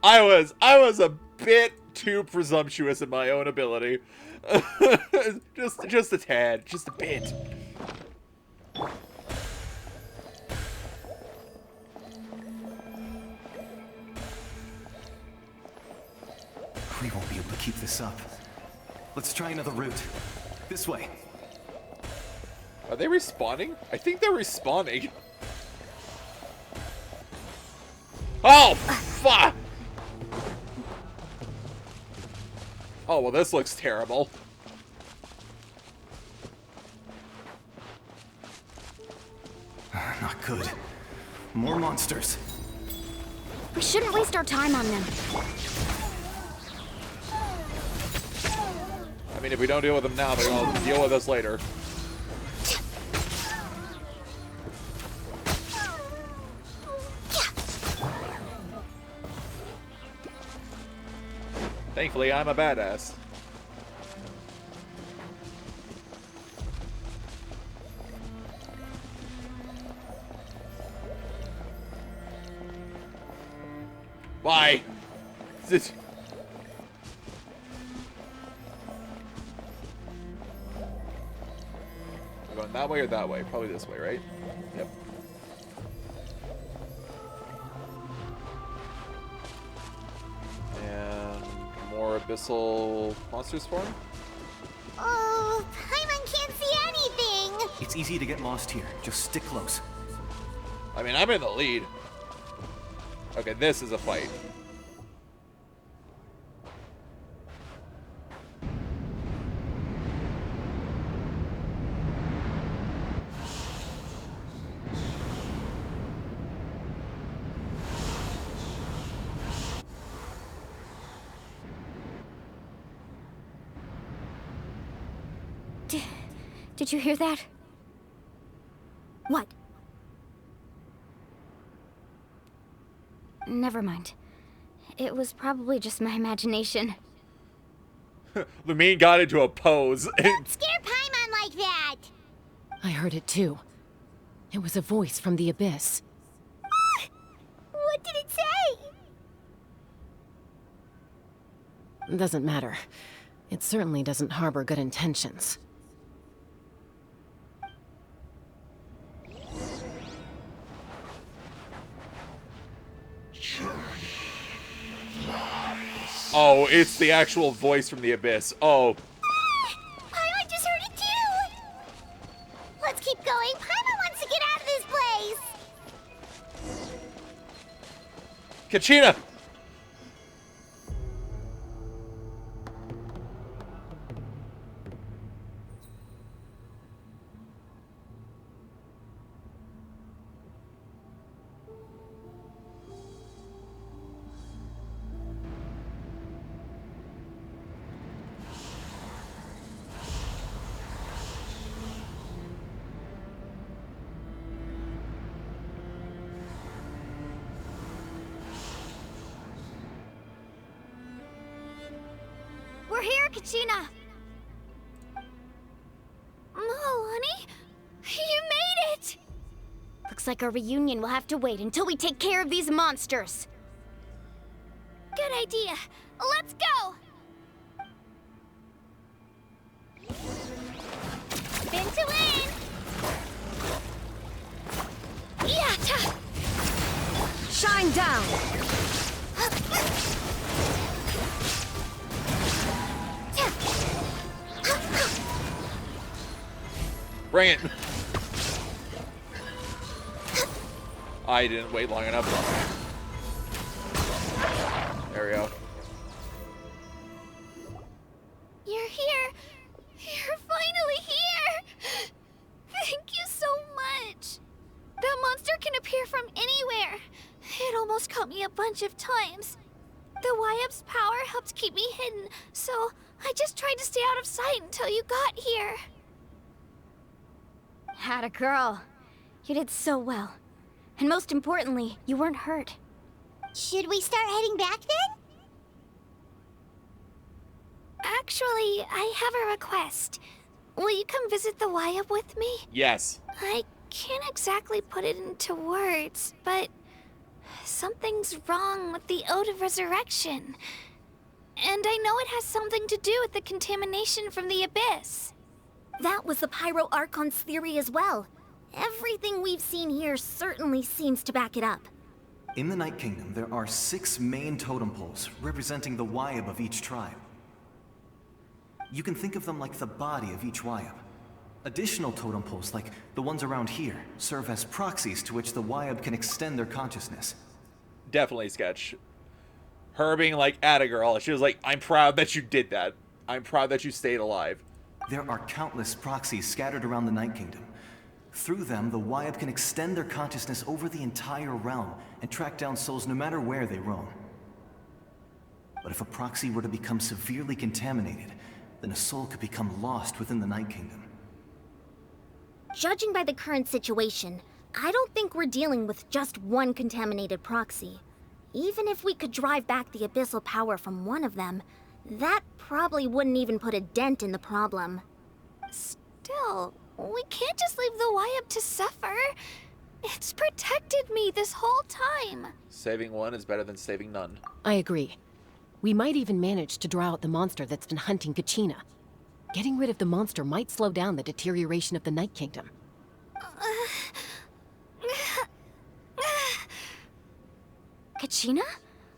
I was a bit too presumptuous in my own ability. just a tad, just a bit. We won't be able to keep this up. Let's try another route. This way. Are they respawning? I think they're respawning. Oh, fuck! Oh, well, this looks terrible. Not good. More monsters. We shouldn't waste our time on them. I mean, if we don't deal with them now, they're gonna deal with us later. Thankfully, I'm a badass. Why? This... We're going that way or that way? Probably this way, right? Yep. And more abyssal monsters form? Oh, Paimon can't see anything! It's easy to get lost here. Just stick close. I mean, I'm in the lead. Okay, this is a fight. Did you hear that? What? Never mind. It was probably just my imagination. Lumine got into a pose. Don't scare Paimon like that! I heard it too. It was a voice from the abyss. What did it say? Doesn't matter. It certainly doesn't harbor good intentions. Oh, it's the actual voice from the abyss. Oh. Paimon just heard it too! Let's keep going. Paimon wants to get out of this place! Kachina! We're here, Kachina! Mualani? You made it! Looks like our reunion will have to wait until we take care of these monsters. Good idea. Let's go! Spin to win! Yatta! Shine down! Bring it. I didn't wait long enough. There we go. You're here. You're finally here. Thank you so much. That monster can appear from anywhere. It almost caught me a bunch of times. The Wyab's power helped keep me hidden, so I just tried to stay out of sight until you got here. Had a girl. You did so well. And most importantly, you weren't hurt. Should we start heading back then? Actually, I have a request. Will you come visit the Wyab with me? Yes. I can't exactly put it into words, but something's wrong with the Ode of Resurrection. And I know it has something to do with the contamination from the Abyss. That was the Pyro Archon's theory as well. Everything we've seen here certainly seems to back it up. In the Night Kingdom, there are 6 main totem poles representing the Wyab of each tribe. You can think of them like the body of each Wyab. Additional totem poles, like the ones around here, serve as proxies to which the Wyab can extend their consciousness. Definitely sketch. Her being like, "Atta girl," she was like, "I'm proud that you did that. I'm proud that you stayed alive." There are countless proxies scattered around the Night Kingdom. Through them, the Wyab can extend their consciousness over the entire realm and track down souls no matter where they roam. But if a proxy were to become severely contaminated, then a soul could become lost within the Night Kingdom. Judging by the current situation, I don't think we're dealing with just one contaminated proxy. Even if we could drive back the abyssal power from one of them, that probably wouldn't even put a dent in the problem. Still, we can't just leave the Wyab to suffer. It's protected me this whole time. Saving one is better than saving none. I agree. We might even manage to draw out the monster that's been hunting Kachina. Getting rid of the monster might slow down the deterioration of the Night Kingdom. Kachina?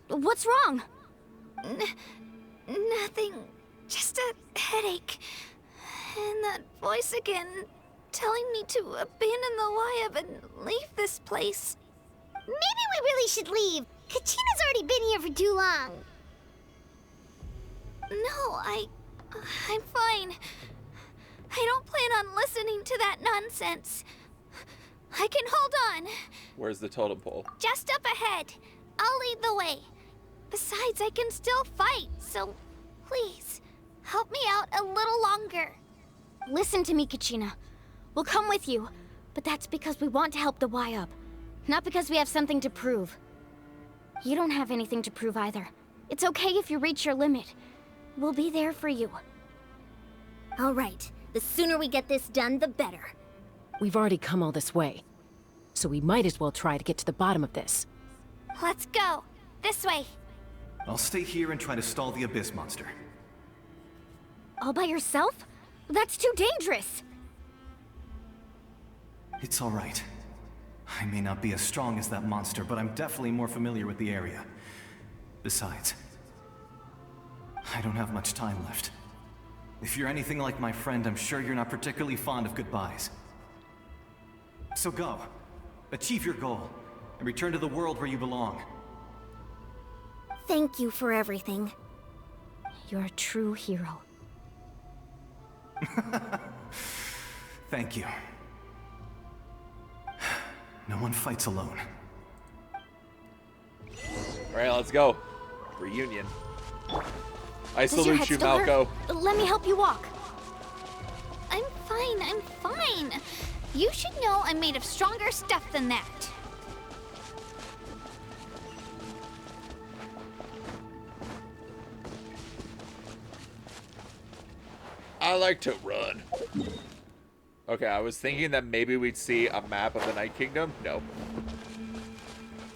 What's wrong? Nothing. Just a headache. And that voice again, telling me to abandon the Wyab and leave this place. Maybe we really should leave. Kachina's already been here for too long. No, I'm fine. I don't plan on listening to that nonsense. I can hold on. Where's the totem pole? Just up ahead. I'll lead the way. Besides, I can still fight, so please, help me out a little longer. Listen to me, Kachina. We'll come with you, but that's because we want to help the Wyab, not because we have something to prove. You don't have anything to prove either. It's okay if you reach your limit. We'll be there for you. All right. The sooner we get this done, the better. We've already come all this way, so we might as well try to get to the bottom of this. Let's go. This way. I'll stay here and try to stall the Abyss monster. All by yourself? That's too dangerous. It's all right. I may not be as strong as that monster, but I'm definitely more familiar with the area. Besides, I don't have much time left. If you're anything like my friend, I'm sure you're not particularly fond of goodbyes. So go. Achieve your goal, and return to the world where you belong. Thank you for everything. You're a true hero. Thank you. No one fights alone. Alright, let's go. Reunion. I Does your salute head you, still hurt? Malco. Let me help you walk. I'm fine. You should know I'm made of stronger stuff than that. I like to run. Okay, I was thinking that maybe we'd see a map of the Night Kingdom. No.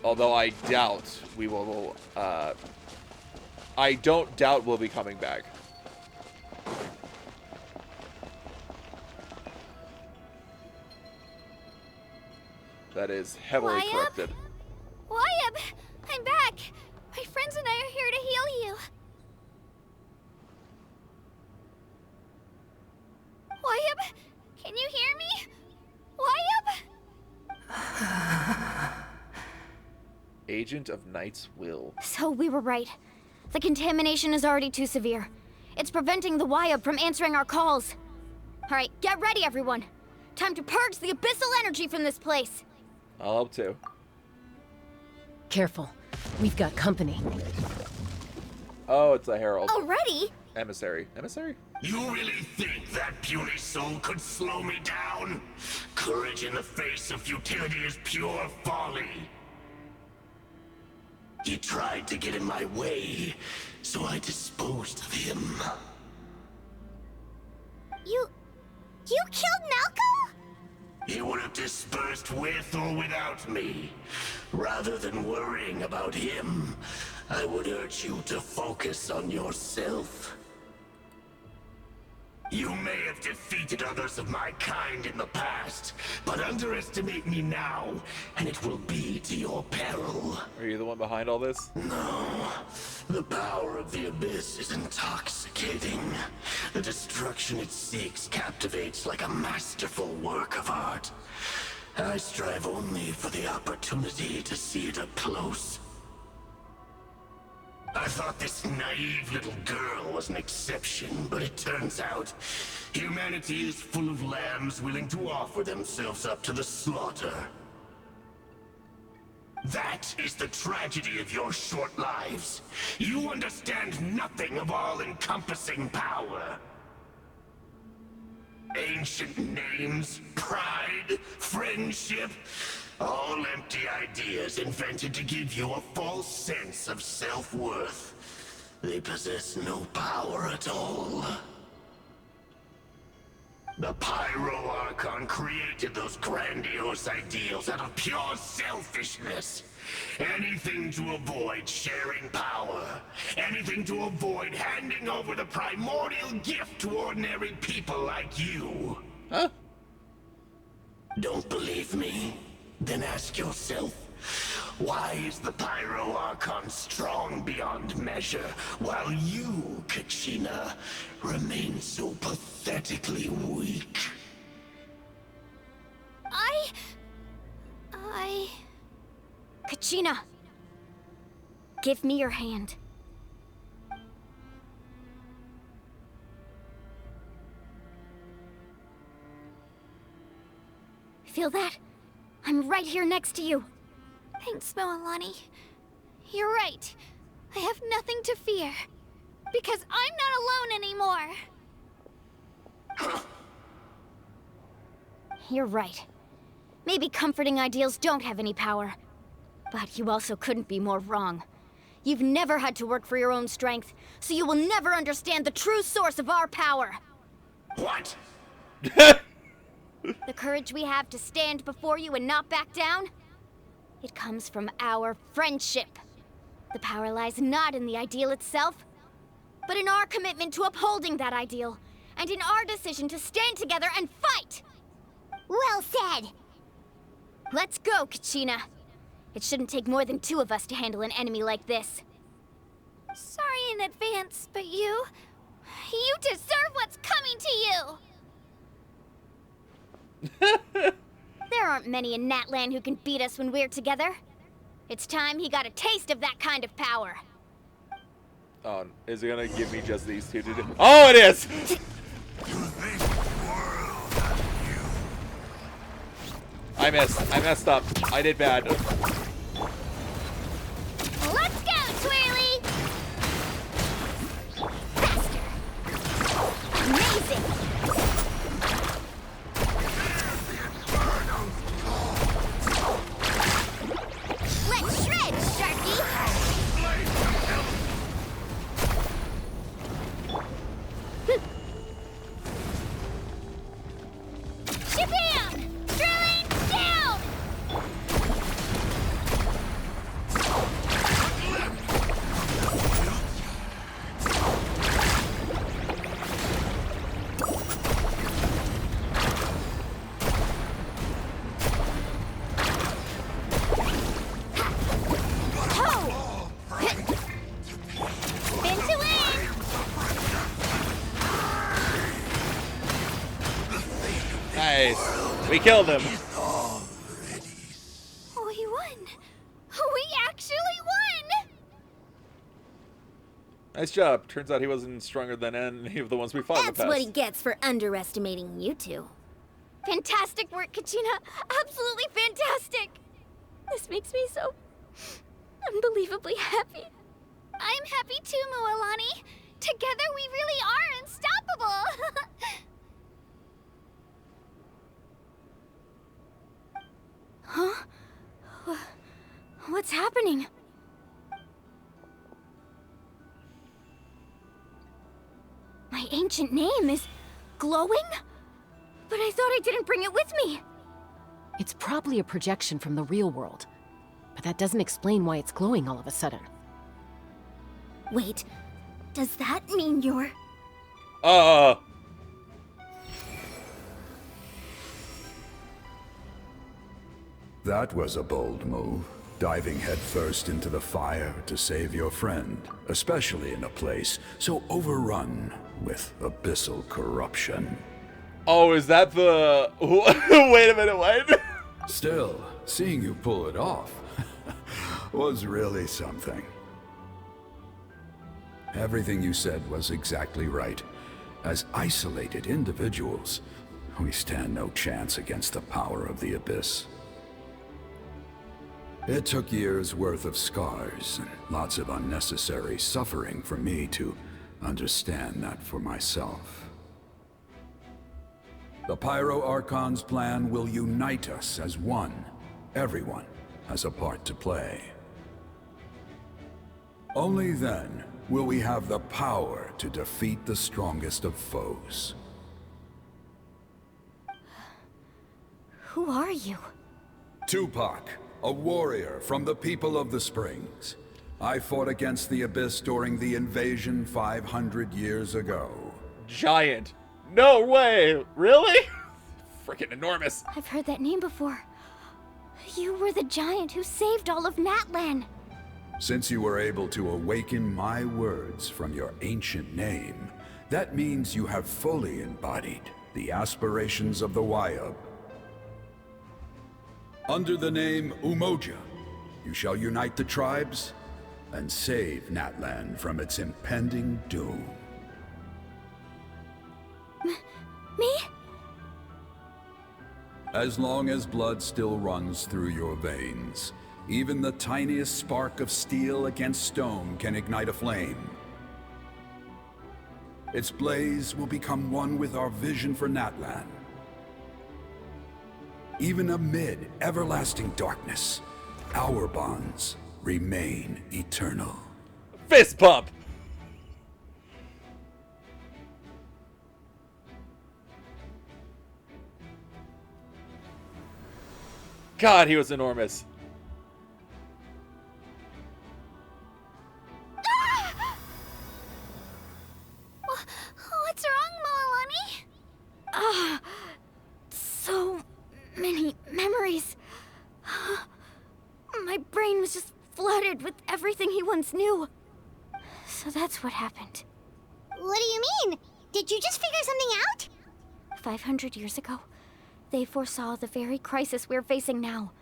Although I doubt we will, I don't doubt we'll be coming back. That is heavily Wyab? corrupted. Wyab! I'm back! My friends and I are here to heal you. Wyab? Can you hear me? Wyab? Agent of Night's Will. So we were right. The contamination is already too severe. It's preventing the Wyab from answering our calls. All right, get ready, everyone. Time to purge the abyssal energy from this place. I'll help too. Careful. We've got company. Oh, it's a herald. Already? Emissary. Emissary? You really think that puny soul could slow me down? Courage in the face of futility is pure folly. He tried to get in my way, so I disposed of him. You killed Malco? He would have dispersed with or without me. Rather than worrying about him, I would urge you to focus on yourself. You may have defeated others of my kind in the past, but underestimate me now, and it will be to your peril. Are you the one behind all this? No. The power of the Abyss is intoxicating. The destruction it seeks captivates like a masterful work of art. I strive only for the opportunity to see it up close. I thought this naive little girl was an exception, but it turns out humanity is full of lambs willing to offer themselves up to the slaughter. That is the tragedy of your short lives. You understand nothing of all-encompassing power. Ancient names, pride, friendship, all empty ideas invented to give you a false sense of self-worth. They possess no power at all. The Pyro Archon created those grandiose ideals out of pure selfishness. Anything to avoid sharing power. Anything to avoid handing over the primordial gift to ordinary people like you. Huh? Don't believe me? Then ask yourself, why is the Pyro Archon strong beyond measure, while you, Kachina, remain so pathetically weak? Kachina, give me your hand. Feel that? I'm right here next to you. Thanks, Mualani. You're right. I have nothing to fear. Because I'm not alone anymore. You're right. Maybe comforting ideals don't have any power. But you also couldn't be more wrong. You've never had to work for your own strength, so you will never understand the true source of our power. What? The courage we have to stand before you and not back down? It comes from our friendship. The power lies not in the ideal itself, but in our commitment to upholding that ideal, and in our decision to stand together and fight! Well said! Let's go, Kachina. It shouldn't take more than 2 of us to handle an enemy like this. Sorry in advance, but you deserve what's coming to you! There aren't many in Natlan who can beat us when we're together. It's time he got a taste of that kind of power. Oh, is it gonna give me just these two to do? Oh, it is! I missed. I messed up. I did bad. Let's go, Twirly! Faster! Amazing! Let's shred, Sharky! Shabam! Drilling down! Nice. We killed him. We won! We actually Nice job. Turns out he wasn't stronger than any of the ones we fought in the That's past. what he gets for underestimating you two. Fantastic work, Kachina. Absolutely fantastic. This makes me so unbelievably happy. I'm happy too, Mualani. Together we really are unstoppable. Huh? What's happening? My ancient name is glowing? But I thought I didn't bring it with me. It's probably a projection from the real world. But that doesn't explain why it's glowing all of a sudden. Wait, does that mean you're... That was a bold move, diving headfirst into the fire to save your friend, especially in a place so overrun with abyssal corruption. Oh, is that the... Wait a minute, what? Still, seeing you pull it off was really something. Everything you said was exactly right. As isolated individuals, we stand no chance against the power of the Abyss. It took years' worth of scars and lots of unnecessary suffering for me to understand that for myself. The Pyro Archon's plan will unite us as one. Everyone has a part to play. Only then will we have the power to defeat the strongest of foes. Who are you? Tupac, a warrior from the people of the Springs. I fought against the Abyss during the invasion 500 years ago. Giant. No way! Really? Freaking enormous. I've heard that name before. You were the giant who saved all of Natlan. Since you were able to awaken my words from your ancient name, that means you have fully embodied the aspirations of the Wayub. Under the name Umoja, you shall unite the tribes and save Natlan from its impending doom. Me? As long as blood still runs through your veins, even the tiniest spark of steel against stone can ignite a flame. Its blaze will become one with our vision for Natlan. Even amid everlasting darkness, our bonds remain eternal. Fist pump! God, he was enormous. What's wrong, Mualani? So many memories. My brain was just flooded with everything he once knew. So that's what happened. What do you mean? Did you just figure something out? 500 years ago, they foresaw the very crisis we're facing now.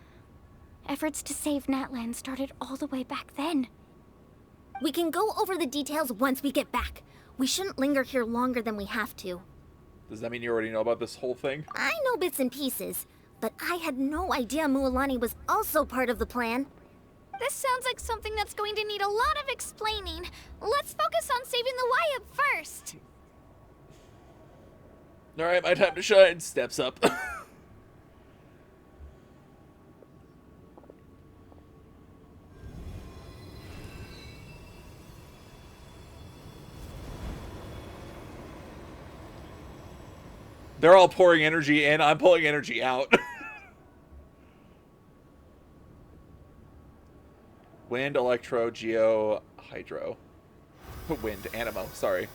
Efforts to save Natlan started all the way back then. We can go over the details once we get back. We shouldn't linger here longer than we have to. Does that mean you already know about this whole thing? I know bits and pieces, but I had no idea Mualani was also part of the plan. This sounds like something that's going to need a lot of explaining. Let's focus on saving the Wayub first. Alright, my time to shine. Steps up. They're all pouring energy in. I'm pulling energy out. Wind, electro, geo, hydro. Wind, animo, sorry.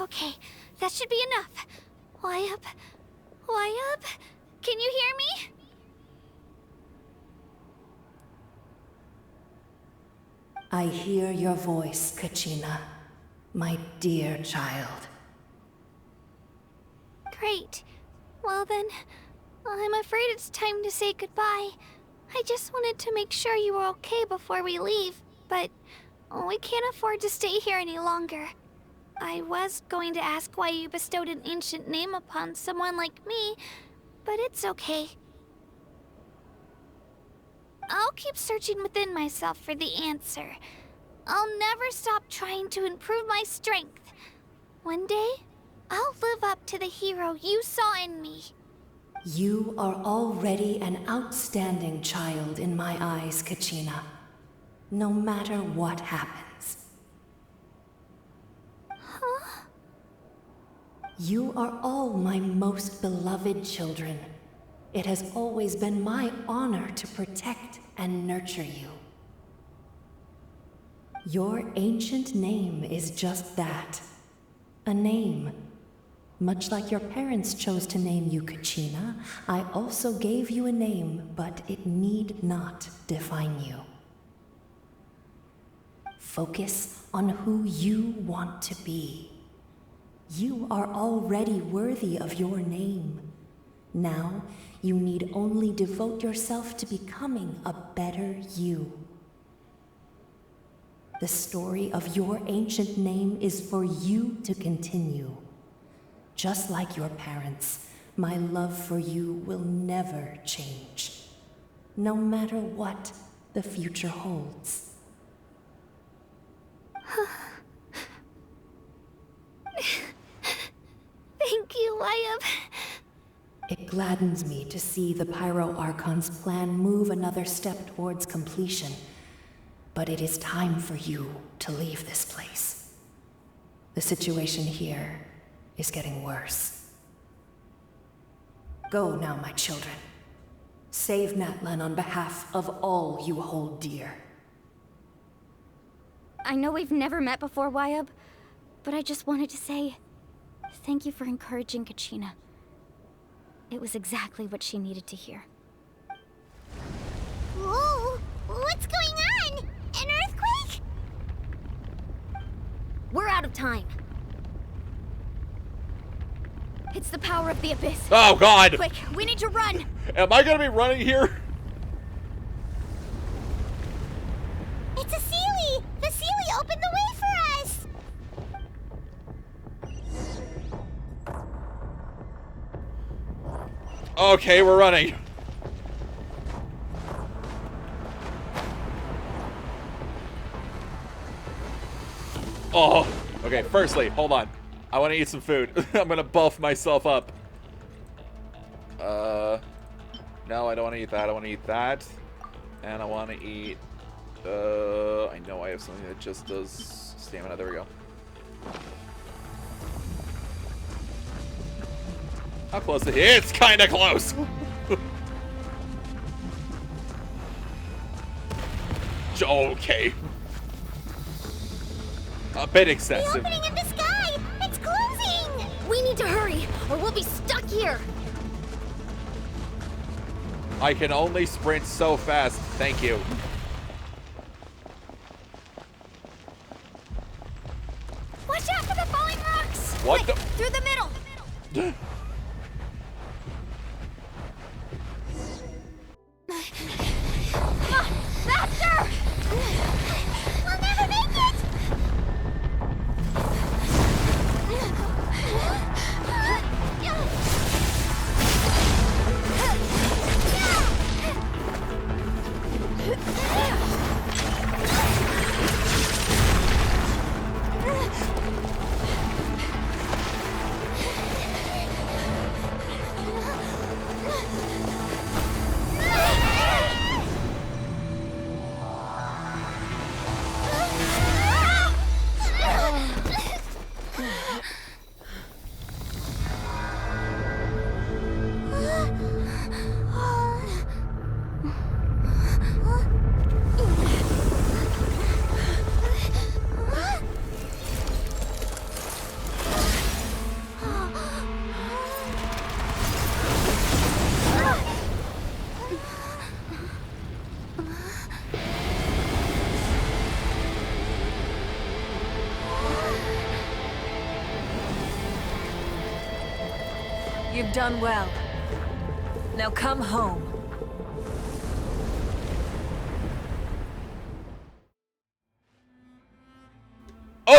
Okay, that should be enough. Wayub? Wayub? Can you hear me? I hear your voice, Kachina, my dear child. Great. Well then, I'm afraid it's time to say goodbye. I just wanted to make sure you were okay before we leave, but We can't afford to stay here any longer. I was going to ask why you bestowed an ancient name upon someone like me, but it's okay. I'll keep searching within myself for the answer. I'll never stop trying to improve my strength. One day, I'll live up to the hero you saw in me. You are already an outstanding child in my eyes, Kachina. No matter what happens. Huh? You are all my most beloved children. It has always been my honor to protect and nurture you. Your ancient name is just that. A name. Much like your parents chose to name you Kachina, I also gave you a name, but it need not define you. Focus on who you want to be. You are already worthy of your name. Now, you need only devote yourself to becoming a better you. The story of your ancient name is for you to continue. Just like your parents, my love for you will never change, no matter what the future holds. Thank you, Wyatt. It gladdens me to see the Pyro Archon's plan move another step towards completion, but it is time for you to leave this place. The situation here is getting worse. Go now, my children. Save Natlan on behalf of all you hold dear. I know we've never met before, Wyatt, but I just wanted to say thank you for encouraging Kachina. It was exactly what she needed to hear. Whoa! What's going on? An earthquake? We're out of time. It's the power of the abyss. Oh, God! Quick, we need to run! Am I gonna be running here? It's a Seelie! The Seelie opened the way for us! Okay, we're running. Oh, okay, firstly, hold on. I want to eat some food. I'm gonna buff myself up. No, I don't want to eat that. I want to eat that. And I want to eat, I know I have something that just does stamina. There we go. How close is it? It's kind of close. Okay. A bit excessive. The opening in the sky! It's closing! We need to hurry, or we'll be stuck here. I can only sprint so fast. Thank you. Watch out for the falling rocks! What Quick, the? through the middle! Come on, faster! We'll never make it! You've done well. Now come home.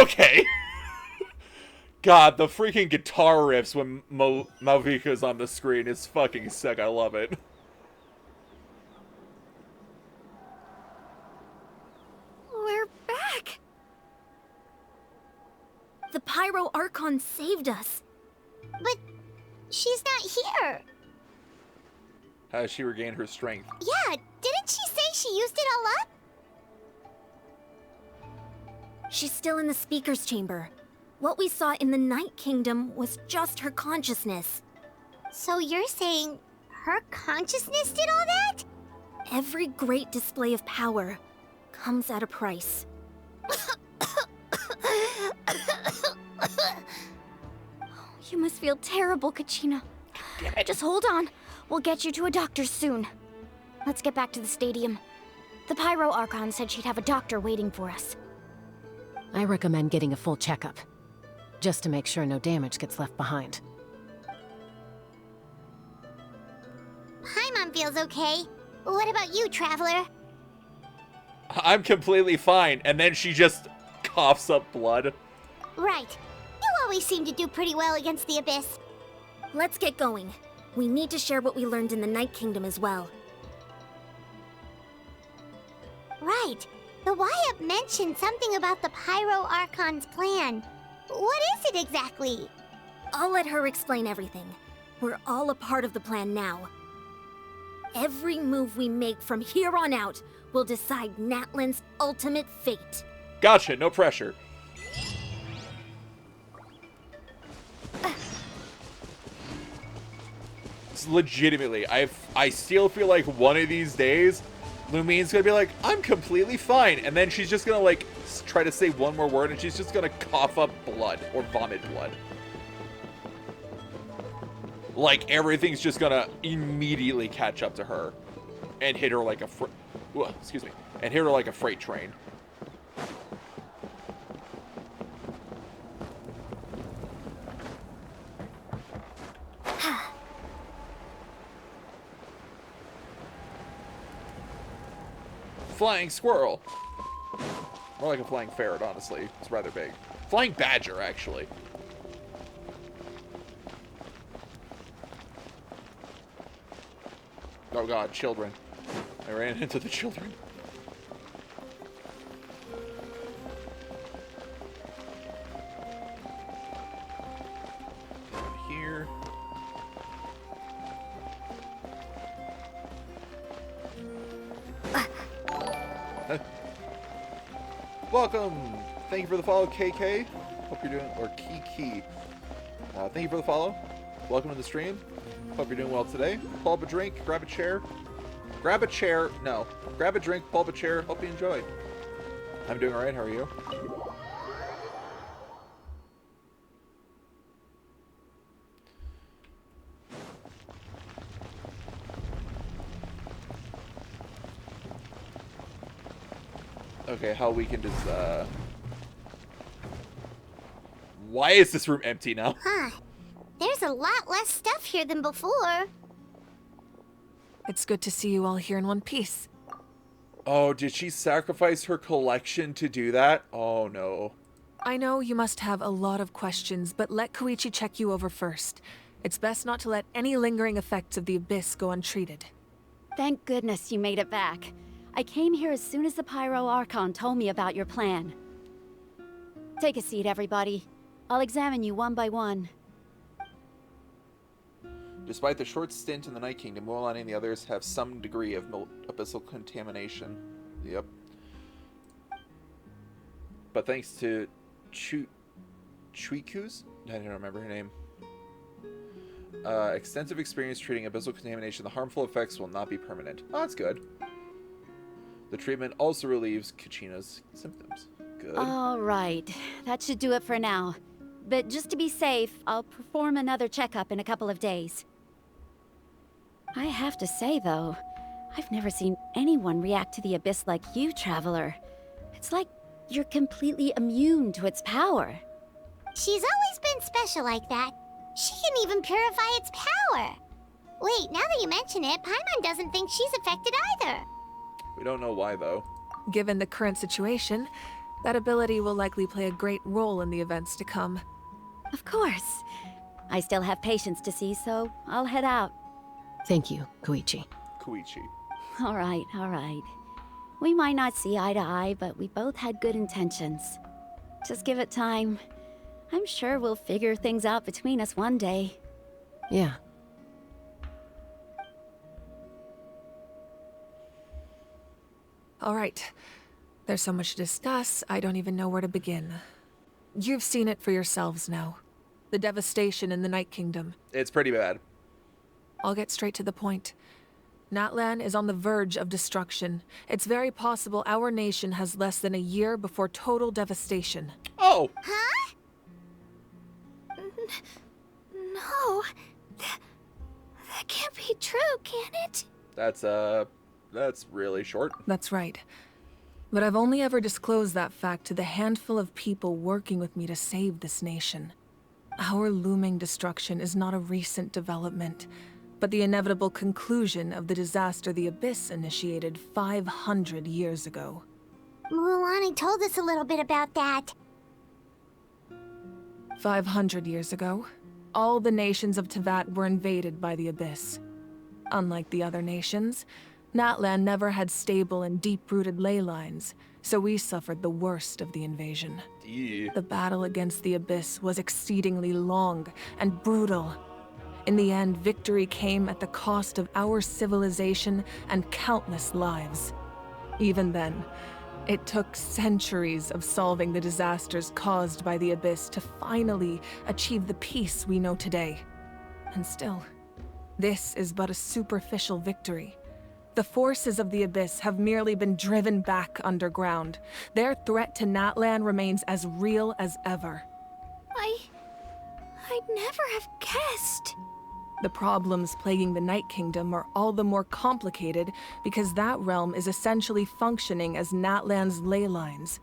Okay. God, the freaking guitar riffs when Malvika's on the screen is fucking sick. I love it. We're back! The Pyro Archon saved us. But she's not here. How does she regain her strength? Yeah, didn't she say she used it all up? She's still in the speaker's chamber. What we saw in the Night Kingdom was just her consciousness. So you're saying her consciousness did all that? Every great display of power comes at a price. You must feel terrible, Kachina. Just hold on. We'll get you to a doctor soon. Let's get back to the stadium. The Pyro Archon said she'd have a doctor waiting for us. I recommend getting a full checkup, just to make sure no damage gets left behind. Paimon feels okay. What about you, Traveler? I'm completely fine, and then she just coughs up blood. Right. You always seem to do pretty well against the Abyss. Let's get going. We need to share what we learned in the Night Kingdom as well. Right. The Y-Up mentioned something about the Pyro Archon's plan. What is it exactly? I'll let her explain everything. We're all a part of the plan now. Every move we make from here on out will decide Natlan's ultimate fate. Gotcha, no pressure. It's legitimately, I still feel like one of these days, Lumine's gonna be like, I'm completely fine, and then she's just gonna like try to say one more word, and she's just gonna cough up blood or vomit blood. Like everything's just gonna immediately catch up to her, and hit her like a and hit her like a freight train. Flying squirrel. More like a flying ferret, honestly. It's rather big. Flying badger, actually. Oh god, children. I ran into the children. Down here. Welcome! Thank you for the follow, KK. Hope you're doing, or Kiki. Thank you for the follow. Welcome to the stream. Hope you're doing well today. Pull up a drink, grab a chair. Grab a chair, no. Grab a drink, pull up a chair. Hope you enjoy. I'm doing alright, how are you? Okay, how weekend is, Why is this room empty now? Huh. There's a lot less stuff here than before. It's good to see you all here in one piece. Oh, did she sacrifice her collection to do that? Oh, no. I know you must have a lot of questions, but let Koichi check you over first. It's best not to let any lingering effects of the Abyss go untreated. Thank goodness you made it back. I came here as soon as the Pyro Archon told me about your plan. Take a seat, everybody. I'll examine you one by one. Despite the short stint in the Night Kingdom, Mualani and the others have some degree of abyssal contamination. Yep. But thanks to Chuiku's? I don't remember her name. Extensive experience treating abyssal contamination, the harmful effects will not be permanent. Oh, that's good. The treatment also relieves Kachina's symptoms. Good. All right. That should do it for now. But just to be safe, I'll perform another checkup in a couple of days. I have to say, though, I've never seen anyone react to the Abyss like you, Traveler. It's like you're completely immune to its power. She's always been special like that. She can even purify its power. Wait, now that you mention it, Paimon doesn't think she's affected either. We don't know why, though. Given the current situation, That ability will likely play a great role in the events to come. Of course. I still have patience to see, so I'll head out. Thank you, Koichi. Koichi. All right, all right. We might not see eye to eye, but we both had good intentions. Just give it time. I'm sure we'll figure things out between us one day. Yeah. All right. There's so much to discuss, I don't even know where to begin. You've seen it for yourselves now. The devastation in the Night Kingdom. It's pretty bad. I'll get straight to the point. Natlan is on the verge of destruction. It's very possible our nation has less than a year before total devastation. Oh! Huh? No. That can't be true, can it? That's really short. That's right. But I've only ever disclosed that fact to the handful of people working with me to save this nation. Our looming destruction is not a recent development, but the inevitable conclusion of the disaster the Abyss initiated 500 years ago. Mualani told us a little bit about that. 500 years ago, all the nations of Teyvat were invaded by the Abyss. Unlike the other nations, Natlan never had stable and deep-rooted ley lines, so we suffered the worst of the invasion. The battle against the Abyss was exceedingly long and brutal. In the end, victory came at the cost of our civilization and countless lives. Even then, it took centuries of solving the disasters caused by the Abyss to finally achieve the peace we know today. And still, this is but a superficial victory. The forces of the Abyss have merely been driven back underground. Their threat to Natlan remains as real as ever. I'd never have guessed. The problems plaguing the Night Kingdom are all the more complicated because that realm is essentially functioning as Natlan's ley lines.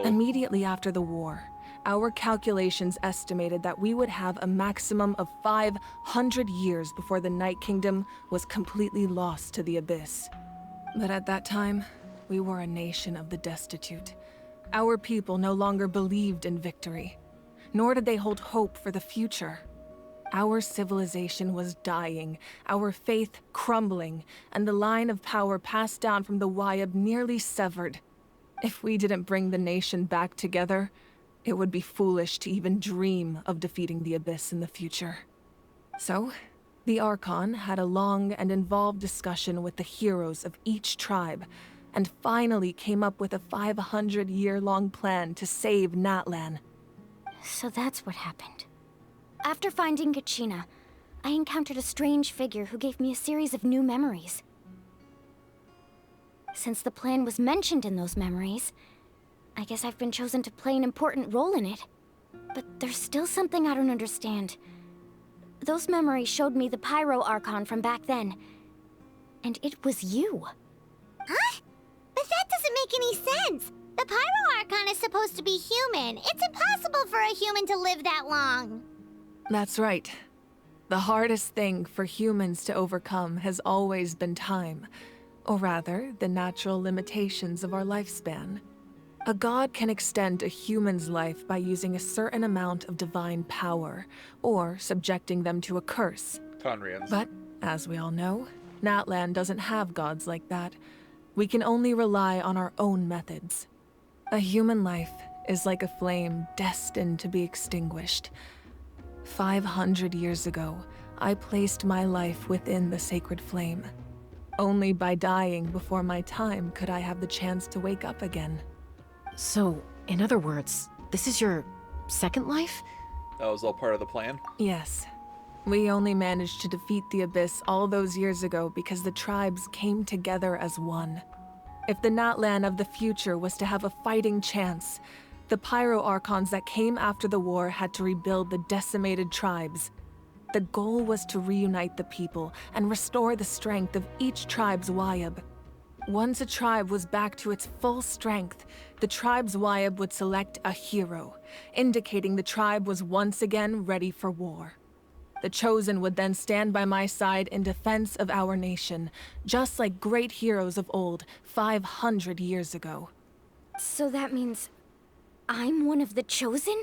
Immediately after the war, our calculations estimated that we would have a maximum of 500 years before the Night Kingdom was completely lost to the Abyss. But at that time, we were a nation of the destitute. Our people no longer believed in victory, nor did they hold hope for the future. Our civilization was dying, our faith crumbling, and the line of power passed down from the Wayab nearly severed. If we didn't bring the nation back together, it would be foolish to even dream of defeating the Abyss in the future. So, the Archon had a long and involved discussion with the heroes of each tribe, and finally came up with a 500-year-long plan to save Natlan. So that's what happened. After finding Kachina, I encountered a strange figure who gave me a series of new memories. Since the plan was mentioned in those memories, I guess I've been chosen to play an important role in it. But there's still something I don't understand. Those memories showed me the Pyro Archon from back then. And it was you. Huh? But that doesn't make any sense. The Pyro Archon is supposed to be human. It's impossible for a human to live that long. That's right. The hardest thing for humans to overcome has always been time. Or rather, the natural limitations of our lifespan. A god can extend a human's life by using a certain amount of divine power, or subjecting them to a curse. Conrians. But, as we all know, Natlan doesn't have gods like that. We can only rely on our own methods. A human life is like a flame destined to be extinguished. 500 years ago, I placed my life within the sacred flame. Only by dying before my time could I have the chance to wake up again. So, in other words, this is your second life? That was all part of the plan? Yes. We only managed to defeat the Abyss all those years ago because the tribes came together as one. If the Natlan of the future was to have a fighting chance, the Pyro Archons that came after the war had to rebuild the decimated tribes. The goal was to reunite the people and restore the strength of each tribe's Wayab. Once a tribe was back to its full strength, the tribe's Wayab would select a hero, indicating the tribe was once again ready for war. The Chosen would then stand by my side in defense of our nation, just like great heroes of old, 500 years ago. So that means I'm one of the Chosen?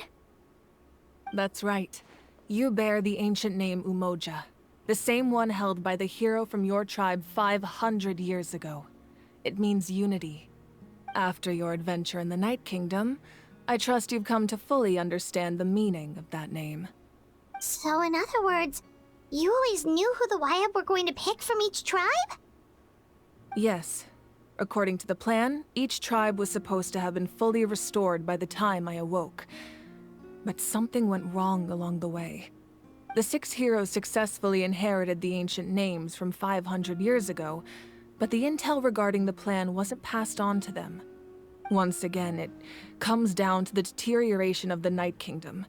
That's right. You bear the ancient name Umoja, the same one held by the hero from your tribe 500 years ago. It means unity. After your adventure in the Night Kingdom, I trust you've come to fully understand the meaning of that name. So in other words, you always knew who the Wyabb were going to pick from each tribe? Yes. According to the plan, each tribe was supposed to have been fully restored by the time I awoke. But something went wrong along the way. The 6 heroes successfully inherited the ancient names from 500 years ago, but the intel regarding the plan wasn't passed on to them. Once again, it comes down to the deterioration of the Night Kingdom.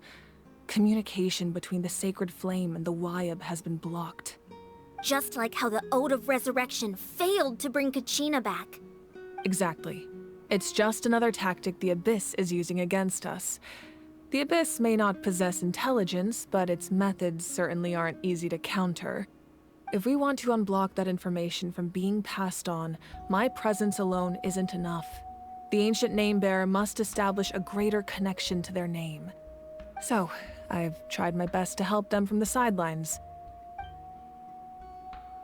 Communication between the Sacred Flame and the Wyabb has been blocked. Just like how the Ode of Resurrection failed to bring Kachina back. Exactly. It's just another tactic the Abyss is using against us. The Abyss may not possess intelligence, but its methods certainly aren't easy to counter. If we want to unblock that information from being passed on, my presence alone isn't enough. The ancient name-bearer must establish a greater connection to their name. So, I've tried my best to help them from the sidelines.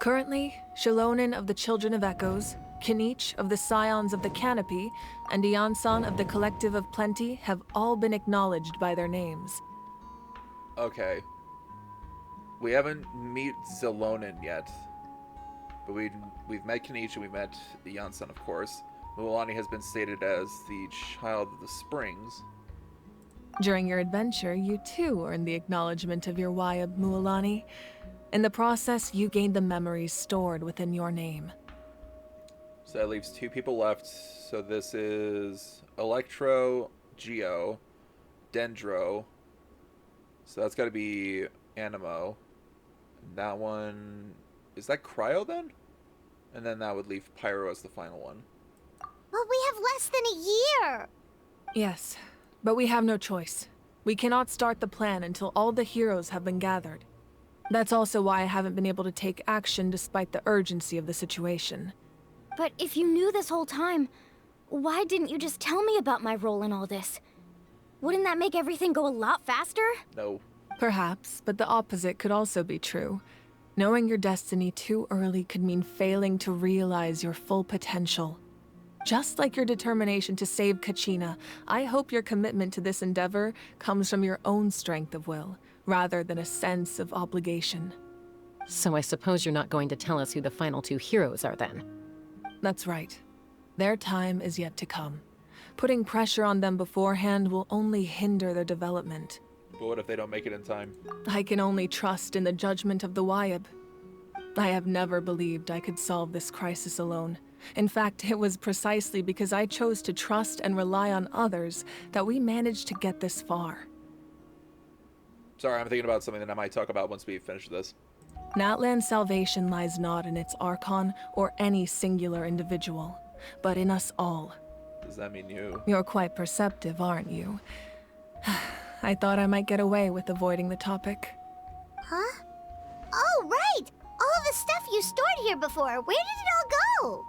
Currently, Shilonen of the Children of Echoes, Kinich of the Scions of the Canopy, and Iansan of the Collective of Plenty have all been acknowledged by their names. Okay. We haven't met Zilonen yet. But we've met Kinich and we've met Iansan, of course. Mualani has been stated as the Child of the Springs. During your adventure, you too earned the acknowledgement of your Wyabb, Mualani. In the process, you gained the memories stored within your name. So that leaves 2 people left. So this is Electro, Geo, Dendro. So that's got to be Animo. And that one... Is that Cryo then? And then that would leave Pyro as the final one. But we have less than a year! Yes, but we have no choice. We cannot start the plan until all the heroes have been gathered. That's also why I haven't been able to take action despite the urgency of the situation. But if you knew this whole time, why didn't you just tell me about my role in all this? Wouldn't that make everything go a lot faster? No. Perhaps, but the opposite could also be true. Knowing your destiny too early could mean failing to realize your full potential. Just like your determination to save Kachina, I hope your commitment to this endeavor comes from your own strength of will, rather than a sense of obligation. So I suppose you're not going to tell us who the final 2 heroes are then? That's right. Their time is yet to come. Putting pressure on them beforehand will only hinder their development. But what if they don't make it in time? I can only trust in the judgment of the Wyabb. I have never believed I could solve this crisis alone. In fact, it was precisely because I chose to trust and rely on others that we managed to get this far. Sorry, I'm thinking about something that I might talk about once we finish this. Natlan's salvation lies not in its Archon or any singular individual, but in us all. Does that mean you? You're quite perceptive, aren't you? I thought I might get away with avoiding the topic. Huh? Oh, right! All of the stuff you stored here before, where did it all go?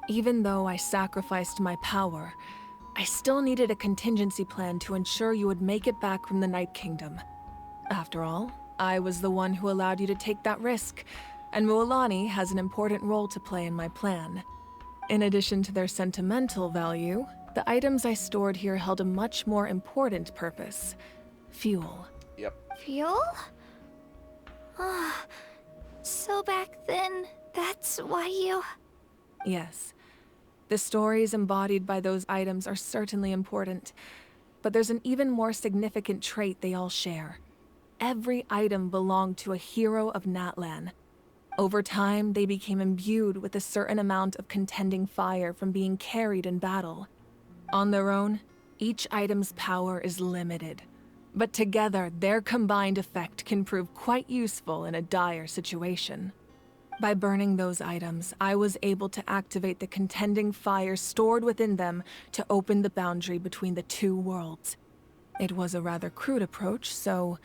Even though I sacrificed my power, I still needed a contingency plan to ensure you would make it back from the Night Kingdom. After all, I was the one who allowed you to take that risk, and Mualani has an important role to play in my plan. In addition to their sentimental value, the items I stored here held a much more important purpose. Fuel. Yep. Fuel? So back then, that's why you... Yes. The stories embodied by those items are certainly important, but there's an even more significant trait they all share. Every item belonged to a hero of Natlan. Over time, they became imbued with a certain amount of contending fire from being carried in battle. On their own, each item's power is limited, but together their combined effect can prove quite useful in a dire situation. By burning those items, I was able to activate the contending fire stored within them to open the boundary between the 2 worlds. It was a rather crude approach, so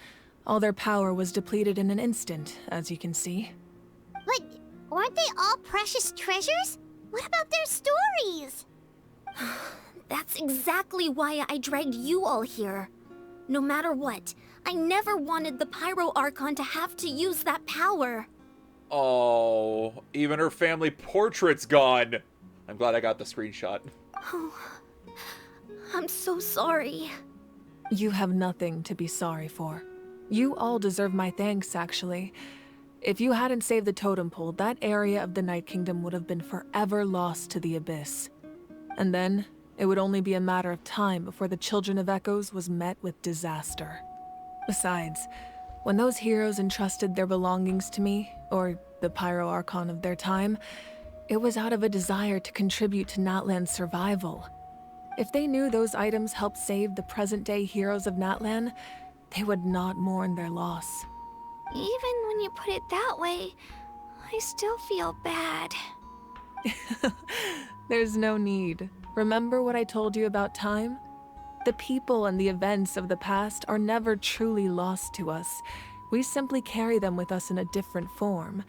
all their power was depleted in an instant, as you can see. But aren't they all precious treasures? What about their stories? That's exactly why I dragged you all here. No matter what, I never wanted the Pyro Archon to have to use that power. Oh, even her family portrait's gone. I'm glad I got the screenshot. Oh, I'm so sorry. You have nothing to be sorry for. You all deserve my thanks, actually. If you hadn't saved the totem pole, that area of the Night Kingdom would have been forever lost to the abyss. And then, it would only be a matter of time before the Children of Echoes was met with disaster. Besides, when those heroes entrusted their belongings to me, or the Pyro Archon of their time, it was out of a desire to contribute to Natlan's survival. If they knew those items helped save the present-day heroes of Natlan, they would not mourn their loss. Even when you put it that way, I still feel bad. There's no need. Remember what I told you about time? The people and the events of the past are never truly lost to us. We simply carry them with us in a different form.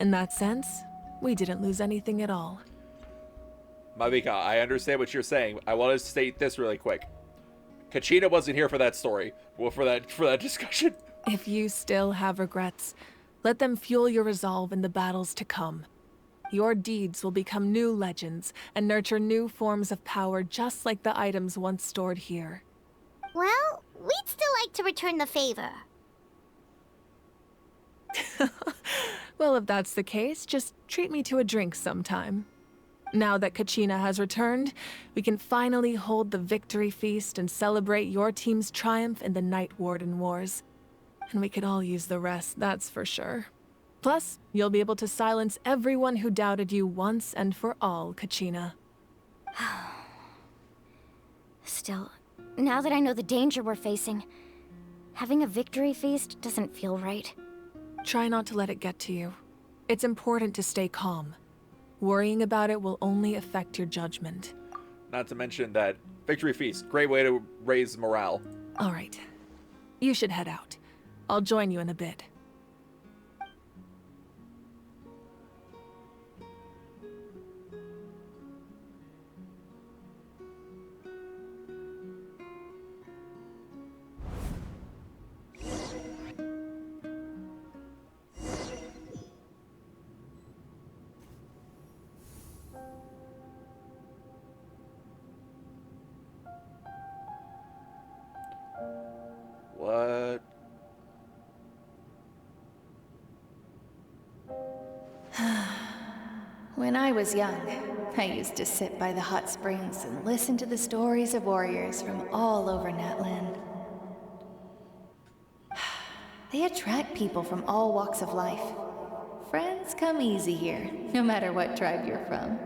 In that sense, we didn't lose anything at all. Mavika, I understand what you're saying. I want to state this really quick. Kachina wasn't here for that story. Well, for that discussion. If you still have regrets, let them fuel your resolve in the battles to come. Your deeds will become new legends and nurture new forms of power just like the items once stored here. Well, we'd still like to return the favor. Well, if that's the case, just treat me to a drink sometime. Now that Kachina has returned, we can finally hold the victory feast and celebrate your team's triumph in the Night Warden Wars. And we could all use the rest, that's for sure. Plus, you'll be able to silence everyone who doubted you once and for all, Kachina. Still, now that I know the danger we're facing, having a victory feast doesn't feel right. Try not to let it get to you. It's important to stay calm. Worrying about it will only affect your judgment. Not to mention that Victory Feast, great way to raise morale. All right. You should head out. I'll join you in a bit. What? When I was young, I used to sit by the hot springs and listen to the stories of warriors from all over Natlan. They attract people from all walks of life. Friends come easy here, no matter what tribe you're from.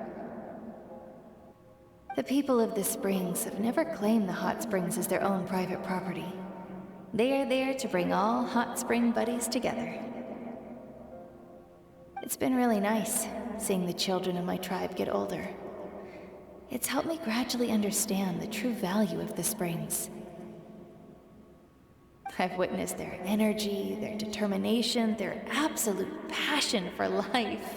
The people of the springs have never claimed the hot springs as their own private property. They are there to bring all hot spring buddies together. It's been really nice, seeing the children of my tribe get older. It's helped me gradually understand the true value of the springs. I've witnessed their energy, their determination, their absolute passion for life.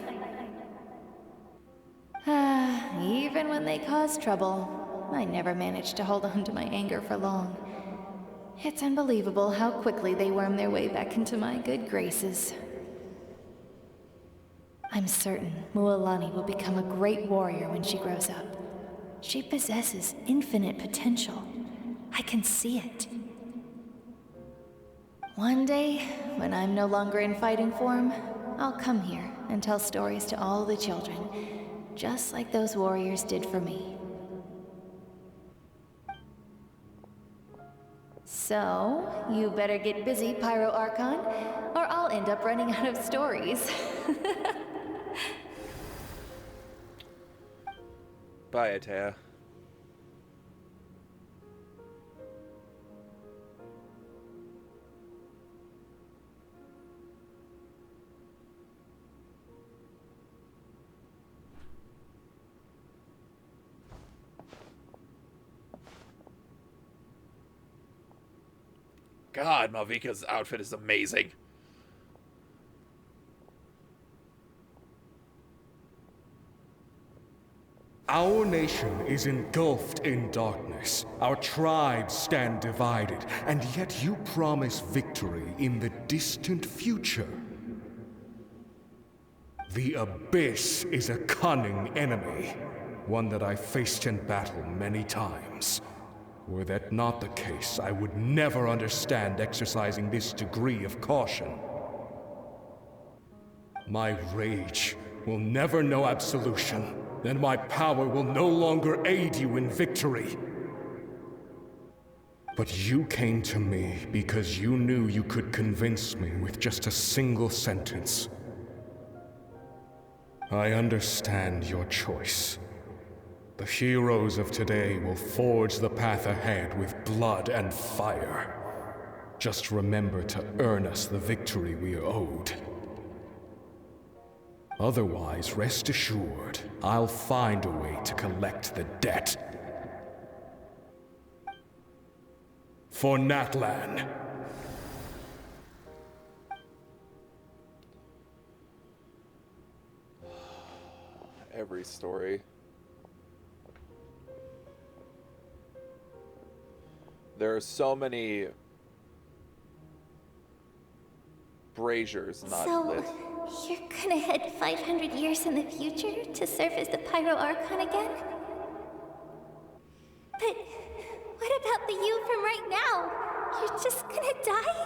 Even when they cause trouble, I never managed to hold on to my anger for long. It's unbelievable how quickly they worm their way back into my good graces. I'm certain Mualani will become a great warrior when she grows up. She possesses infinite potential. I can see it. One day, when I'm no longer in fighting form, I'll come here and tell stories to all the children, just like those warriors did for me. So, you better get busy, Pyro Archon, or I'll end up running out of stories. Bye, Atea. God, Malvika's outfit is amazing. Our nation is engulfed in darkness. Our tribes stand divided, and yet you promise victory in the distant future. The Abyss is a cunning enemy, one that I faced in battle many times. Were that not the case, I would never understand exercising this degree of caution. My rage will never know absolution, and my power will no longer aid you in victory. But you came to me because you knew you could convince me with just a single sentence. I understand your choice. The heroes of today will forge the path ahead with blood and fire. Just remember to earn us the victory we are owed. Otherwise, rest assured, I'll find a way to collect the debt. For Natlan. Every story. There are so many braziers not lit. You're gonna head 500 years in the future to serve as the Pyro Archon again? But what about the you from right now? You're just gonna die?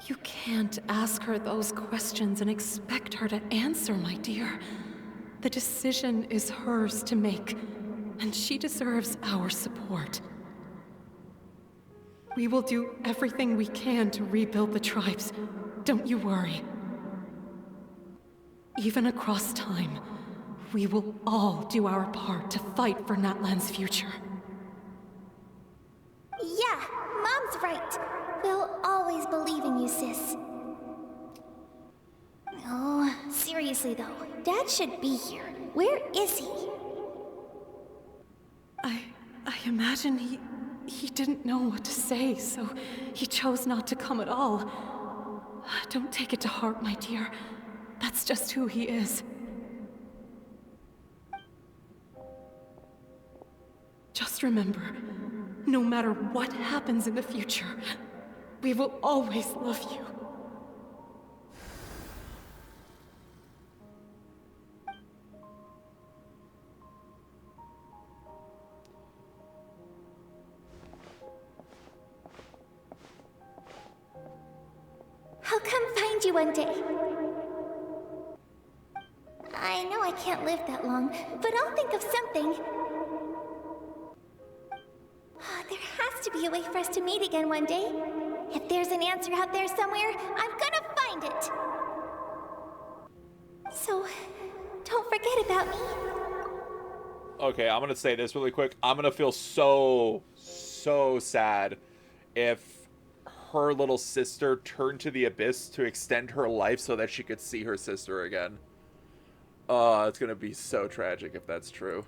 You can't ask her those questions and expect her to answer, my dear. The decision is hers to make, and she deserves our support. We will do everything we can to rebuild the tribes. Don't you worry. Even across time, we will all do our part to fight for Natlan's future. Yeah, Mom's right. We'll always believe in you, sis. Oh, seriously though, Dad should be here. Where is he? I imagine he didn't know what to say, so he chose not to come at all. Don't take it to heart, my dear. That's just who he is. Just remember, no matter what happens in the future, we will always love you. I'll come find you one day. I know I can't live that long, but I'll think of something. There has to be a way for us to meet again one day. If there's an answer out there somewhere, I'm gonna find it. So, don't forget about me. Okay, I'm gonna say this really quick. I'm gonna feel so sad if her little sister turned to the Abyss to extend her life so that she could see her sister again. It's gonna be so tragic if that's true.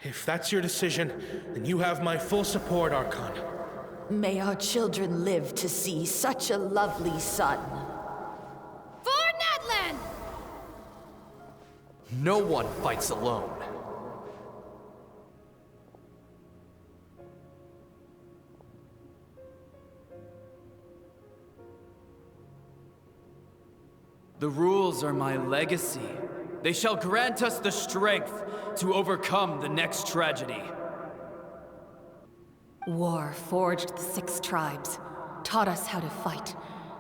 If that's your decision, then you have my full support, Archon. May our children live to see such a lovely son. For Natlan! No one fights alone. The rules are my legacy. They shall grant us the strength to overcome the next tragedy. War forged the 6 tribes, taught us how to fight,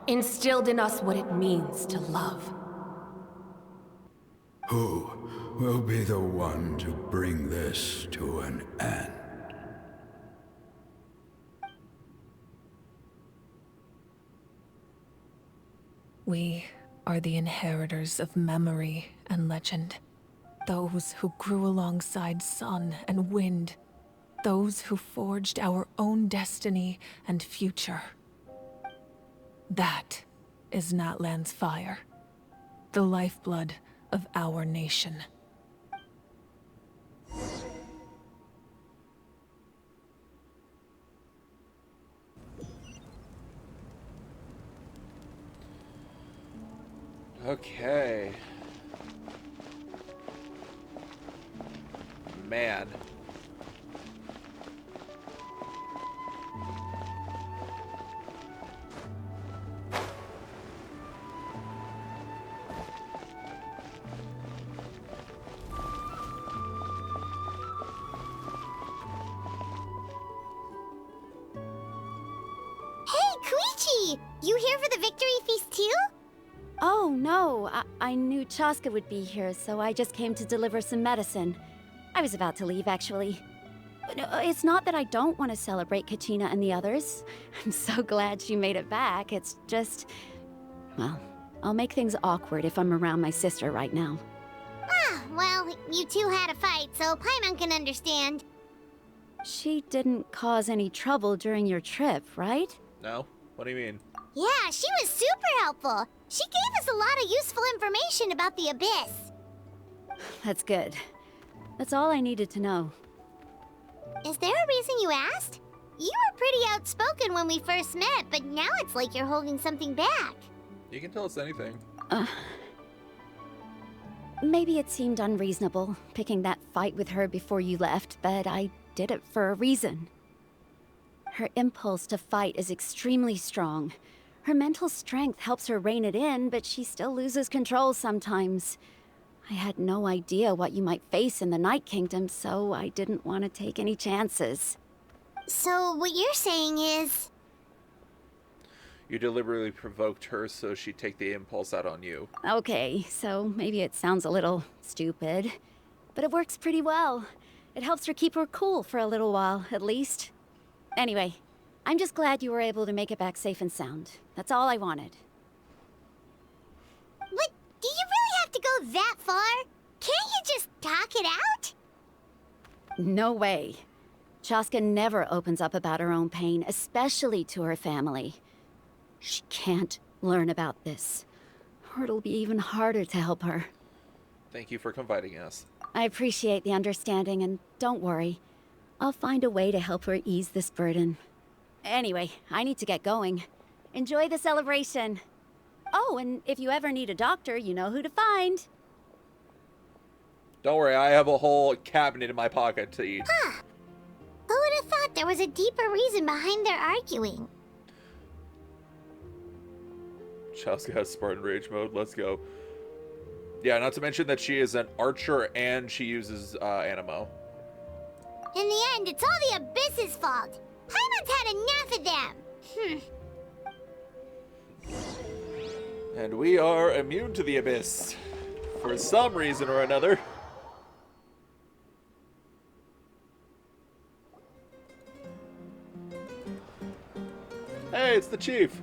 instilled in us what it means to love. Who will be the one to bring this to an end? We are the inheritors of memory and legend. Those who grew alongside sun and wind. Those who forged our own destiny and future. That is Natlan's fire. The lifeblood of our nation. Okay. Man. You here for the victory feast too? Oh, no. I knew Chaska would be here, so I just came to deliver some medicine. I was about to leave, actually. But it's not that I don't want to celebrate Kachina and the others. I'm so glad she made it back. It's just... well, I'll make things awkward if I'm around my sister right now. Ah, well, you two had a fight, so Paimon can understand. She didn't cause any trouble during your trip, right? No? What do you mean? Yeah, she was super helpful. She gave us a lot of useful information about the Abyss. That's good. That's all I needed to know. Is there a reason you asked? You were pretty outspoken when we first met, but now it's like you're holding something back. You can tell us anything. Maybe it seemed unreasonable, picking that fight with her before you left, but I did it for a reason. Her impulse to fight is extremely strong. Her mental strength helps her rein it in, but she still loses control sometimes. I had no idea what you might face in the Night Kingdom, so I didn't want to take any chances. So what you're saying is... You deliberately provoked her so she'd take the impulse out on you. Okay, so maybe it sounds a little stupid, but it works pretty well. It helps her keep her cool for a little while, at least. Anyway, I'm just glad you were able to make it back safe and sound. That's all I wanted. What? Do you really have to go that far? Can't you just talk it out? No way. Chaska never opens up about her own pain, especially to her family. She can't learn about this, or it'll be even harder to help her. Thank you for confiding in us. I appreciate the understanding, and don't worry. I'll find a way to help her ease this burden. Anyway, I need to get going. Enjoy the celebration. Oh, and if you ever need a doctor, you know who to find. Don't worry, I have a whole cabinet in my pocket to eat. Huh. Who would have thought there was a deeper reason behind their arguing? Chaska has Spartan Rage mode, let's go. Yeah, not to mention that she is an archer and she uses Animo. In the end, it's all the Abyss's fault. Paimon's had enough of them. And we are immune to the Abyss. For some reason or another. Hey, it's the chief.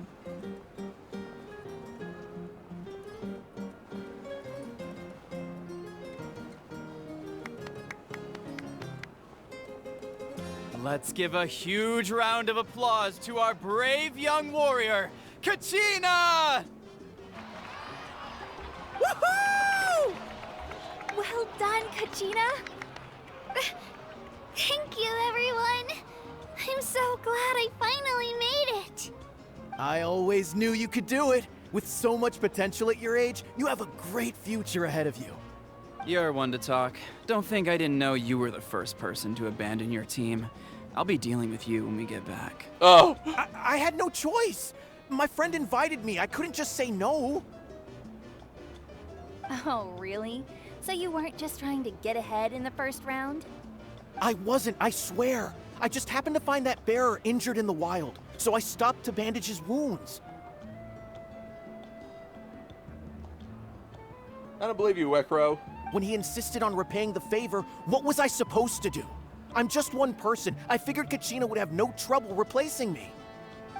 Let's give a huge round of applause to our brave young warrior, Kachina! Woohoo! Well done, Kachina. Thank you, everyone. I'm so glad I finally made it. I always knew you could do it. With so much potential at your age, you have a great future ahead of you. You're one to talk. Don't think I didn't know you were the first person to abandon your team. I'll be dealing with you when we get back. Oh! I had no choice. My friend invited me. I couldn't just say no. Oh, really? So you weren't just trying to get ahead in the first round? I wasn't, I swear. I just happened to find that bearer injured in the wild, so I stopped to bandage his wounds. I don't believe you, Wekro. When he insisted on repaying the favor, what was I supposed to do? I'm just one person. I figured Kachina would have no trouble replacing me.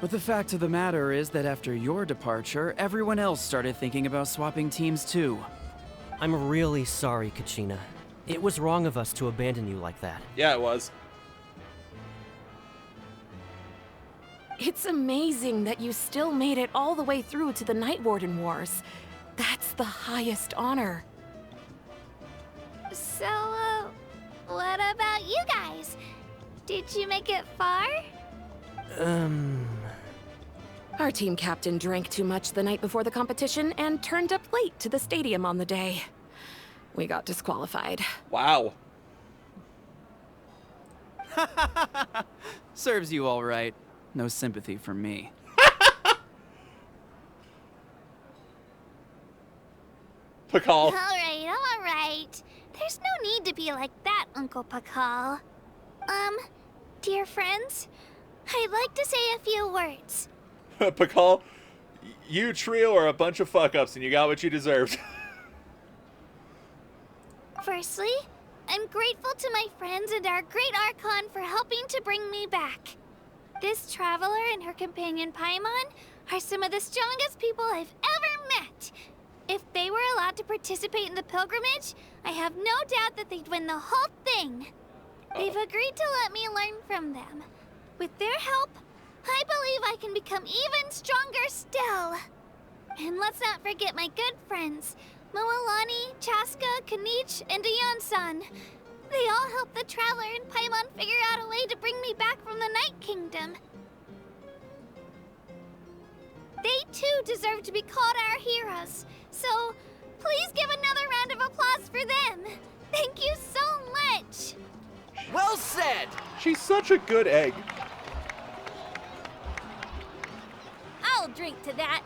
But the fact of the matter is that after your departure, everyone else started thinking about swapping teams too. I'm really sorry, Kachina. It was wrong of us to abandon you like that. Yeah, it was. It's amazing that you still made it all the way through to the Night Warden Wars. That's the highest honor. So, what about you guys? Did you make it far? Our team captain drank too much the night before the competition and turned up late to the stadium on the day. We got disqualified. Wow. Serves you all right. No sympathy from me. Pakal. All right. There's no need to be like that, Uncle Pakal. Dear friends, I'd like to say a few words. Pakal, you trio are a bunch of fuck-ups and you got what you deserved. Firstly, I'm grateful to my friends and our great Archon for helping to bring me back. This traveler and her companion Paimon are some of the strongest people I've ever met. If they were allowed to participate in the pilgrimage, I have no doubt that they'd win the whole thing. They've agreed to let me learn from them. With their help, I believe I can become even stronger still. And let's not forget my good friends, Mualani, Chaska, Kanich, and Ayan-san. They all helped the Traveler and Paimon figure out a way to bring me back from the Night Kingdom. They too deserve to be called our heroes, so please give another round of applause for them. Thank you so much. Well said! She's such a good egg. I'll drink to that.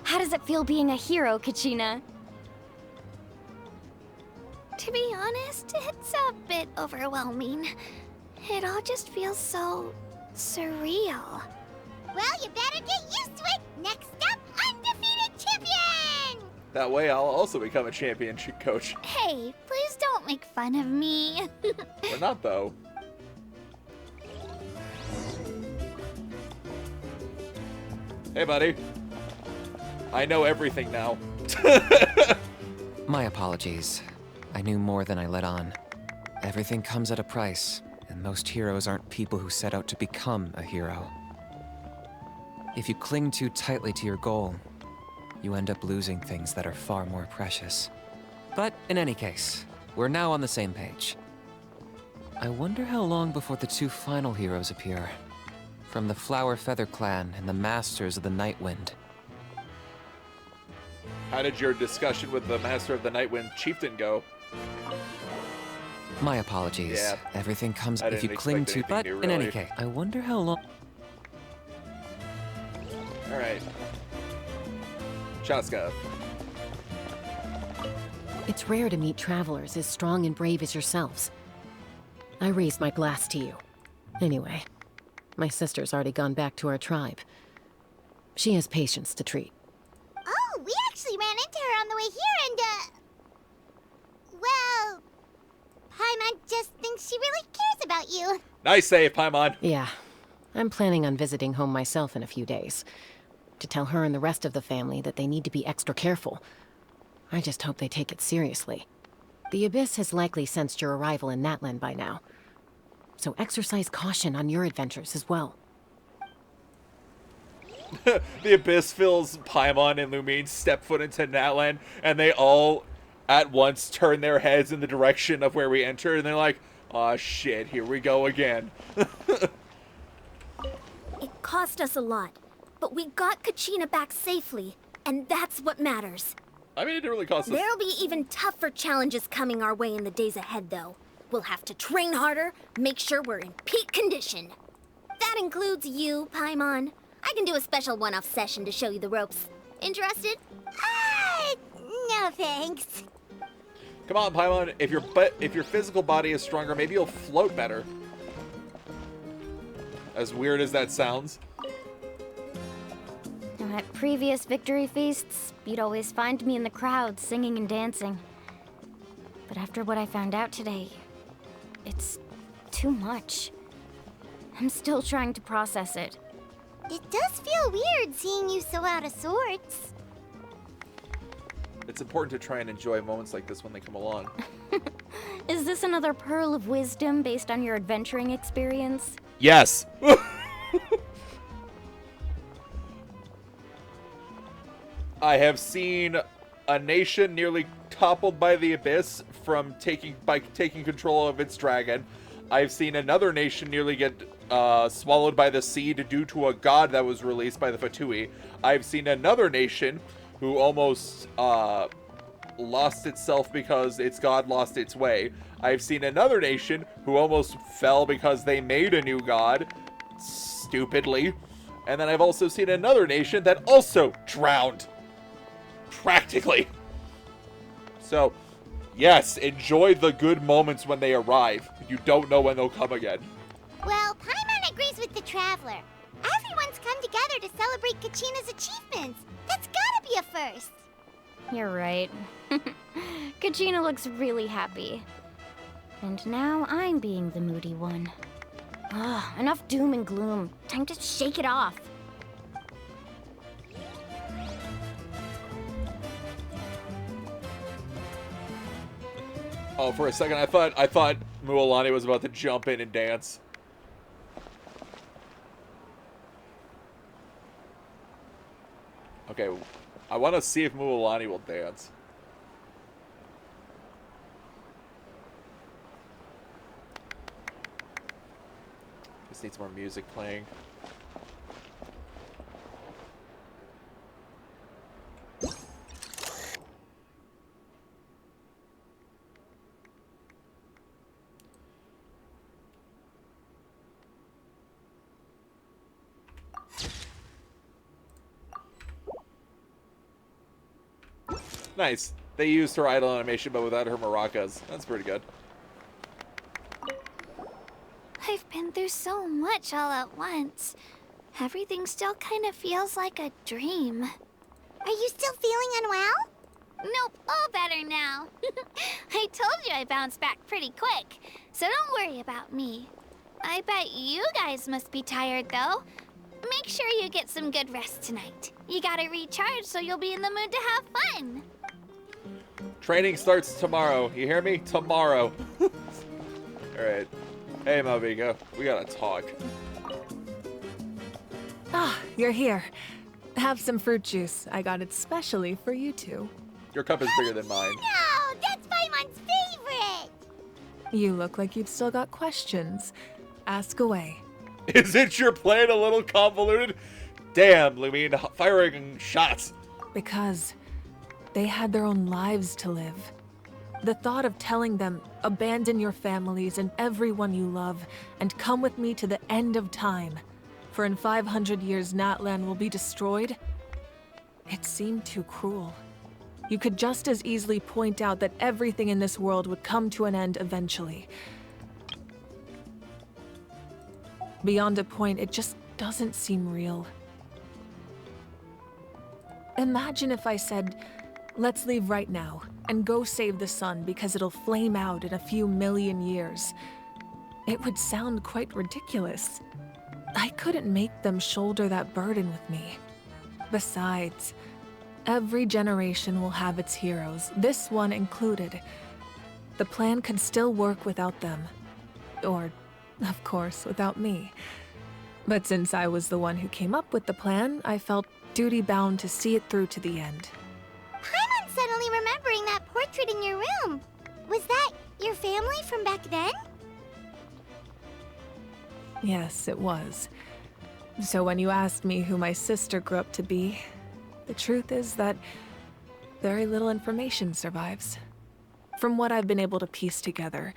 How does it feel being a hero, Kachina? To be honest, it's a bit overwhelming. It all just feels so surreal. Well, you better get used to it. Next up, undefeated champion! That way I'll also become a champion coach. Hey, please don't make fun of me. We're not, though. Hey, buddy. I know everything now. My apologies. I knew more than I let on. Everything comes at a price, and most heroes aren't people who set out to become a hero. If you cling too tightly to your goal, you end up losing things that are far more precious. But in any case, we're now on the same page. I wonder how long before the two final heroes appear. From the Flower Feather Clan and the Masters of the Nightwind. How did your discussion with the Master of the Nightwind Chieftain go? My apologies. Yeah. Everything comes I if you didn't cling expect to. anything But new, in any really. case, I wonder how long. All right. Chaska. It's rare to meet travelers as strong and brave as yourselves. I raised my glass to you. Anyway, my sister's already gone back to our tribe. She has patients to treat. Oh, we actually ran into her on the way here and, well, Paimon just thinks she really cares about you. Nice save, Paimon. Yeah. I'm planning on visiting home myself in a few days. To tell her and the rest of the family that they need to be extra careful. I just hope they take it seriously. The Abyss has likely sensed your arrival in Natlan by now. So exercise caution on your adventures as well. The Abyss feels Paimon and Lumine step foot into Natlan, and they all at once turn their heads in the direction of where we enter, and they're like, aw shit, here we go again. It cost us a lot, but we got Kachina back safely, and that's what matters. I mean, it didn't really cost us. There'll be even tougher challenges coming our way in the days ahead, though. We'll have to train harder, make sure we're in peak condition. That includes you, Paimon. I can do a special one-off session to show you the ropes. Interested? No thanks. Come on, Paimon. If your physical body is stronger, maybe you'll float better. As weird as that sounds. At previous victory feasts, you'd always find me in the crowd singing and dancing. But after what I found out today, it's too much. I'm still trying to process it. It does feel weird seeing you so out of sorts. It's important to try and enjoy moments like this when they come along. Is this another pearl of wisdom based on your adventuring experience? Yes! I have seen a nation nearly toppled by the Abyss by taking control of its dragon. I've seen another nation nearly get swallowed by the sea due to a god that was released by the Fatui. I've seen another nation who almost lost itself because its god lost its way. I've seen another nation who almost fell because they made a new god, stupidly. And then I've also seen another nation that also drowned. Practically. So, yes, enjoy the good moments when they arrive. You don't know when they'll come again. Well, Paimon agrees with the Traveler. Everyone's come together to celebrate Kachina's achievements. That's gotta be a first. You're right. Kachina looks really happy. And now I'm being the moody one. Ugh, enough doom and gloom. Time to shake it off. Oh, for a second, I thought Mualani was about to jump in and dance. Okay, I want to see if Mualani will dance. Just needs more music playing. Nice. They used her idle animation, but without her maracas. That's pretty good. I've been through so much all at once. Everything still kind of feels like a dream. Are you still feeling unwell? Nope, all better now. I told you I bounced back pretty quick, so don't worry about me. I bet you guys must be tired, though. Make sure you get some good rest tonight. You gotta recharge so you'll be in the mood to have fun. Training starts tomorrow. You hear me? Tomorrow. Alright. Hey, Malvika. We gotta talk. Ah, you're here. Have some fruit juice. I got it specially for you two. Your cup is bigger than mine. No, that's Paimon's favorite! You look like you've still got questions. Ask away. Isn't your plan a little convoluted? Damn, Lumine, firing shots. Because they had their own lives to live. The thought of telling them, abandon your families and everyone you love, and come with me to the end of time, for in 500 years Natlan will be destroyed, it seemed too cruel. You could just as easily point out that everything in this world would come to an end eventually. Beyond a point, it just doesn't seem real. Imagine if I said, let's leave right now, and go save the sun because it'll flame out in a few million years. It would sound quite ridiculous. I couldn't make them shoulder that burden with me. Besides, every generation will have its heroes, this one included. The plan could still work without them. Or, of course, without me. But since I was the one who came up with the plan, I felt duty-bound to see it through to the end. Paimon's suddenly remembering that portrait in your room. Was that your family from back then? Yes, it was. So when you asked me who my sister grew up to be, the truth is that very little information survives. From what I've been able to piece together,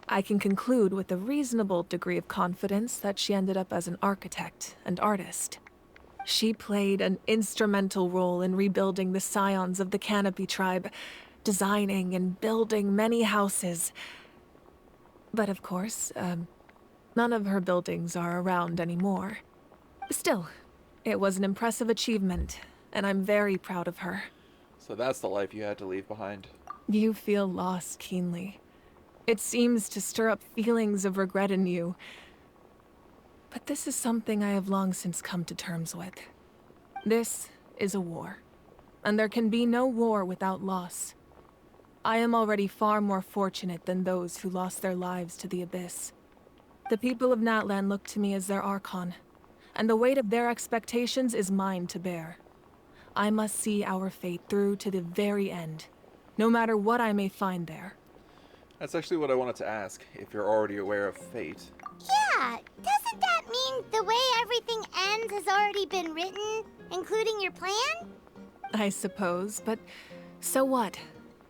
I can conclude with a reasonable degree of confidence that she ended up as an architect and artist. She played an instrumental role in rebuilding the scions of the Canopy tribe, designing and building many houses. But of course, none of her buildings are around anymore. Still, it was an impressive achievement, and I'm very proud of her. So that's the life you had to leave behind. You feel loss keenly. It seems to stir up feelings of regret in you. But this is something I have long since come to terms with. This is a war, and there can be no war without loss. I am already far more fortunate than those who lost their lives to the Abyss. The people of Natlan look to me as their Archon, and the weight of their expectations is mine to bear. I must see our fate through to the very end, no matter what I may find there. That's actually what I wanted to ask, if you're already aware of fate. Yeah, doesn't that mean the way everything ends has already been written, including your plan? I suppose, but so what?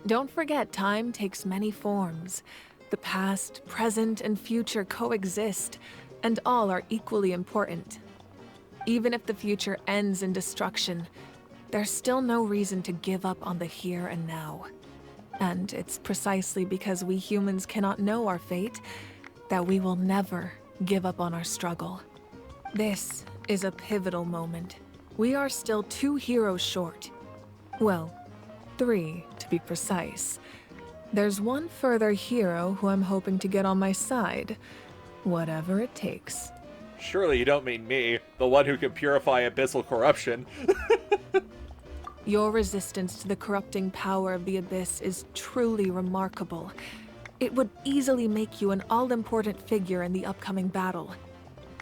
Don't forget, time takes many forms. The past, present, and future coexist, and all are equally important. Even if the future ends in destruction, there's still no reason to give up on the here and now. And it's precisely because we humans cannot know our fate that we will never give up on our struggle. This is a pivotal moment. We are still 2 heroes short. Well, 3 to be precise. There's one further hero who I'm hoping to get on my side, whatever it takes. Surely you don't mean me, the one who can purify abyssal corruption. Your resistance to the corrupting power of the Abyss is truly remarkable. It would easily make you an all-important figure in the upcoming battle.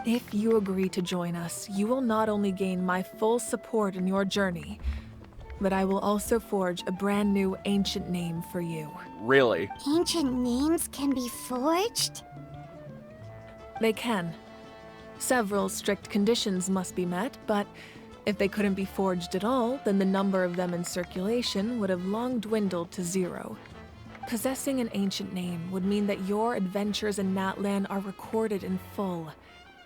If you agree to join us, you will not only gain my full support in your journey, but I will also forge a brand new ancient name for you. Really? Ancient names can be forged? They can. Several strict conditions must be met, but if they couldn't be forged at all, then the number of them in circulation would have long dwindled to 0. Possessing an ancient name would mean that your adventures in Natlan are recorded in full.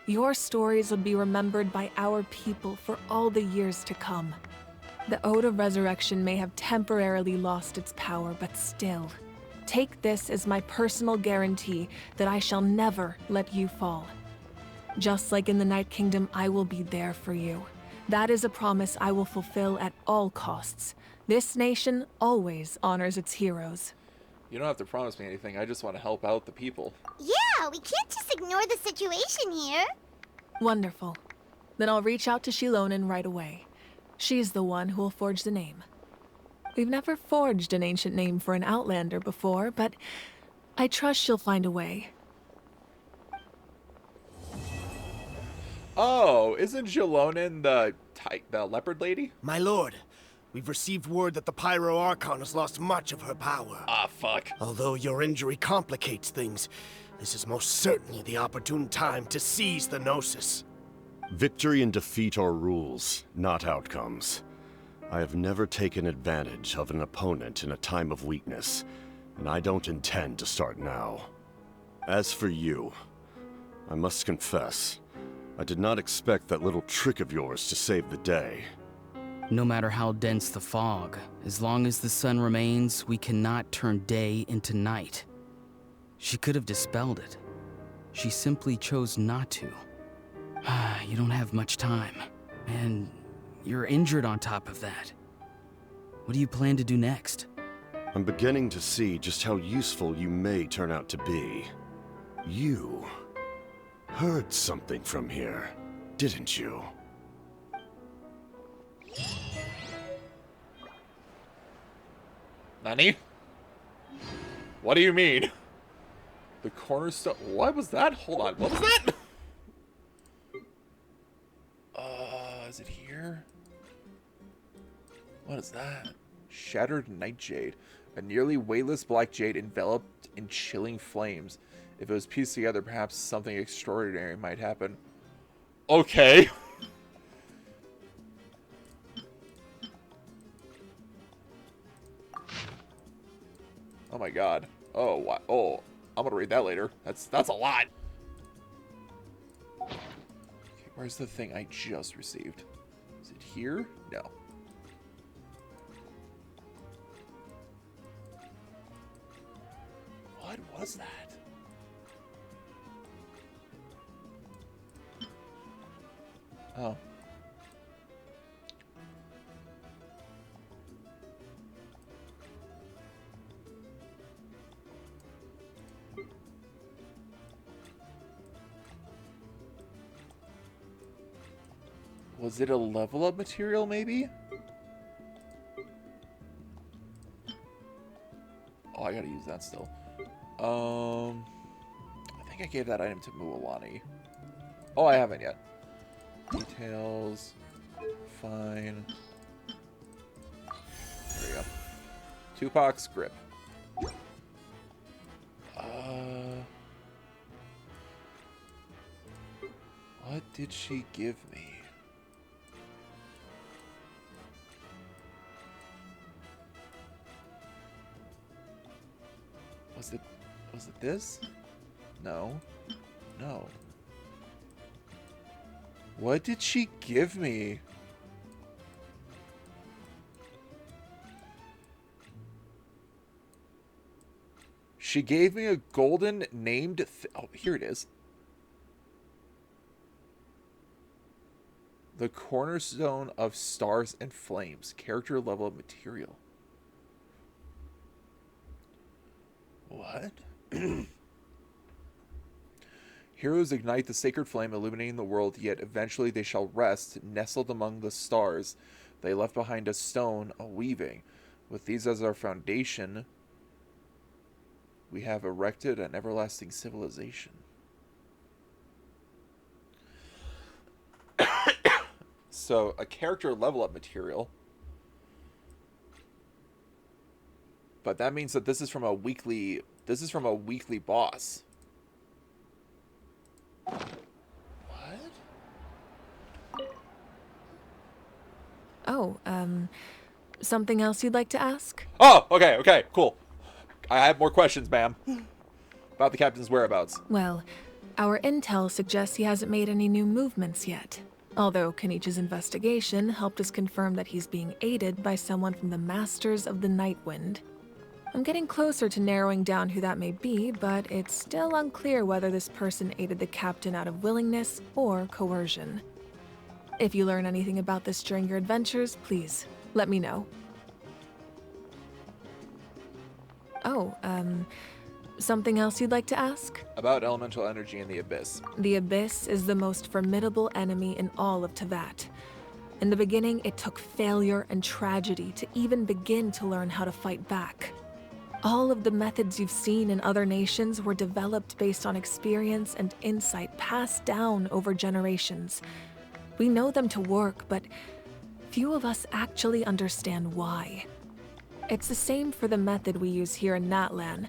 Your stories would be remembered by our people for all the years to come. The Ode of Resurrection may have temporarily lost its power, but still, take this as my personal guarantee that I shall never let you fall. Just like in the Night Kingdom, I will be there for you. That is a promise I will fulfill at all costs. This nation always honors its heroes. You don't have to promise me anything, I just want to help out the people. Yeah, we can't just ignore the situation here. Wonderful. Then I'll reach out to Shilonen right away. She's the one who will forge the name. We've never forged an ancient name for an Outlander before, but I trust she'll find a way. Oh, isn't Shilonen the leopard lady? My lord, we've received word that the Pyro Archon has lost much of her power. Ah, fuck. Although your injury complicates things, this is most certainly the opportune time to seize the Gnosis. Victory and defeat are rules, not outcomes. I have never taken advantage of an opponent in a time of weakness, and I don't intend to start now. As for you, I must confess, I did not expect that little trick of yours to save the day. No matter how dense the fog, as long as the sun remains, we cannot turn day into night. She could have dispelled it. She simply chose not to. You don't have much time, and you're injured on top of that. What do you plan to do next? I'm beginning to see just how useful you may turn out to be. You heard something from here, didn't you? Nani? What do you mean? The cornerstone. What was that? Hold on. What was that? Is it here? What is that? Shattered night jade. A nearly weightless black jade enveloped in chilling flames. If it was pieced together, perhaps something extraordinary might happen. Okay. Oh my god. Oh, what? Oh, I'm gonna read that later. That's a lot. Okay, where's the thing I just received? Is it here? No. What was that? Oh. Was it a level up material, maybe? Oh, I gotta use that still. I think I gave that item to Mualani. Oh, I haven't yet. Details. Fine. There we go. Tupac's grip. What did she give me? Was it this? No. No. What did she give me? She gave me a golden named... oh, here it is. The Cornerstone of Stars and Flames. Character level material. What? Heroes ignite the sacred flame, illuminating the world, yet eventually they shall rest, nestled among the stars. They left behind a stone, a weaving. With these as our foundation, we have erected an everlasting civilization. So, a character level up material. But that means that this is from a weekly boss. What? Oh, something else you'd like to ask? Oh, okay, cool. I have more questions, ma'am. About the captain's whereabouts. Well, our intel suggests he hasn't made any new movements yet. Although Kenichi's investigation helped us confirm that he's being aided by someone from the Masters of the Nightwind. I'm getting closer to narrowing down who that may be, but it's still unclear whether this person aided the captain out of willingness or coercion. If you learn anything about this during your adventures, please let me know. Oh, something else you'd like to ask? About elemental energy in the Abyss. The Abyss is the most formidable enemy in all of Teyvat. In the beginning, it took failure and tragedy to even begin to learn how to fight back. All of the methods you've seen in other nations were developed based on experience and insight passed down over generations. We know them to work, but few of us actually understand why. It's the same for the method we use here in Natlan.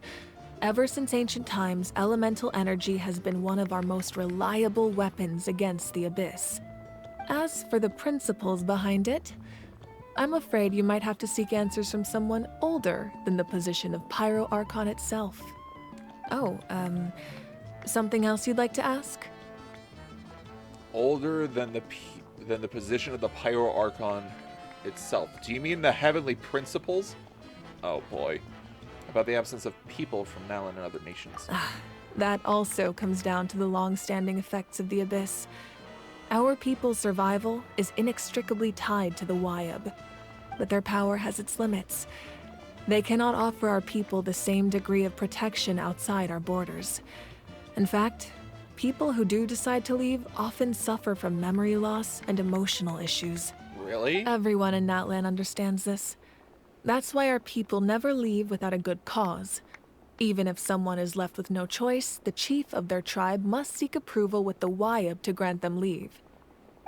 Ever since ancient times, elemental energy has been one of our most reliable weapons against the Abyss. As for the principles behind it, I'm afraid you might have to seek answers from someone older than the position of Pyro Archon itself. Oh, something else you'd like to ask? Older than the position of the Pyro Archon itself. Do you mean the heavenly principles? Oh boy. About the absence of people from Natlan and other nations. That also comes down to the long-standing effects of the Abyss. Our people's survival is inextricably tied to the Wyab, but their power has its limits. They cannot offer our people the same degree of protection outside our borders. In fact, people who do decide to leave often suffer from memory loss and emotional issues. Really? Everyone in Natlan understands this. That's why our people never leave without a good cause. Even if someone is left with no choice, the chief of their tribe must seek approval with the Wyab to grant them leave.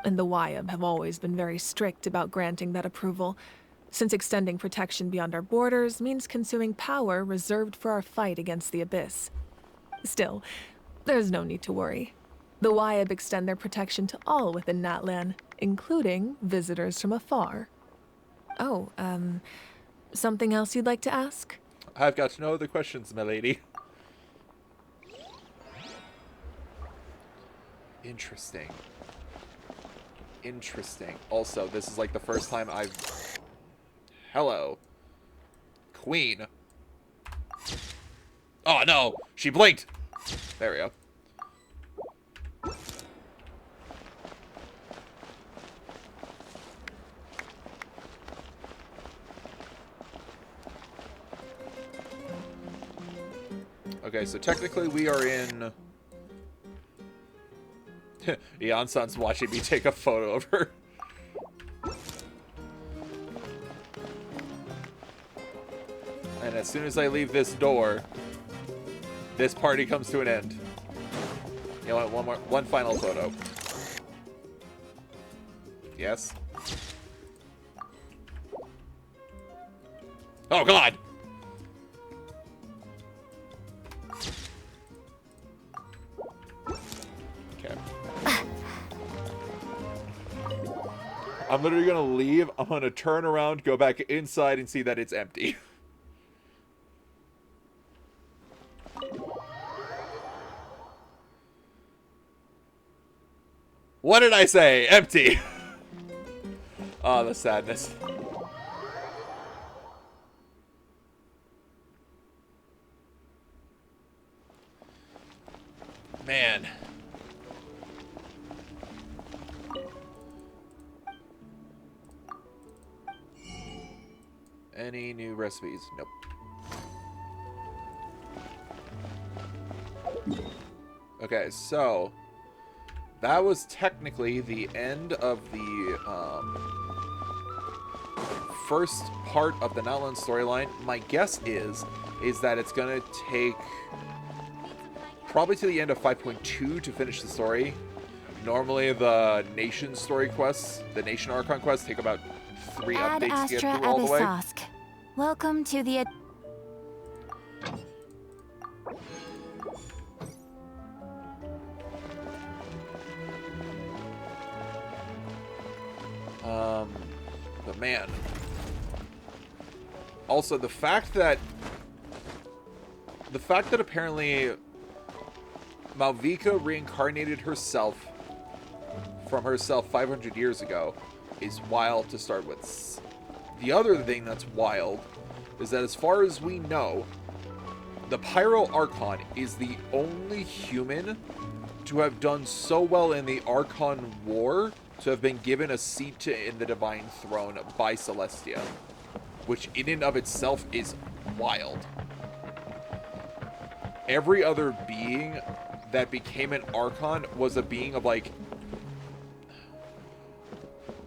And the Wyab have always been very strict about granting that approval, since extending protection beyond our borders means consuming power reserved for our fight against the Abyss. Still, there's no need to worry. The Wyab extend their protection to all within Natlan, including visitors from afar. Oh, something else you'd like to ask? I've got no other questions, my lady. Interesting. Also, this is like the first time I've... Hello. Queen. Oh, no! She blinked! There we go. Okay, so technically we are in... Eon-san's watching me take a photo of her. And as soon as I leave this door, this party comes to an end. You know what, one final photo. Yes? Oh, God! I'm literally gonna leave. I'm gonna turn around, go back inside, and see that it's empty. What did I say? Empty. Oh, the sadness. Man. Any new recipes? Nope. Okay, so that was technically the end of the first part of the Natlan storyline. My guess is that it's gonna take probably to the end of 5.2 to finish the story. Normally the Nation story quests, the Nation Archon quests, take about 3 updates to get through all the way. Welcome to the... But man. Also, the fact that apparently Malvika reincarnated herself from herself 500 years ago is wild to start with. The other thing that's wild is that as far as we know, the Pyro Archon is the only human to have done so well in the Archon War to have been given a seat in the Divine Throne by Celestia, which in and of itself is wild. Every other being that became an Archon was a being of, like,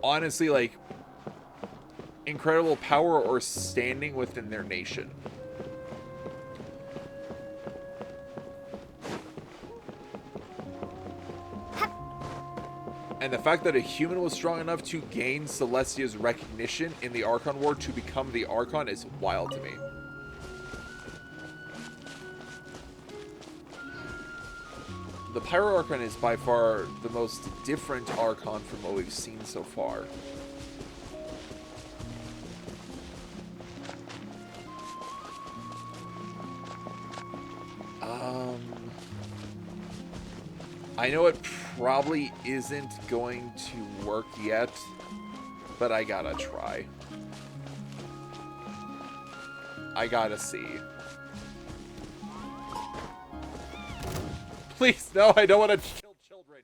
honestly, like, incredible power or standing within their nation. And the fact that a human was strong enough to gain Celestia's recognition in the Archon War to become the Archon is wild to me. The Pyro Archon is by far the most different Archon from what we've seen so far. I know it probably isn't going to work yet, but I gotta try. I gotta see. Please, no, I don't want to kill children.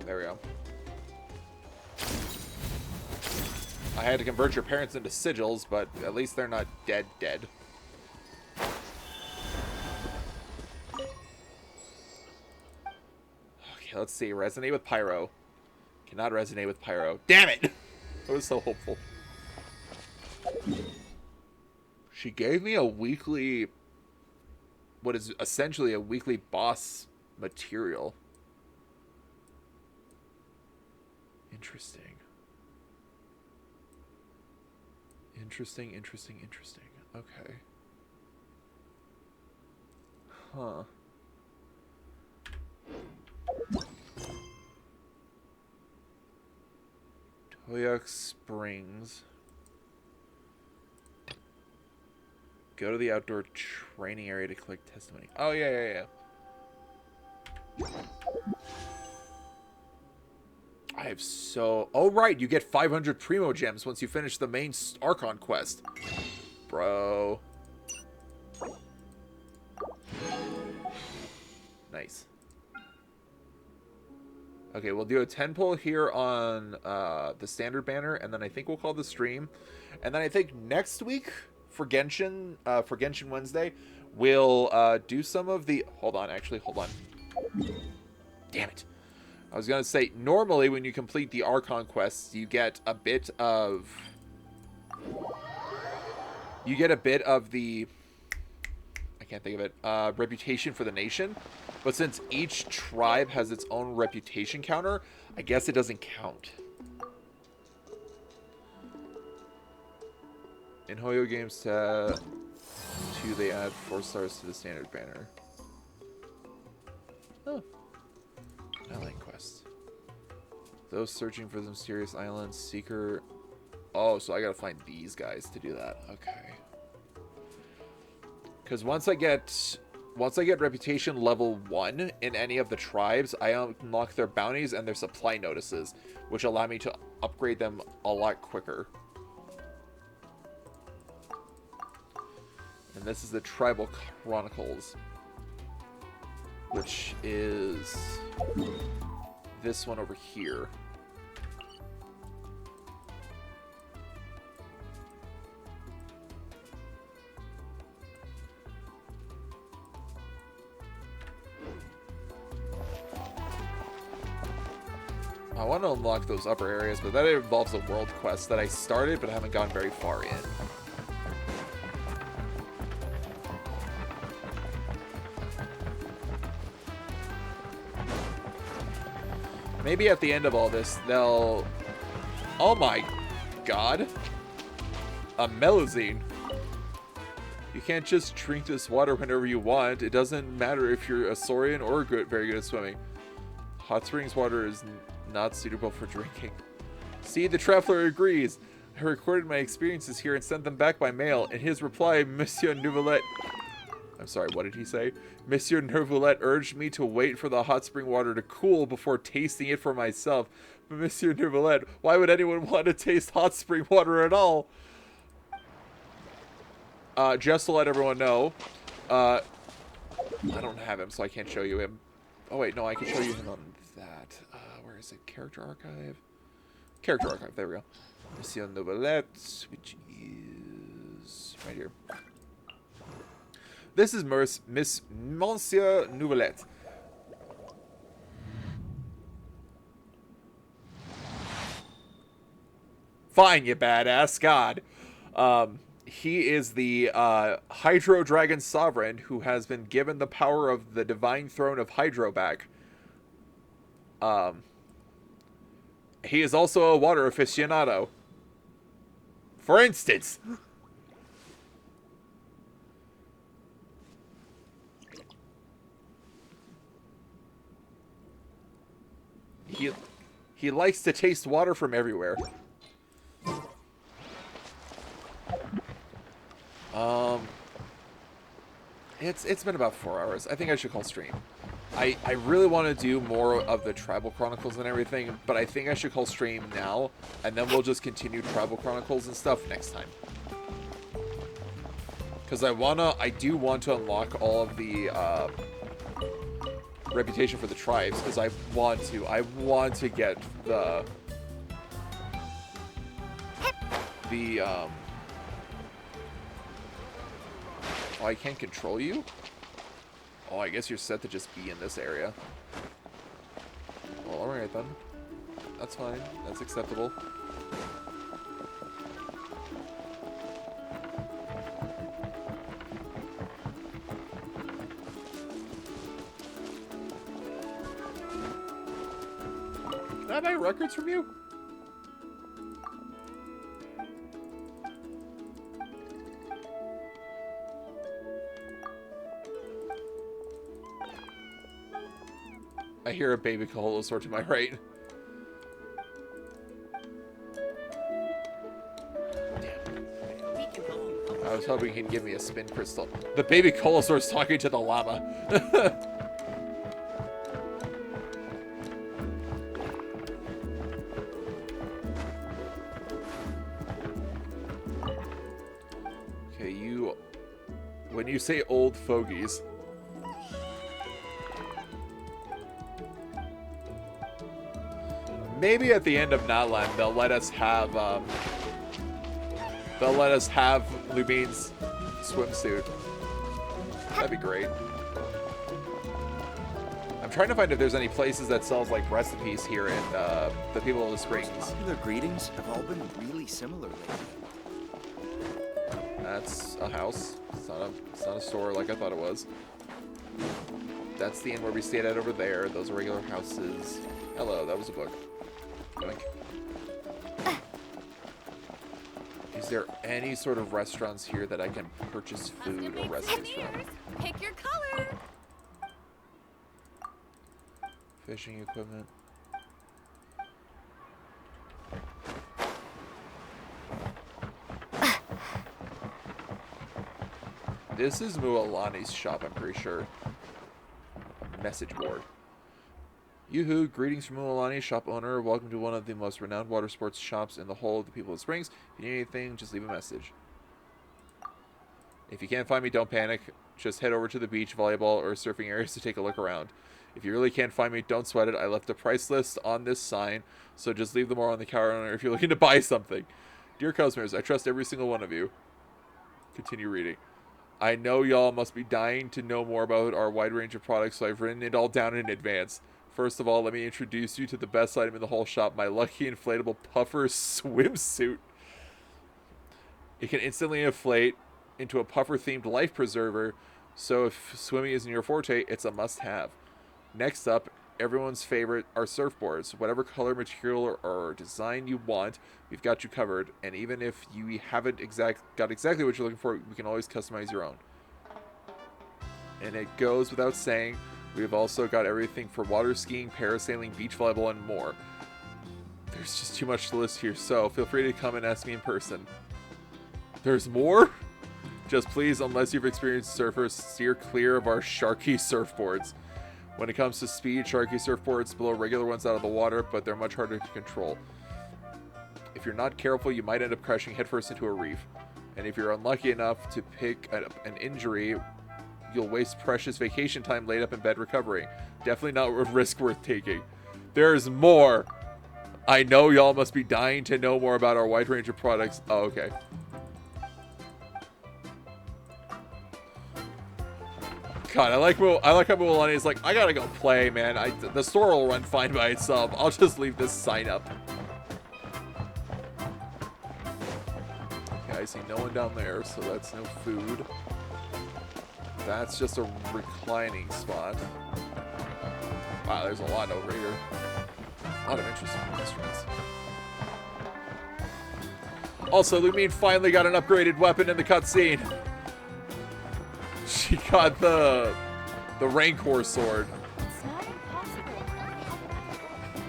There we go. I had to convert your parents into sigils, but at least they're not dead. Okay, let's see. Resonate with Pyro. Cannot resonate with Pyro. Damn it! I was so hopeful. She gave me a weekly... what is essentially a weekly boss material. Interesting. Interesting. Okay. Huh. Toyak Springs. Go to the outdoor training area to collect testimony. Oh, yeah. I have so... oh, right. You get 500 Primo Gems once you finish the main Archon quest. Bro. Nice. Okay, we'll do a 10 pull here on the standard banner, and then I think we'll call the stream. And then I think next week for Genshin Wednesday, we'll do some of the... hold on. Damn it. I was going to say, normally when you complete the Archon quests, you get a bit of you get a bit of the, I can't think of it, reputation for the nation. But since each tribe has its own reputation counter, I guess it doesn't count. In Hoyo Games 2, they add 4 stars to the standard banner. Oh. Island quest. Those searching for the mysterious island seeker. Oh, so I gotta find these guys to do that. Okay. Because once I get reputation level 1 in any of the tribes, I unlock their bounties and their supply notices, which allow me to upgrade them a lot quicker. And this is the Tribal Chronicles, which is this one over here. I want to unlock those upper areas, but that involves a world quest that I started but haven't gone very far in. Maybe at the end of all this, they'll... Oh my god. A Melusine. You can't just drink this water whenever you want. It doesn't matter if you're a Saurian or very good at swimming. Hot springs water is not suitable for drinking. See, the traveler agrees. I recorded my experiences here and sent them back by mail. In his reply, Monsieur Neuvillette... I'm sorry, what did he say? Monsieur Neuvillette urged me to wait for the hot spring water to cool before tasting it for myself. But Monsieur Neuvillette, why would anyone want to taste hot spring water at all? Just to let everyone know, I don't have him, so I can't show you him. Oh wait, no, I can show you him on that. Where is it? Character archive? Character archive, there we go. Monsieur Neuvillette, which is right here. This is Miss Monsieur Neuvillette. Fine, you badass. God. He is the Hydro Dragon Sovereign who has been given the power of the Divine Throne of Hydro back. He is also a water aficionado. For instance... He likes to taste water from everywhere. It's been about 4 hours. I think I should call stream. I really want to do more of the Tribal Chronicles and everything, but I think I should call stream now, and then we'll just continue Tribal Chronicles and stuff next time. Because I do want to unlock all of the reputation for the tribes, because I want to get the oh, I can't control you? Oh, I guess you're set to just be in this area. Well, alright then. That's fine. That's acceptable. Can I buy records from you? I hear a baby Koholosaur to my right. I was hoping he'd give me a spin crystal. The baby Koholosaur's talking to the llama. Okay, when you say old fogies... Maybe at the end of Natlan, they'll let us have Lubine's swimsuit. That'd be great. I'm trying to find if there's any places that sells like recipes here in the People of the Springs. Popular greetings have all been really similar lately. That's a house. It's not a store like I thought it was. That's the inn where we stayed at over there. Those are regular houses. Hello, that was a book. Yoink. Is there any sort of restaurants here that I can purchase food or recipes from? Pick your color. Fishing equipment. This is Mualani's shop, I'm pretty sure. Message board. Yoo-hoo, greetings from Mualani, shop owner. Welcome to one of the most renowned water sports shops in the whole of the People of Springs. If you need anything, just leave a message. If you can't find me, don't panic. Just head over to the beach, volleyball, or surfing areas to take a look around. If you really can't find me, don't sweat it. I left a price list on this sign, so just leave them all on the counter if you're looking to buy something. Dear customers, I trust every single one of you. Continue reading. I know y'all must be dying to know more about our wide range of products, so I've written it all down in advance. First of all, let me introduce you to the best item in the whole shop, my lucky inflatable puffer swimsuit. It can instantly inflate into a puffer-themed life preserver, so if swimming isn't your forte, it's a must-have. Next up, everyone's favorite are surfboards. Whatever color, material, or design you want, we've got you covered. And even if you haven't got exactly what you're looking for, we can always customize your own. And it goes without saying, we've also got everything for water skiing, parasailing, beach volleyball, and more. There's just too much to list here, so feel free to come and ask me in person. There's more? Just please, unless you've experienced surfers, steer clear of our sharky surfboards. When it comes to speed, sharky surfboards blow regular ones out of the water, but they're much harder to control. If you're not careful, you might end up crashing headfirst into a reef. And if you're unlucky enough to pick an injury, you'll waste precious vacation time laid up in bed recovering. Definitely not a risk worth taking. There's more! I know y'all must be dying to know more about our wide range of products. Oh, okay. God, I like how Mualani is like, I gotta go play, man. The store will run fine by itself. I'll just leave this sign up. Okay, I see no one down there, so that's no food. That's just a reclining spot. Wow, there's a lot over here. A lot of interesting instruments. Also, Lumine finally got an upgraded weapon in the cutscene. She got the Rancor sword. It's not impossible.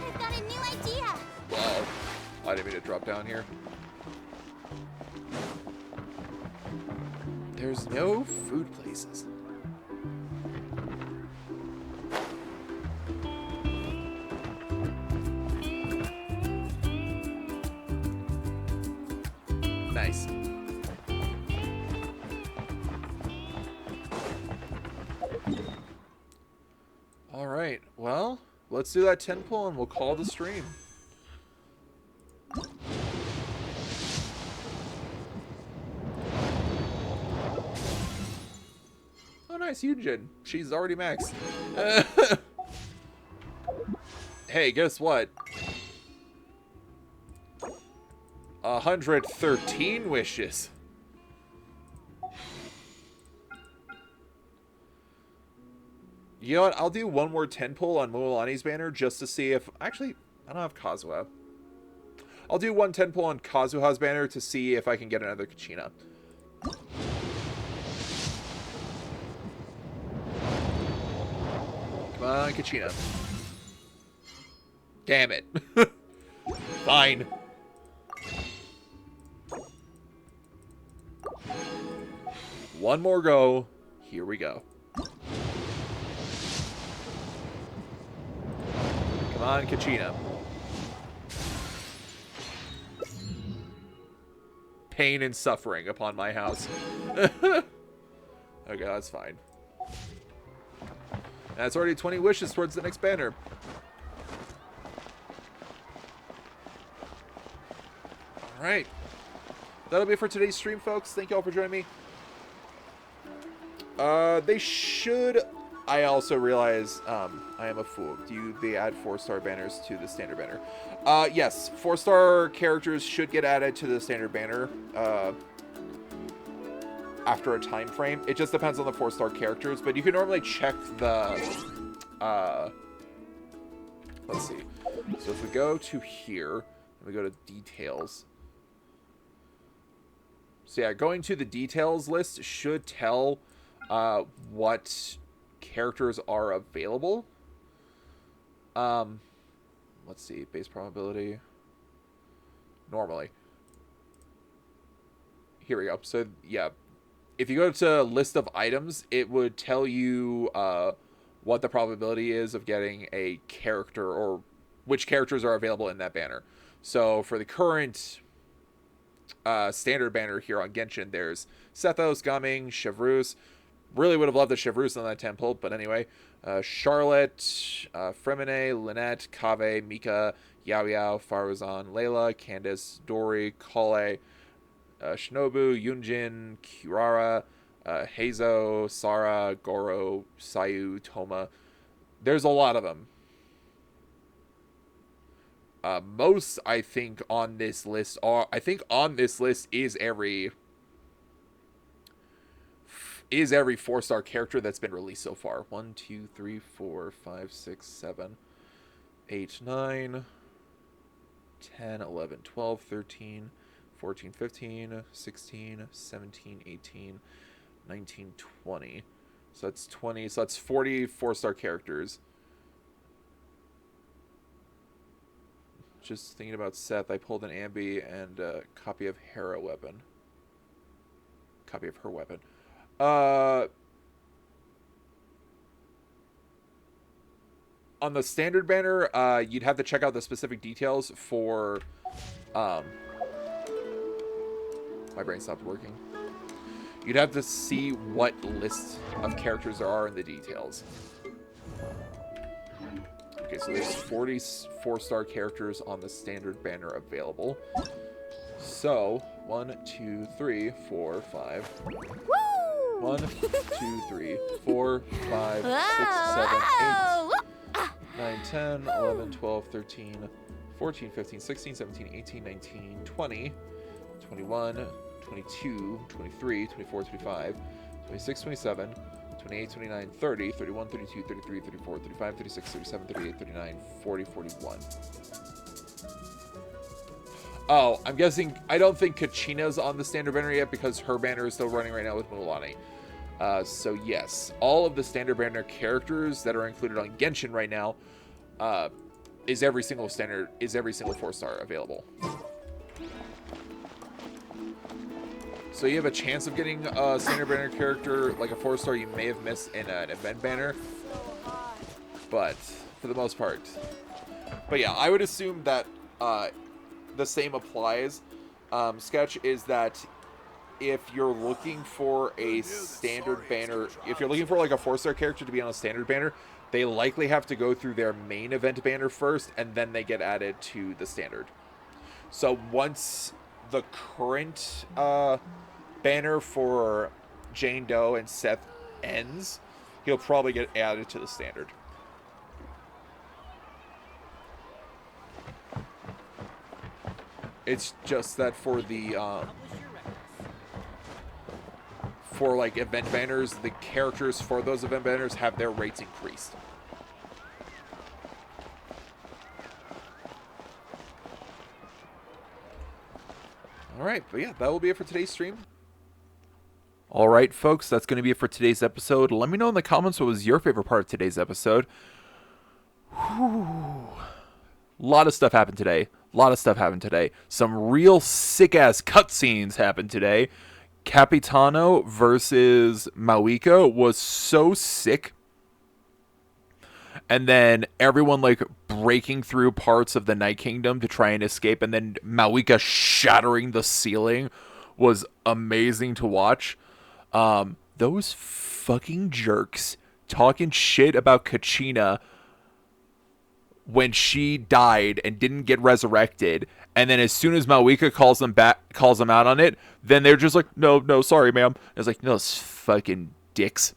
I've got a new idea. Wow. I didn't mean to drop down here. There's no food places. Nice. Alright, well, let's do that 10 pull and we'll call the stream. Oh nice, Yujin. She's already maxed. Hey, guess what? 113 wishes. You know what? I'll do one more 10 pull on Mualani's banner just to see if... Actually, I don't have Kazuha. I'll do one 10 pull on Kazuha's banner to see if I can get another Kachina. Come on, Kachina. Damn it. Fine. One more go. Here we go. Come on, Kachina. Pain and suffering upon my house. Okay, that's fine. That's already 20 wishes towards the next banner. Alright. That'll be it for today's stream, folks. Thank you all for joining me. They should... I also realize I am a fool. They add 4-star banners to the standard banner? Yes, 4-star characters should get added to the standard banner. after a time frame. It just depends on the 4-star characters, but you can normally check the let's see. So if we go to here, we go to details. So yeah, going to the details list should tell what characters are available. Let's see, base probability. Normally. Here we go. So yeah, if you go to list of items, it would tell you what the probability is of getting a character, or which characters are available in that banner. So for the current standard banner here on Genshin, there's Sethos, Gaming, Chevreuse. Really would have loved the Chevreuse on that temple, but anyway. Charlotte, Fremine, Lynette, Kave, Mika, Yao Yao, Faruzan, Layla, Candace, Dori, Kale, Shinobu, Yunjin, Kirara, Heizo, Sara, Goro, Sayu, Toma. There's a lot of them. Most, I think, on this list are... I think on this list is every 4-star character that's been released so far. 1, 2, 3, 4, 5, 6, 7, 8, 9, 10, 11, 12, 13, 14, 15, 16, 17, 18, 19, 20. So that's 20. So that's 40 4-star characters. Just thinking about Seth, I pulled an Ambi and a copy of Hera weapon. Copy of her weapon. On the standard banner, you'd have to check out the specific details for... my brain stopped working. You'd have to see what list of characters there are in the details. Okay, so there's 40 4-star characters on the standard banner available. So, 1, 2, 3, 4, 5. Woo! 1, 2, 3, 4, 5, 6, 7, 8, 9, 10, 11, 12, 13, 14, 15, 16, 17, 18, 19, 20, 21, 22, 23, 24, 25, 26, 27, 28, 29, 30, 31, 32, 33, 34, 35, 36, 37, 38, 39, 40, 41. Oh, I'm guessing... I don't think Kachina's on the standard banner yet because her banner is still running right now with Mualani. So yes, all of the standard banner characters that are included on Genshin right now is every single 4-star available. So you have a chance of getting a standard banner character, like a 4-star you may have missed in an event banner. But, for the most part. But yeah, I would assume that the same applies. Sketch is that if you're looking for a standard banner, if you're looking for like a 4-star character to be on a standard banner, they likely have to go through their main event banner first, and then they get added to the standard. So once the current banner for Jane Doe and Seth ends, he'll probably get added to the standard. It's just that for the for like event banners, the characters for those event banners have their rates increased. Alright, but yeah, that will be it for today's stream. Alright, folks, that's going to be it for today's episode. Let me know in the comments what was your favorite part of today's episode. Whew. A lot of stuff happened today. Some real sick-ass cutscenes happened today. Capitano versus Mawika was so sick. And then everyone, like, breaking through parts of the Night Kingdom to try and escape. And then Mawika shattering the ceiling was amazing to watch. Those fucking jerks talking shit about Kachina when she died and didn't get resurrected, and then as soon as Mawika calls them out on it, then they're just like, no, sorry, ma'am. And it's like, no, it's fucking dicks.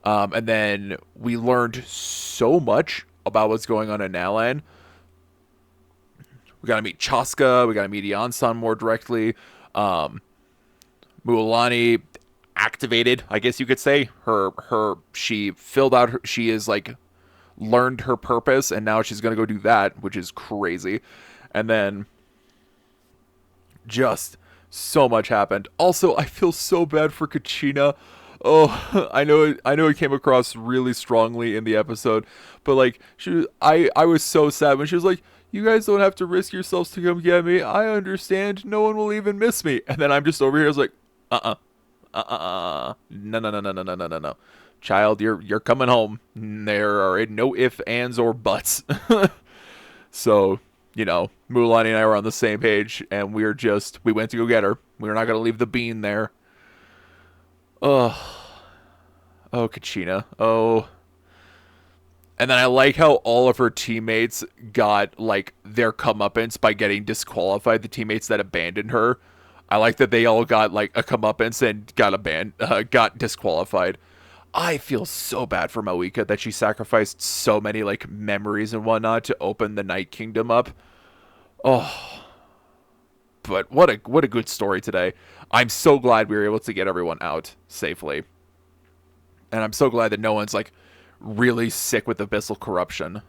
And then we learned so much about what's going on in Natlan. We got to meet Chaska. We got to meet Yansan more directly. Mualani activated, I guess you could say. She filled out she is like learned her purpose, and now she's gonna go do that, which is crazy. And then just so much happened. Also, I feel so bad for Kachina. Oh, I know it came across really strongly in the episode, but like I was so sad when she was like, "You guys don't have to risk yourselves to come get me. I understand. No one will even miss me." And then I'm just over here, I was like, no. Child, you're coming home. There are no ifs, ands, or buts. So, Mualani and I were on the same page, and we went to go get her. We were not going to leave the bean there. Oh, Kachina. Oh. And then I like how all of her teammates got, like, their comeuppance by getting disqualified, the teammates that abandoned her. I like that they all got, like, a comeuppance and got disqualified. I feel so bad for Moika that she sacrificed so many, like, memories and whatnot to open the Night Kingdom up. Oh. But what a good story today. I'm so glad we were able to get everyone out safely. And I'm so glad that no one's, like, really sick with abyssal corruption.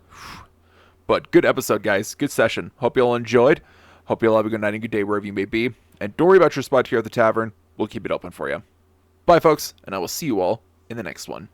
But good episode, guys. Good session. Hope you all enjoyed. Hope you all have a good night and good day wherever you may be. And don't worry about your spot here at the tavern. We'll keep it open for you. Bye, folks, and I will see you all in the next one.